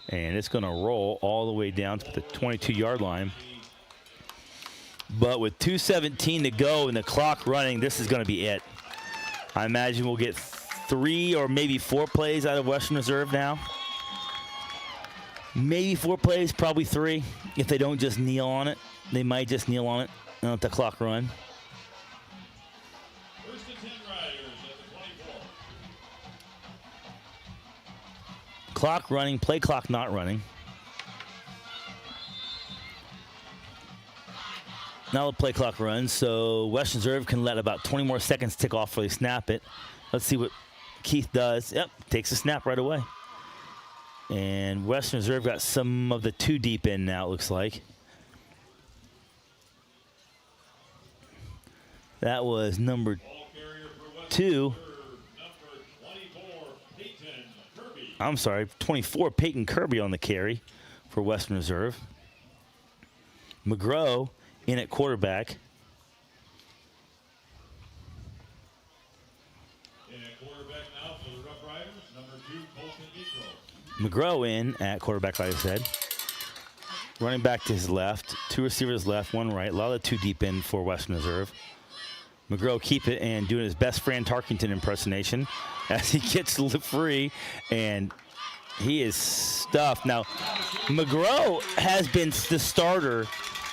And it's going to roll all the way down to the 22-yard line. But with 2:17 to go and the clock running, this is going to be it. I imagine we'll get 3 or maybe 4 plays out of Western Reserve now. Maybe 4 plays, probably 3. If they don't just kneel on it, they might just kneel on it and let the clock run. 1st and 10 Riders at the 24. Clock running, play clock not running. Now the play clock runs, so Western Reserve can let about 20 more seconds tick off before they snap it. Let's see what Keith does. Yep, takes a snap right away. And Western Reserve got some of the 2 deep in now, it looks like. That was number 2. I'm sorry, 24, Peyton Kirby on the carry for Western Reserve. McGrow in at quarterback. McGrow in at quarterback, like I said. Running back to his left. 2 receivers left, 1 right. A lot of 2 deep in for Western Reserve. McGrow keep it and doing his best Fran Tarkington impersonation as he gets free, and he is stuffed. Now, McGrow has been the starter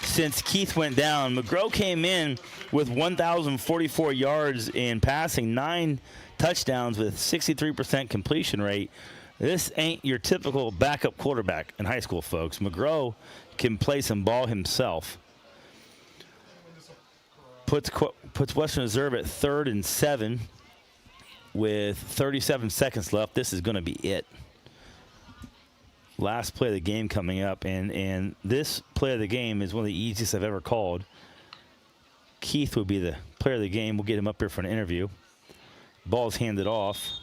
since Keith went down. McGrow came in with 1,044 yards in passing, 9 touchdowns with 63% completion rate. This ain't your typical backup quarterback in high school, folks. McGrow can play some ball himself. Puts Western Reserve at 3rd and 7 with 37 seconds left. This is going to be it. Last play of the game coming up, and this play of the game is one of the easiest I've ever called. Keith would be the player of the game. We'll get him up here for an interview. Ball's handed off.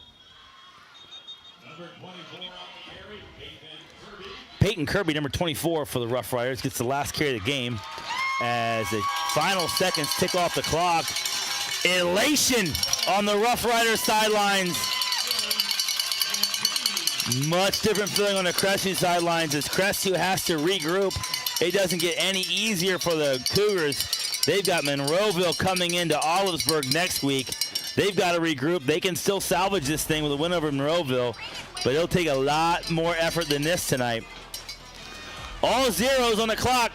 Peyton Kirby, number 24 for the Rough Riders, gets the last carry of the game as the final seconds tick off the clock. Elation on the Rough Riders sidelines. Much different feeling on the Crestview sidelines as Crestview has to regroup. It doesn't get any easier for the Cougars. They've got Monroeville coming into Olivesburg next week. They've got to regroup. They can still salvage this thing with a win over Monroeville, but it'll take a lot more effort than this tonight. All zeros on the clock.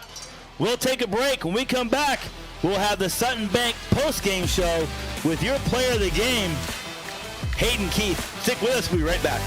We'll take a break. When we come back, we'll have the Sutton Bank post-game show with your player of the game, Hayden Keith. Stick with us. We'll be right back.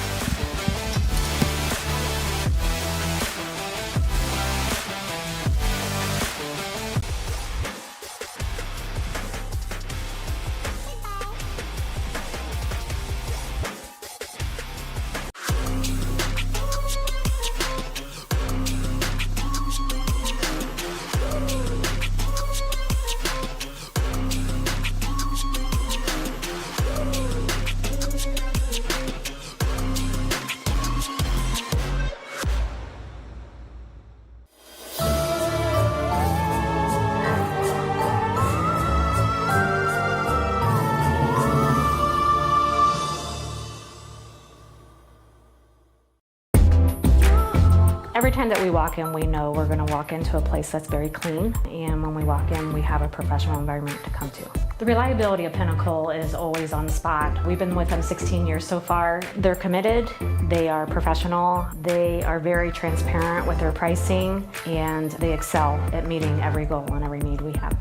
Every time that we walk in, we know we're going to walk into a place that's very clean, and when we walk in, we have a professional environment to come to. The reliability of Pinnacle is always on the spot. We've been with them 16 years so far. They're committed, they are professional, they are very transparent with their pricing, and they excel at meeting every goal and every need we have.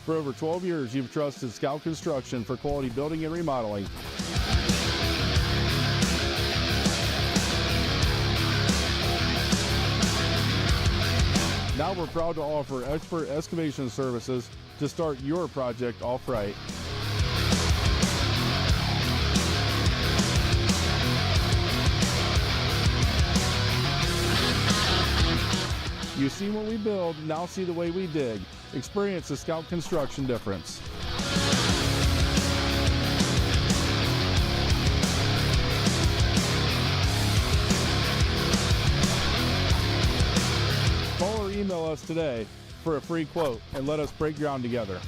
For over 12 years, you've trusted Scout Construction for quality building and remodeling. Now we're proud to offer expert excavation services to start your project off right. You've seen what we build, now see the way we dig. Experience the Scout Construction difference. Call or email us today for a free quote and let us break ground together.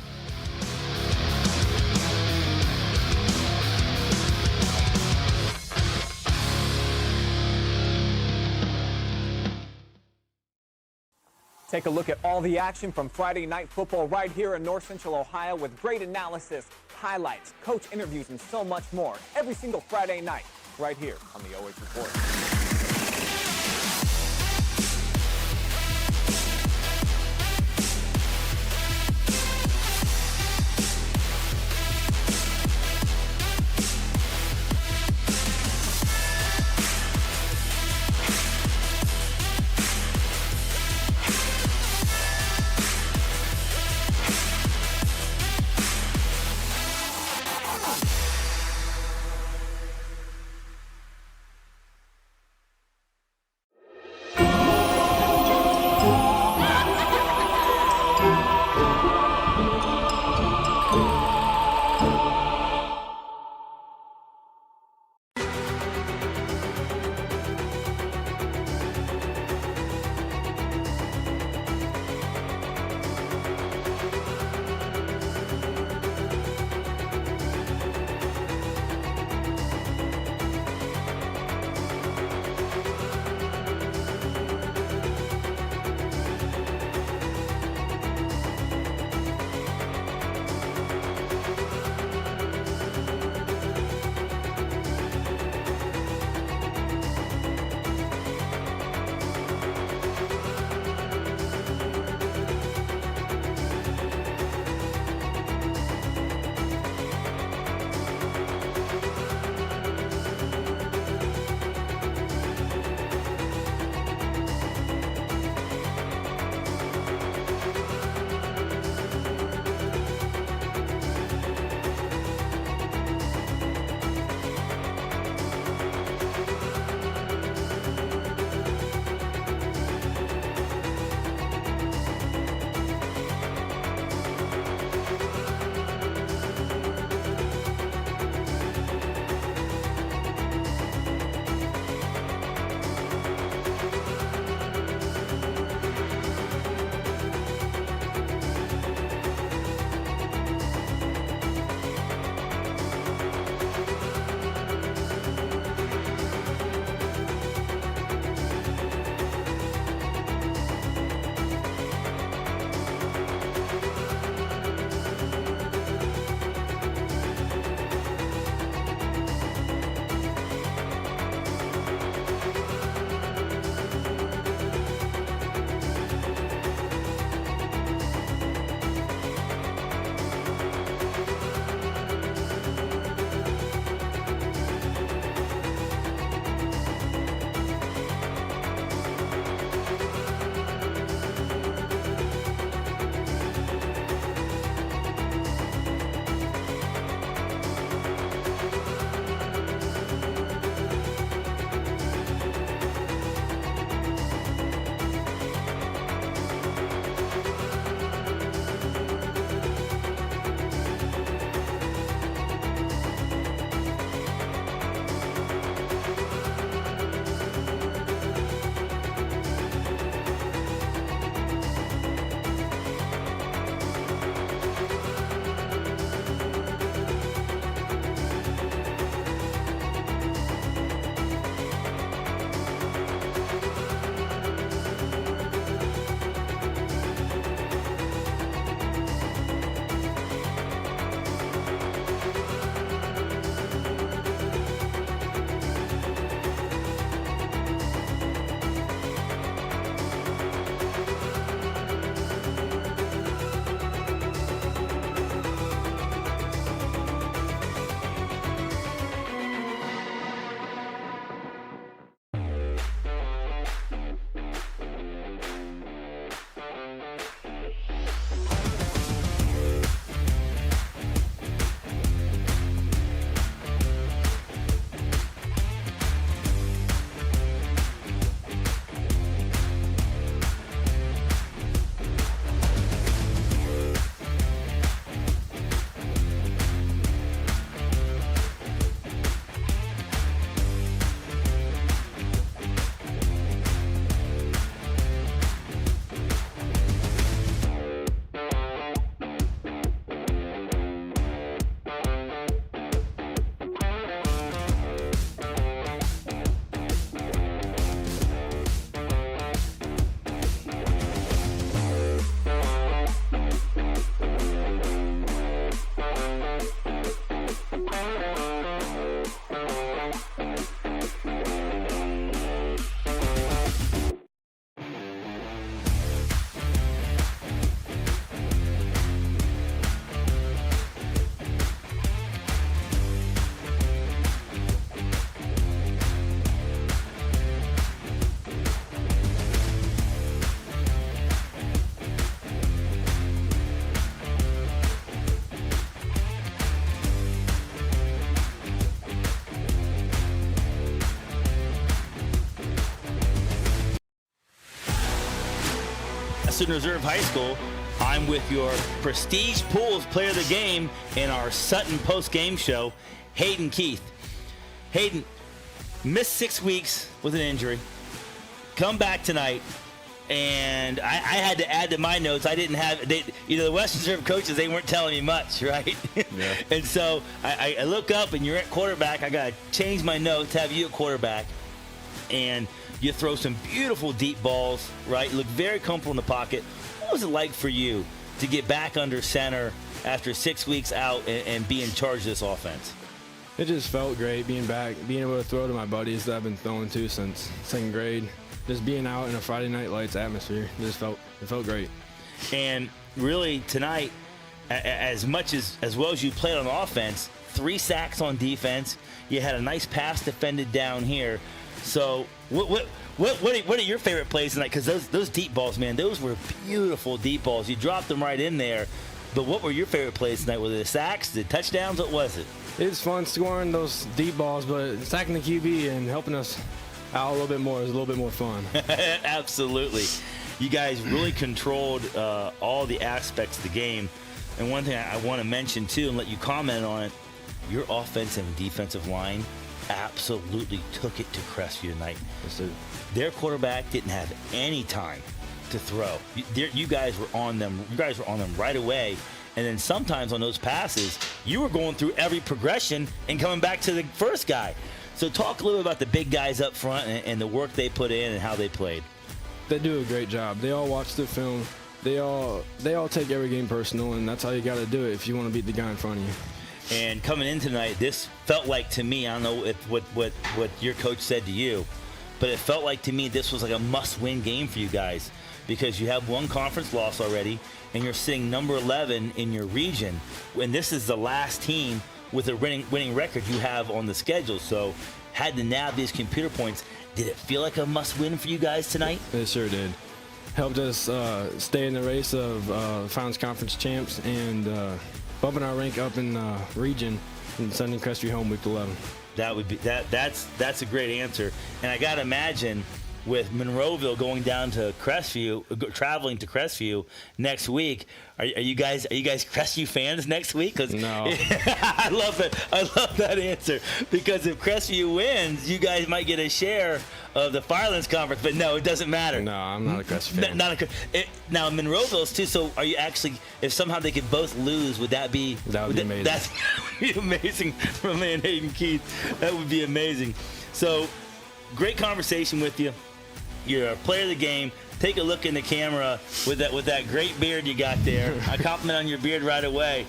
Take a look at all the action from Friday Night Football right here in North Central Ohio with great analysis, highlights, coach interviews, and so much more every single Friday night right here on the OH Report. Western Reserve High School. I'm with your Prestige Pools Player of the Game in our Sutton post-game show, Hayden Keith. Hayden, missed 6 weeks with an injury. Come back tonight, and I had to add to my notes. I didn't have the Western Reserve coaches. They weren't telling me much, right? Yeah. And so I look up, and you're at quarterback. I got to change my notes, have you at quarterback, and you throw some beautiful deep balls, right? You look very comfortable in the pocket. What was it like for you to get back under center after 6 weeks out and be in charge of this offense? It just felt great being back, being able to throw to my buddies that I've been throwing to since second grade. Just being out in a Friday Night Lights atmosphere, it felt great. And really tonight, as well as you played on offense, 3 sacks on defense. You had a nice pass defended down here. So what are your favorite plays tonight? Because those deep balls, man, those were beautiful deep balls. You dropped them right in there. But what were your favorite plays tonight? Were they the sacks, the touchdowns? What was it? It's fun scoring those deep balls, but sacking the QB and helping us out a little bit more is a little bit more fun. Absolutely. You guys really controlled all the aspects of the game. And one thing I want to mention, too, and let you comment on it, your offensive and defensive line absolutely took it to Crestview tonight. Yes, sir. Their quarterback didn't have any time to throw. You guys were on them. You guys were on them right away. And then sometimes on those passes, you were going through every progression and coming back to the first guy. So talk a little bit about the big guys up front and the work they put in and how they played. They do a great job. They all watch the film. They all take every game personal, and that's how you got to do it if you want to beat the guy in front of you. And coming in tonight, this felt like to me, I don't know what your coach said to you, but it felt like to me this was like a must-win game for you guys because you have one conference loss already, and you're sitting number 11 in your region, and this is the last team with a winning record you have on the schedule. So had to nab these computer points. Did it feel like a must-win for you guys tonight? It sure did. Helped us stay in the race of Finals Conference champs and bumping our rank up in the region and sending Crestview home week 11. That would be that's a great answer. And I gotta imagine with Monroeville going down to Crestview, traveling to Crestview next week, are you guys Crestview fans next week? 'Cause no. I love that answer because if Crestview wins, you guys might get a share of the Firelands Conference. But no, it doesn't matter. No, I'm not a Crestview fan. Now Monroeville's too. So are you actually? If somehow they could both lose, would that be? That would be amazing. That would be amazing for man Hayden Keith. That would be amazing. So great conversation with you. You're a player of the game. Take a look in the camera with that great beard you got there. I compliment on your beard right away.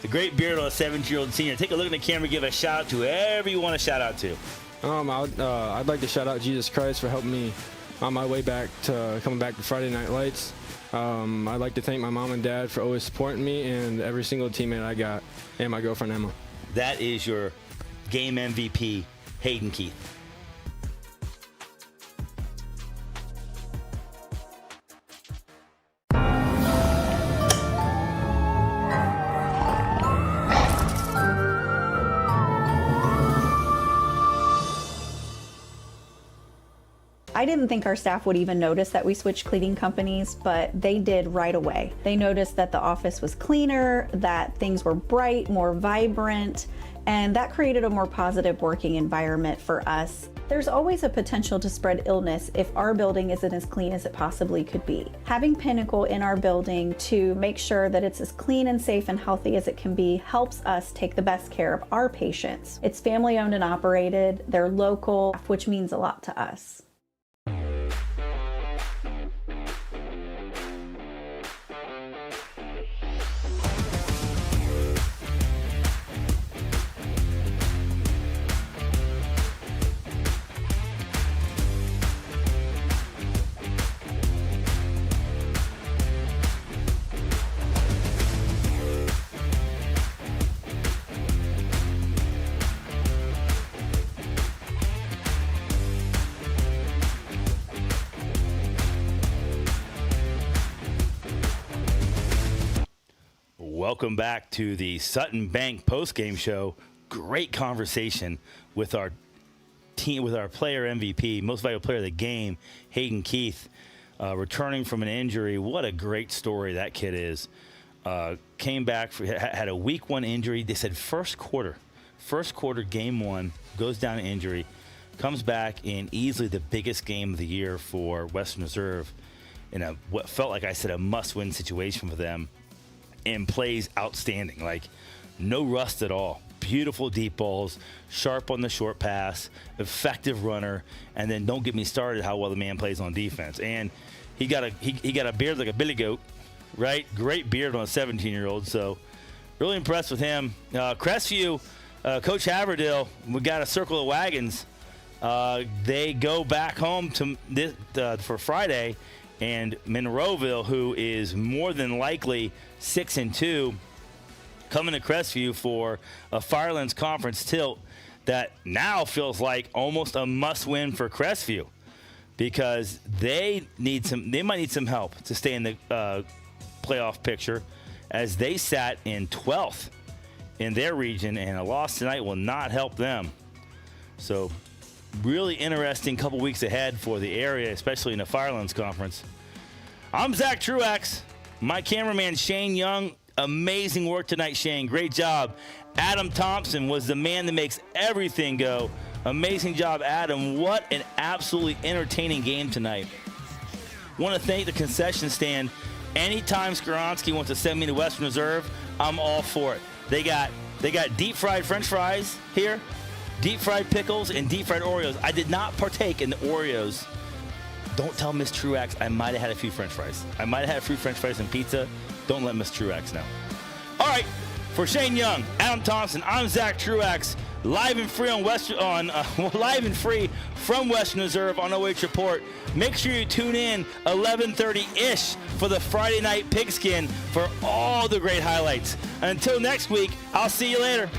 The great beard on a 17-year-old senior. Take a look in the camera. Give a shout out to whoever you want to shout out to. I'd like to shout out Jesus Christ for helping me on my way back to coming back to Friday Night Lights. I'd like to thank my mom and dad for always supporting me and every single teammate I got, and my girlfriend Emma. That is your game MVP, Hayden Keith. I didn't think our staff would even notice that we switched cleaning companies, but they did right away. They noticed that the office was cleaner, that things were bright, more vibrant, and that created a more positive working environment for us. There's always a potential to spread illness if our building isn't as clean as it possibly could be. Having Pinnacle in our building to make sure that it's as clean and safe and healthy as it can be helps us take the best care of our patients. It's family owned and operated, they're local, which means a lot to us. Welcome back to the Sutton Bank postgame show. Great conversation with our team, with our player MVP, most valuable player of the game, Hayden Keith. returning from an injury. What a great story that kid is. Came back, had a week 1 injury. They said first quarter, game 1, goes down to injury, comes back in easily the biggest game of the year for Western Reserve in what felt like, I said, a must-win situation for them, and plays outstanding. Like, no rust at all. Beautiful deep balls, sharp on the short pass, effective runner, and then don't get me started how well the man plays on defense. And he got a beard like a billy goat, right? Great beard on a 17-year-old. So really impressed with him. Crestview, Coach Haverdale, we got a circle of wagons. They go back home for Friday, and Monroeville, who is more than likely 6-2, coming to Crestview for a Firelands Conference tilt that now feels like almost a must-win for Crestview, because they might need some help to stay in the playoff picture, as they sat in 12th in their region, and a loss tonight will not help them. So really interesting couple weeks ahead for the area, especially in the Firelands Conference. I'm Zach Truax. My cameraman Shane Young. Amazing work tonight, Shane. Great job. Adam Thompson was the man that makes everything go. Amazing job, Adam. What an absolutely entertaining game tonight. Want to thank the concession stand. Anytime Skoronsky wants to send me to Western Reserve, I'm all for it. They got deep fried French fries here, deep fried pickles, and deep fried Oreos. I did not partake in the Oreos. Don't tell Miss Truax I might have had a few French fries. I might have had a few French fries and pizza. Don't let Miss Truax know. All right, for Shane Young, Adam Thompson, I'm Zach Truax, live and free live and free from Western Reserve on OH Report. Make sure you tune in 11:30-ish for the Friday night pigskin for all the great highlights. Until next week, I'll see you later.